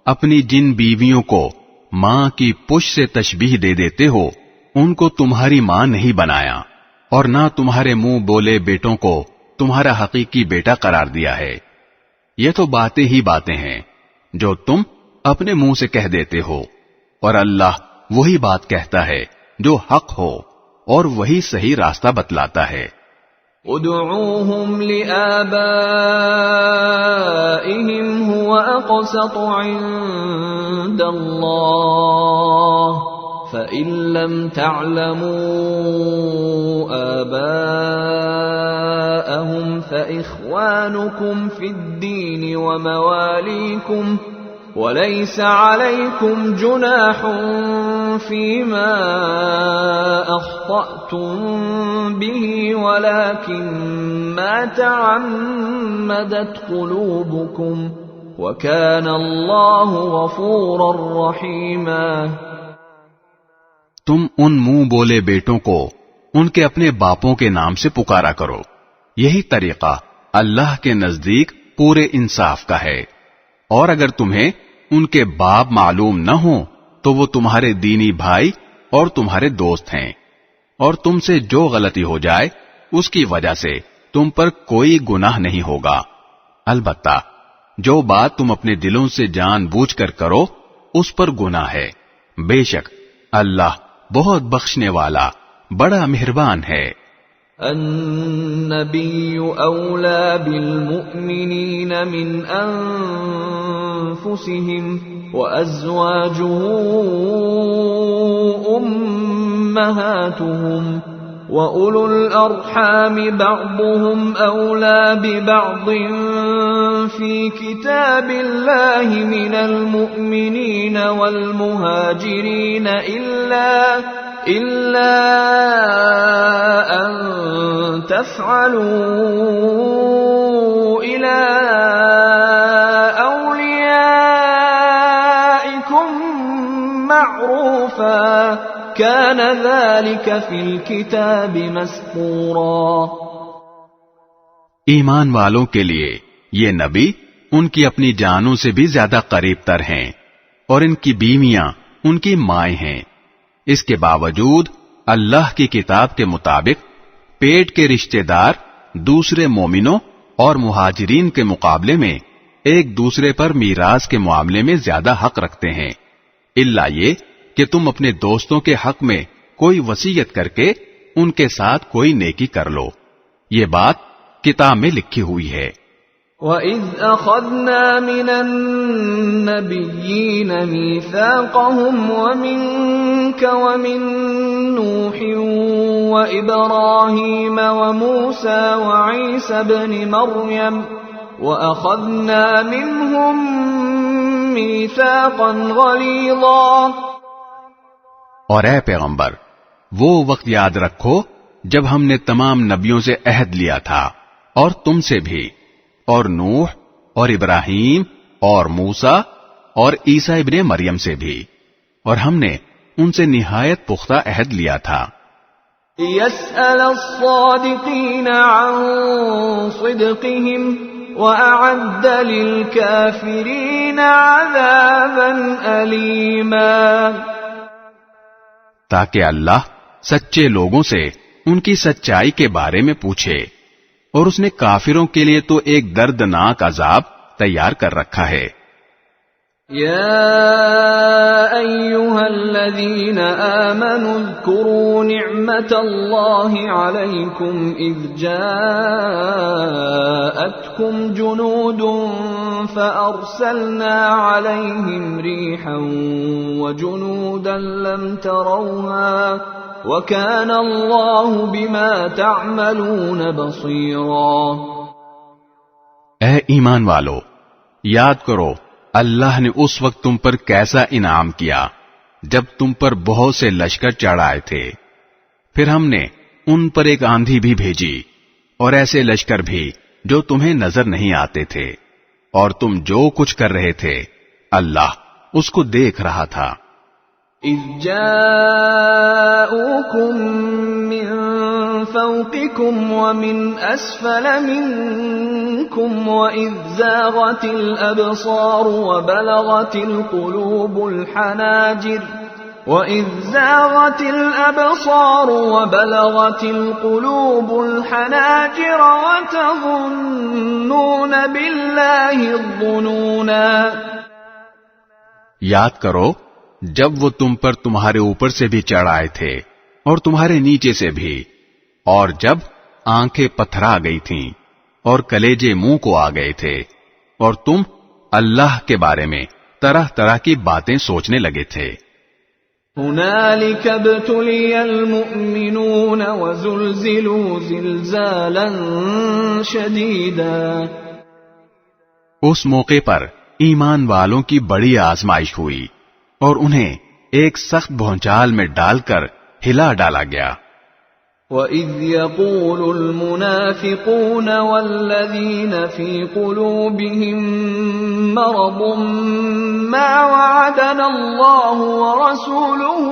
[SPEAKER 2] اپنی جن بیویوں کو ماں کی پش سے تشبیہ دے دیتے ہو ان کو تمہاری ماں نہیں بنایا، اور نہ تمہارے منہ بولے بیٹوں کو تمہارا حقیقی بیٹا قرار دیا ہے۔ یہ تو باتیں ہی باتیں ہیں جو تم اپنے منہ سے کہہ دیتے ہو، اور اللہ وہی بات کہتا ہے جو حق ہو اور وہی صحیح راستہ بتلاتا ہے۔
[SPEAKER 1] ادعوهم لآبائهم هو أقسط عند الله فَإِن لَّمْ تَعْلَمُوا آبَاءَهُمْ فَإِخْوَانُكُمْ فِي الدِّينِ وَمَوَالِيكُمْ وَلَيْسَ عَلَيْكُمْ جُنَاحٌ فِيمَا أَخْطَأْتُم بِهِ وَلَكِن مَّا تَعَمَّدَتْ قُلُوبُكُمْ وَكَانَ اللَّهُ غَفُورًا رَّحِيمًا۔
[SPEAKER 2] تم ان منہ بولے بیٹوں کو ان کے اپنے باپوں کے نام سے پکارا کرو، یہی طریقہ اللہ کے نزدیک پورے انصاف کا ہے، اور اگر تمہیں ان کے باپ معلوم نہ ہوں تو وہ تمہارے دینی بھائی اور تمہارے دوست ہیں، اور تم سے جو غلطی ہو جائے اس کی وجہ سے تم پر کوئی گناہ نہیں ہوگا، البتہ جو بات تم اپنے دلوں سے جان بوجھ کر کرو اس پر گناہ ہے، بے شک اللہ بہت بخشنے والا بڑا مہربان ہے۔
[SPEAKER 1] النبی اولا بالمؤمنین من انفسهم وازواجه امہاتهم وَأُولُو الْأَرْحَامِ بَعْضُهُمْ أَوْلَى بِبَعْضٍ فِي كِتَابِ اللَّهِ مِنَ الْمُؤْمِنِينَ وَالْمُهَاجِرِينَ إِلَّا أَن تَفْعَلُوا إِلَى أَوْلِيَائِكُمْ مَعْرُوفًا كَانَ ذَلِكَ فِي الْكِتَابِ مَسْطُورًا۔
[SPEAKER 2] ایمان والوں کے لیے یہ نبی ان کی اپنی جانوں سے بھی زیادہ قریب تر ہیں، اور ان کی بیویاں ان کی مائیں ہیں۔ اس کے باوجود اللہ کی کتاب کے مطابق پیٹ کے رشتہ دار دوسرے مومنوں اور مہاجرین کے مقابلے میں ایک دوسرے پر میراث کے معاملے میں زیادہ حق رکھتے ہیں، الا یہ کہ تم اپنے دوستوں کے حق میں کوئی وصیت کر کے ان کے ساتھ کوئی نیکی کر لو، یہ بات کتاب میں لکھی ہوئی ہے۔
[SPEAKER 1] وَإِذْ أَخَذْنَا مِنَ النَّبِيِّينَ مِيثَاقَهُمْ وَمِنكَ وَمِن نُوحٍ وَإِبْرَاهِيمَ وَمُوسَى وَعِيسَى ابْنِ مَرْيَمَ وَأَخَذْنَا مِنْهُم مِيثَاقًا غَلِيظًا۔
[SPEAKER 2] اور اے پیغمبر، وہ وقت یاد رکھو جب ہم نے تمام نبیوں سے عہد لیا تھا، اور تم سے بھی، اور نوح اور ابراہیم اور موسیٰ اور عیسیٰ ابن مریم سے بھی، اور ہم نے ان سے نہایت پختہ عہد لیا تھا۔
[SPEAKER 1] يسأل الصادقين عن صدقهم وأعد للكافرين عذابا أليما،
[SPEAKER 2] تاکہ اللہ سچے لوگوں سے ان کی سچائی کے بارے میں پوچھے، اور اس نے کافروں کے لیے تو ایک دردناک عذاب تیار کر رکھا ہے۔
[SPEAKER 1] يا أيها الذين آمنوا اذكروا نعمة الله عليكم إذ جاءتكم جنود فأرسلنا عليهم ريحا وجنودا لم تروها وكان الله بما تعملون بصيرا۔
[SPEAKER 2] اے ایمان والو، یاد کرو اللہ نے اس وقت تم پر کیسا انعام کیا جب تم پر بہت سے لشکر چڑھ آئے تھے، پھر ہم نے ان پر ایک آندھی بھی بھیجی اور ایسے لشکر بھی جو تمہیں نظر نہیں آتے تھے، اور تم جو کچھ کر رہے تھے اللہ اس کو دیکھ رہا تھا۔
[SPEAKER 1] إذ جاءوكم من فوقكم ومن أسفل منكم وإذ زاغت الأبصار وبلغت القلوب الحناجر وتظنون بالله الظنونا۔
[SPEAKER 2] یاد کرو جب وہ تم پر تمہارے اوپر سے بھی چڑھ آئے تھے اور تمہارے نیچے سے بھی، اور جب آنکھیں پتھرا گئی تھیں اور کلیجے منہ کو آ گئے تھے، اور تم اللہ کے بارے میں طرح طرح کی باتیں سوچنے لگے تھے۔
[SPEAKER 1] هنالك ابتلي المؤمنون وزلزلوا زلزالا شديدا۔
[SPEAKER 2] اس موقع پر ایمان والوں کی بڑی آزمائش ہوئی اور انہیں ایک سخت بھونچال میں ڈال کر ہلا ڈالا گیا۔
[SPEAKER 1] وَإِذْ يَقُولُ الْمُنَافِقُونَ وَالَّذِينَ فِي قُلُوبِهِم مَّرَضٌ مَّا وَعَدَنَا اللَّهُ وَرَسُولُهُ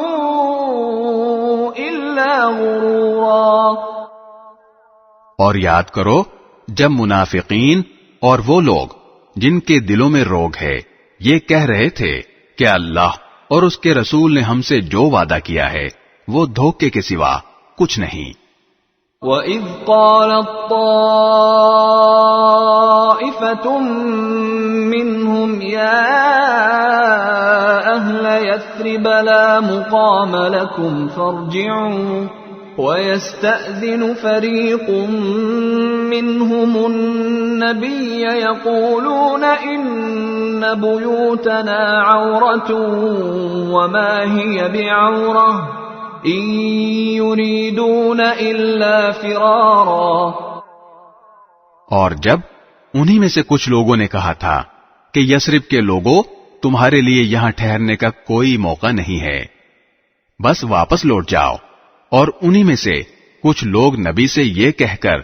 [SPEAKER 1] إِلَّا غُرُورًا۔
[SPEAKER 2] اور یاد کرو جب منافقین اور وہ لوگ جن کے دلوں میں روگ ہے یہ کہہ رہے تھے کہ اللہ اور اس کے رسول نے ہم سے جو وعدہ کیا ہے وہ دھوکے کے سوا کچھ نہیں۔
[SPEAKER 1] وَإِذْ قَالَتْ طَائِفَةٌ مِّنْهُمْ يَا أَهْلَ يَثْرِبَ لَا مُقَامَ لَكُمْ فَارْجِعُوا وَيَسْتَأْذِنُ فَرِيقٌ مِّنْهُمُ النَّبِيَّ يَقُولُونَ إِنَّ بُيُوتَنَا عَوْرَةٌ وَمَا هِيَ بِعَوْرَةٍ إِن يُرِيدُونَ إِلَّا فِرَارًا۔
[SPEAKER 2] اور جب انہی میں سے کچھ لوگوں نے کہا تھا کہ یثرب کے لوگوں تمہارے لیے یہاں ٹھہرنے کا کوئی موقع نہیں ہے، بس واپس لوٹ جاؤ، اور انہی میں سے کچھ لوگ نبی سے یہ کہہ کر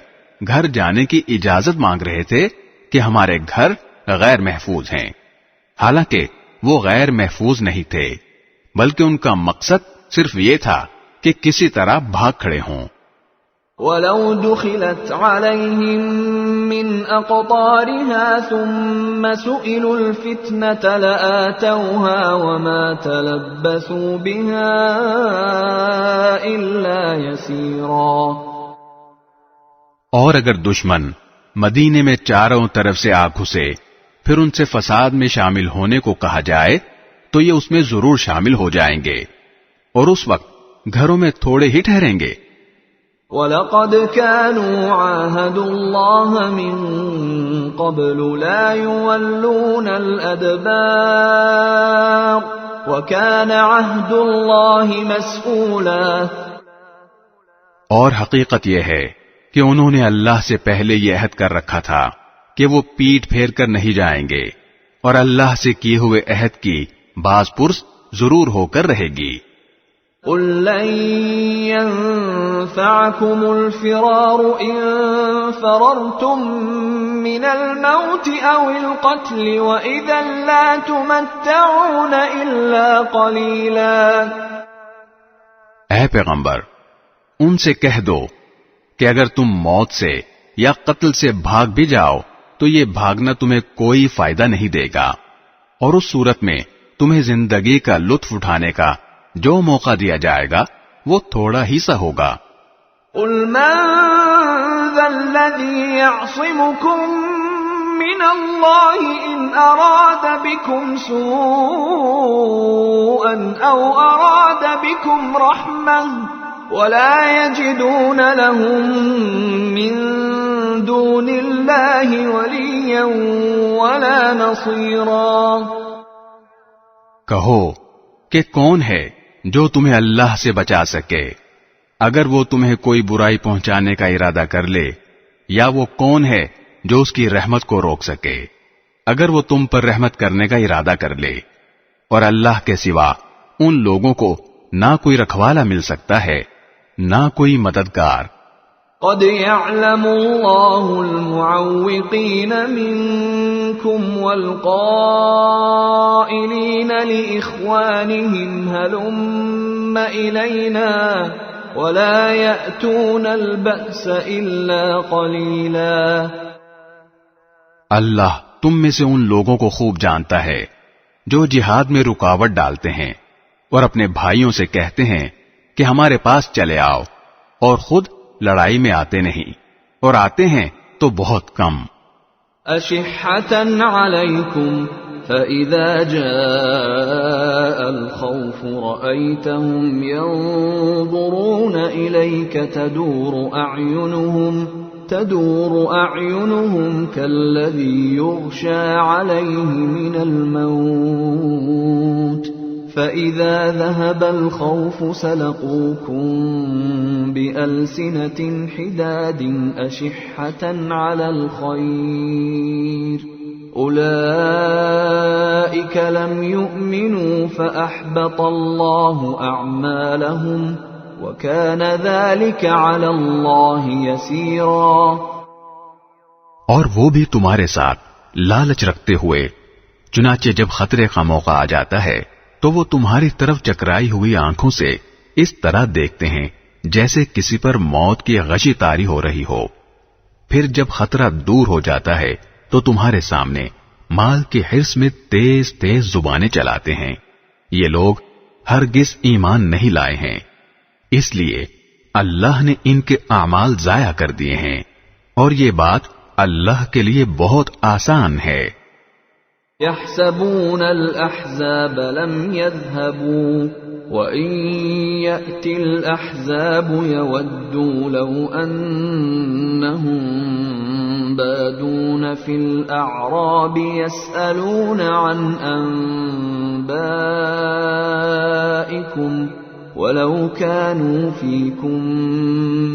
[SPEAKER 2] گھر جانے کی اجازت مانگ رہے تھے کہ ہمارے گھر غیر محفوظ ہیں، حالانکہ وہ غیر محفوظ نہیں تھے، بلکہ ان کا مقصد صرف یہ تھا کہ کسی طرح بھاگ کھڑے ہوں۔
[SPEAKER 1] وَلَوْ دُخِلَتْ عَلَيْهِمْ مِنْ أَقْطَارِهَا ثُمَّ سُئِلُوا الْفِتْنَةَ لَآتَوْهَا وَمَا تَلَبَّثُوا بِهَا إِلَّا يَسِيرًا۔
[SPEAKER 2] اور اگر دشمن مدینے میں چاروں طرف سے آ گھسے پھر ان سے فساد میں شامل ہونے کو کہا جائے تو یہ اس میں ضرور شامل ہو جائیں گے، اور اس وقت گھروں میں تھوڑے ہی ٹھہریں گے۔
[SPEAKER 1] وَلَقَدْ كَانُوا عَاهَدُوا اللَّهَ مِن قَبْلُ لَا يُوَلُّونَ الْأَدْبَارَ وَكَانَ عَهْدُ اللَّهِ مَسْئُولًا۔
[SPEAKER 2] اور حقیقت یہ ہے کہ انہوں نے اللہ سے پہلے یہ عہد کر رکھا تھا کہ وہ پیٹ پھیر کر نہیں جائیں گے، اور اللہ سے کیے ہوئے عہد کی باز پرس ضرور ہو کر رہے گی۔
[SPEAKER 1] قل لن ينفعكم الفرار إن فررتم من الموت أو القتل وإذا لا تمتعون إلا قليلا۔
[SPEAKER 2] اے پیغمبر، ان سے کہہ دو کہ اگر تم موت سے یا قتل سے بھاگ بھی جاؤ تو یہ بھاگنا تمہیں کوئی فائدہ نہیں دے گا، اور اس صورت میں تمہیں زندگی کا لطف اٹھانے کا جو موقع دیا جائے گا وہ تھوڑا ہی سا ہوگا۔
[SPEAKER 1] قل من ذا الذي يعصمكم من الله إن أراد بكم سوءا أو أراد بكم رحمة ولا يجدون لهم من دون الله وليا ولا نصيرا۔
[SPEAKER 2] کہو کہ کون ہے جو تمہیں اللہ سے بچا سکے اگر وہ تمہیں کوئی برائی پہنچانے کا ارادہ کر لے، یا وہ کون ہے جو اس کی رحمت کو روک سکے اگر وہ تم پر رحمت کرنے کا ارادہ کر لے، اور اللہ کے سوا ان لوگوں کو نہ کوئی رکھوالا مل سکتا ہے نہ کوئی مددگار۔
[SPEAKER 1] قد يعلم الله المعوقين منكم والقائلين لإخوانهم هلم إلينا ولا يأتون البأس إلا قليلا۔
[SPEAKER 2] اللہ تم میں سے ان لوگوں کو خوب جانتا ہے جو جہاد میں رکاوٹ ڈالتے ہیں اور اپنے بھائیوں سے کہتے ہیں کہ ہمارے پاس چلے آؤ، اور خود لڑائی میں آتے نہیں، اور آتے ہیں تو بہت کم۔
[SPEAKER 1] أشحة عليكم فإذا جاء الخوف رأيتهم ينظرون إليك تدور أعينهم كالذي يغشى عليه من الموت فإذا ذهب الخوف سلقوكم بألسنة حداد أشحة على الخير أولئك لم يؤمنوا فأحبط الله أعمالهم وَكَانَ ذَلِكَ عَلَى اللَّهِ يَسِيرًا۔
[SPEAKER 2] اور وہ بھی تمہارے ساتھ لالچ رکھتے ہوئے، چنانچہ جب خطرے کا موقع آ جاتا ہے تو وہ تمہاری طرف چکرائی ہوئی آنکھوں سے اس طرح دیکھتے ہیں جیسے کسی پر موت کی غشی طاری ہو رہی ہو۔ پھر جب خطرہ دور ہو جاتا ہے تو تمہارے سامنے مال کے حرص میں تیز تیز زبانیں چلاتے ہیں۔ یہ لوگ ہرگز ایمان نہیں لائے ہیں، اس لیے اللہ نے ان کے اعمال ضائع کر دیے ہیں، اور یہ بات اللہ کے لیے بہت آسان ہے۔
[SPEAKER 1] يحسبون الأحزاب لم يذهبوا وإن يأتي الأحزاب يودوا لو أنهم بادون في الأعراب يسألون عن أنبائكم ولو كانوا فيكم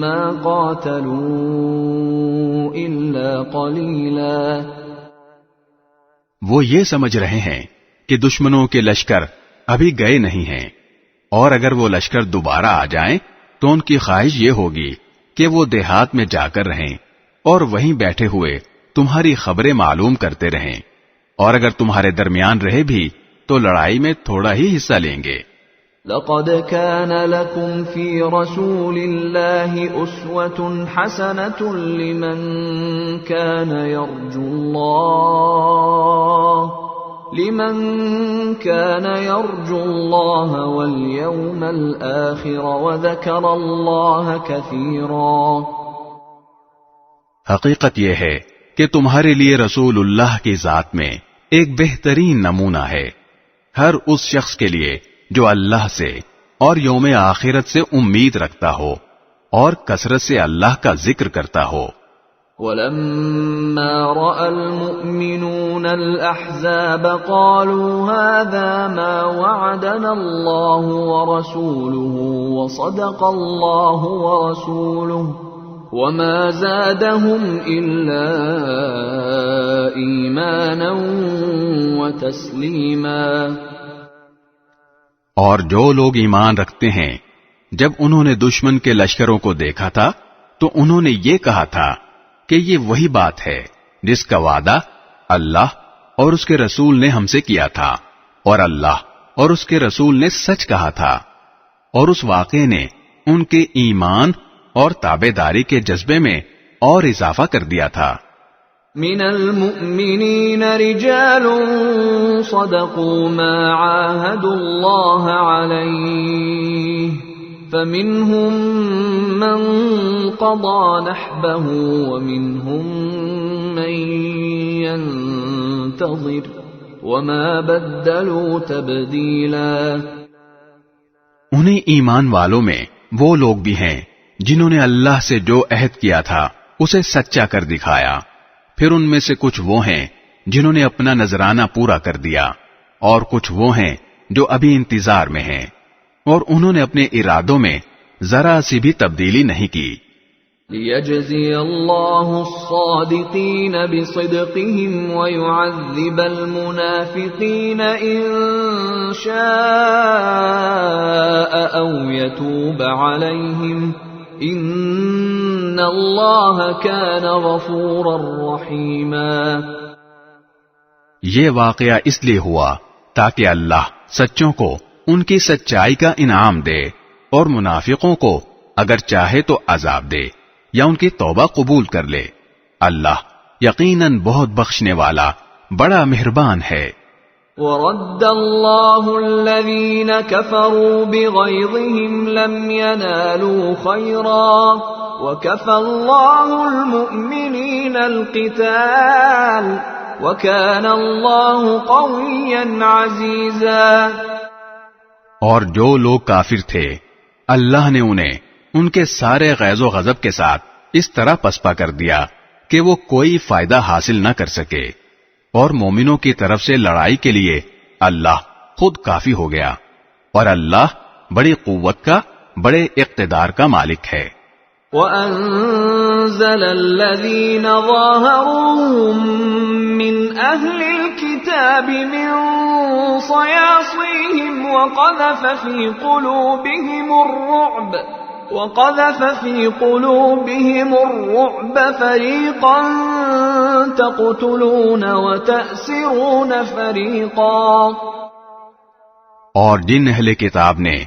[SPEAKER 1] ما قاتلوا إلا قليلا۔
[SPEAKER 2] وہ یہ سمجھ رہے ہیں کہ دشمنوں کے لشکر ابھی گئے نہیں ہیں، اور اگر وہ لشکر دوبارہ آ جائیں تو ان کی خواہش یہ ہوگی کہ وہ دیہات میں جا کر رہیں اور وہیں بیٹھے ہوئے تمہاری خبریں معلوم کرتے رہیں، اور اگر تمہارے درمیان رہے بھی تو لڑائی میں تھوڑا ہی حصہ لیں گے۔
[SPEAKER 1] لقد كان لكم في رسول الله أسوة حسنة لمن كان يرجو الله واليوم الآخر وذكر الله كثيرا۔
[SPEAKER 2] حقیقت یہ ہے کہ تمہارے لیے رسول اللہ کی ذات میں ایک بہترین نمونہ ہے، ہر اس شخص کے لیے جو اللہ سے اور یوم آخرت سے امید رکھتا ہو اور کثرت سے اللہ کا ذکر کرتا ہو۔
[SPEAKER 1] وَلَمَّا رَأَى الْمُؤْمِنُونَ الْأَحْزَابَ قَالُوا هَذَا مَا وَعَدَنَا اللَّهُ وَرَسُولُهُ وَصَدَقَ اللَّهُ وَرَسُولُهُ وَمَا زَادَهُمْ إِلَّا إِيمَانًا وَتَسْلِيمًا۔
[SPEAKER 2] اور جو لوگ ایمان رکھتے ہیں جب انہوں نے دشمن کے لشکروں کو دیکھا تھا تو انہوں نے یہ کہا تھا کہ یہ وہی بات ہے جس کا وعدہ اللہ اور اس کے رسول نے ہم سے کیا تھا، اور اللہ اور اس کے رسول نے سچ کہا تھا، اور اس واقعے نے ان کے ایمان اور تابعداری کے جذبے میں اور اضافہ کر دیا تھا۔
[SPEAKER 1] من المؤمنین رجال صدقوا ما عاهدوا الله عليه فمنهم من قضى نحبه ومنهم من ينتظر وما بدلوا تبدیلا۔
[SPEAKER 2] انہیں ایمان والوں میں وہ لوگ بھی ہیں جنہوں نے اللہ سے جو عہد کیا تھا اسے سچا کر دکھایا، پھر ان میں سے کچھ وہ ہیں جنہوں نے اپنا نذرانہ پورا کر دیا، اور کچھ وہ ہیں جو ابھی انتظار میں ہیں، اور انہوں نے اپنے ارادوں میں ذرا سی بھی تبدیلی نہیں کی۔
[SPEAKER 1] لِيَجْزِيَ اللَّهُ الصَّادِقِينَ بِصِدْقِهِمْ وَيُعَذِّبَ الْمُنَافِقِينَ إِن شَاءَ أَوْ يَتُوبَ عَلَيْهِمْ إِنَّ اللَّهَ كَانَ غَفُورًا رَّحِيمًا۔
[SPEAKER 2] یہ واقعہ اس لیے ہوا تاکہ اللہ سچوں کو ان کی سچائی کا انعام دے، اور منافقوں کو اگر چاہے تو عذاب دے یا ان کی توبہ قبول کر لے۔ اللہ یقیناً بہت بخشنے والا بڑا مہربان ہے۔
[SPEAKER 1] وَرَدَّ اللَّهُ الَّذِينَ كَفَرُوا بِغَيْظِهِمْ لَمْ يَنَالُوا خَيْرًا وَكَفَى اللَّهُ الْمُؤْمِنِينَ الْقِتَالَ وَكَانَ اللَّهُ قَوِيًّا عَزِيزًا۔
[SPEAKER 2] اور جو لوگ کافر تھے اللہ نے انہیں ان کے سارے غیظ و غضب کے ساتھ اس طرح پسپا کر دیا کہ وہ کوئی فائدہ حاصل نہ کر سکے، اور مومنوں کی طرف سے لڑائی کے لیے اللہ خود کافی ہو گیا، اور اللہ بڑی قوت کا، بڑے اقتدار کا مالک ہے۔
[SPEAKER 1] وَأَنزَلَ الَّذِينَ ظَاهَرُوهُم مِّنْ أَهْلِ الْكِتَابِ مِنْ صَيَاصِيهِمْ وَقَذَفَ فِي قُلُوبِهِمُ الرُّعْبَ فَرِيقًا تَقْتُلُونَ وَتَأْسِرُونَ فَرِيقًا۔
[SPEAKER 2] اور جن اہل کتاب نے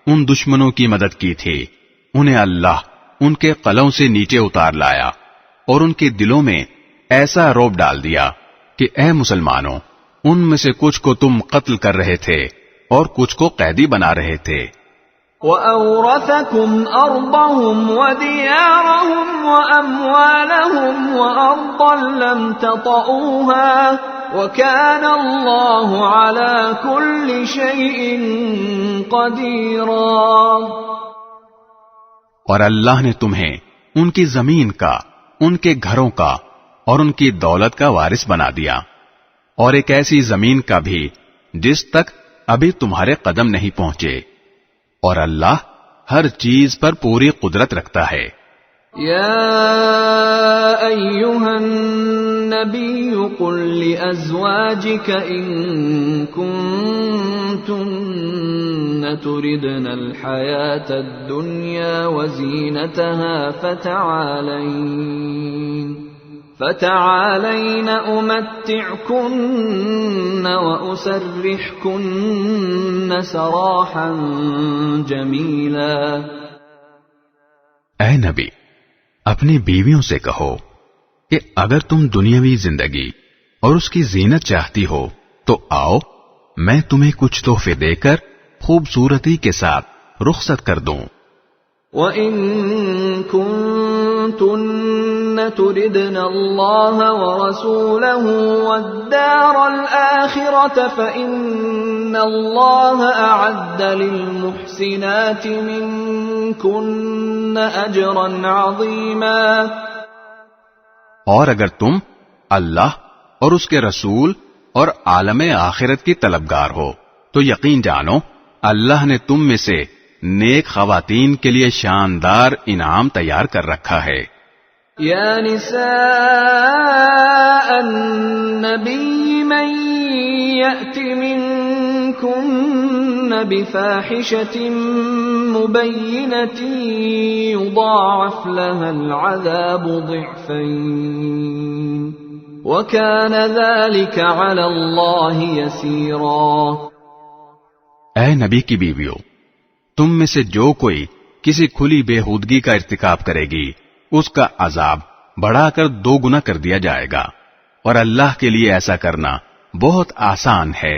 [SPEAKER 2] ان دشمنوں کی مدد کی تھی انہیں اللہ ان کے قلوں سے نیچے اتار لایا، اور ان کے دلوں میں ایسا رعب ڈال دیا کہ اے مسلمانوں، ان میں سے کچھ کو تم قتل کر رہے تھے اور کچھ کو قیدی بنا رہے تھے۔
[SPEAKER 1] وَأَوْرَثَكُمْ أَرْضَهُمْ وَدِيَارَهُمْ وَأَمْوَالَهُمْ وَأَرْضًا لَّمْ تَطَئُوهَا وَكَانَ اللَّهُ عَلَى كُلِّ شَيْءٍ قَدِيرًا۔
[SPEAKER 2] اور اللہ نے تمہیں ان کی زمین کا، ان کے گھروں کا اور ان کی دولت کا وارث بنا دیا، اور ایک ایسی زمین کا بھی جس تک ابھی تمہارے قدم نہیں پہنچے، اور اللہ ہر چیز پر پوری قدرت رکھتا ہے۔
[SPEAKER 1] یا ایھا النبی قل لأزواجک ان کنتن تردن الحیاة الدنیا وزینتها فتعالین امتعکن واسرحکن سراحا جمیلا۔
[SPEAKER 2] اے نبی، اپنی بیویوں سے کہو کہ اگر تم دنیاوی زندگی اور اس کی زینت چاہتی ہو تو آؤ میں تمہیں کچھ تحفے دے کر خوبصورتی کے ساتھ رخصت کر دوں۔
[SPEAKER 1] وَإِن كُنتُنَّ تُرِدْنَ اللَّهَ وَرَسُولَهُ وَالدَّارَ الْآخِرَةَ فَإِنَّ اللَّهَ أَعَدَّ لِلْمُحْسِنَاتِ مِنكُنَّ أَجْرًا عَظِيمًا۔
[SPEAKER 2] اور اگر تم اللہ اور اس کے رسول اور عالم آخرت کی طلبگار ہو تو یقین جانو اللہ نے تم میں سے نیک خواتین کے لیے شاندار انعام تیار کر رکھا ہے۔
[SPEAKER 1] یا نساء النبی من یأت منکن بفاحشة مبينة يضاعف لها العذاب ضعفين وكان ذلك على الله يسيرا۔
[SPEAKER 2] اے نبی کی بیویوں، تم میں سے جو کوئی کسی کھلی بےہودگی کا ارتکاب کرے گی اس کا عذاب بڑھا کر 2 گنا کر دیا جائے گا، اور اللہ کے لیے ایسا کرنا بہت آسان ہے۔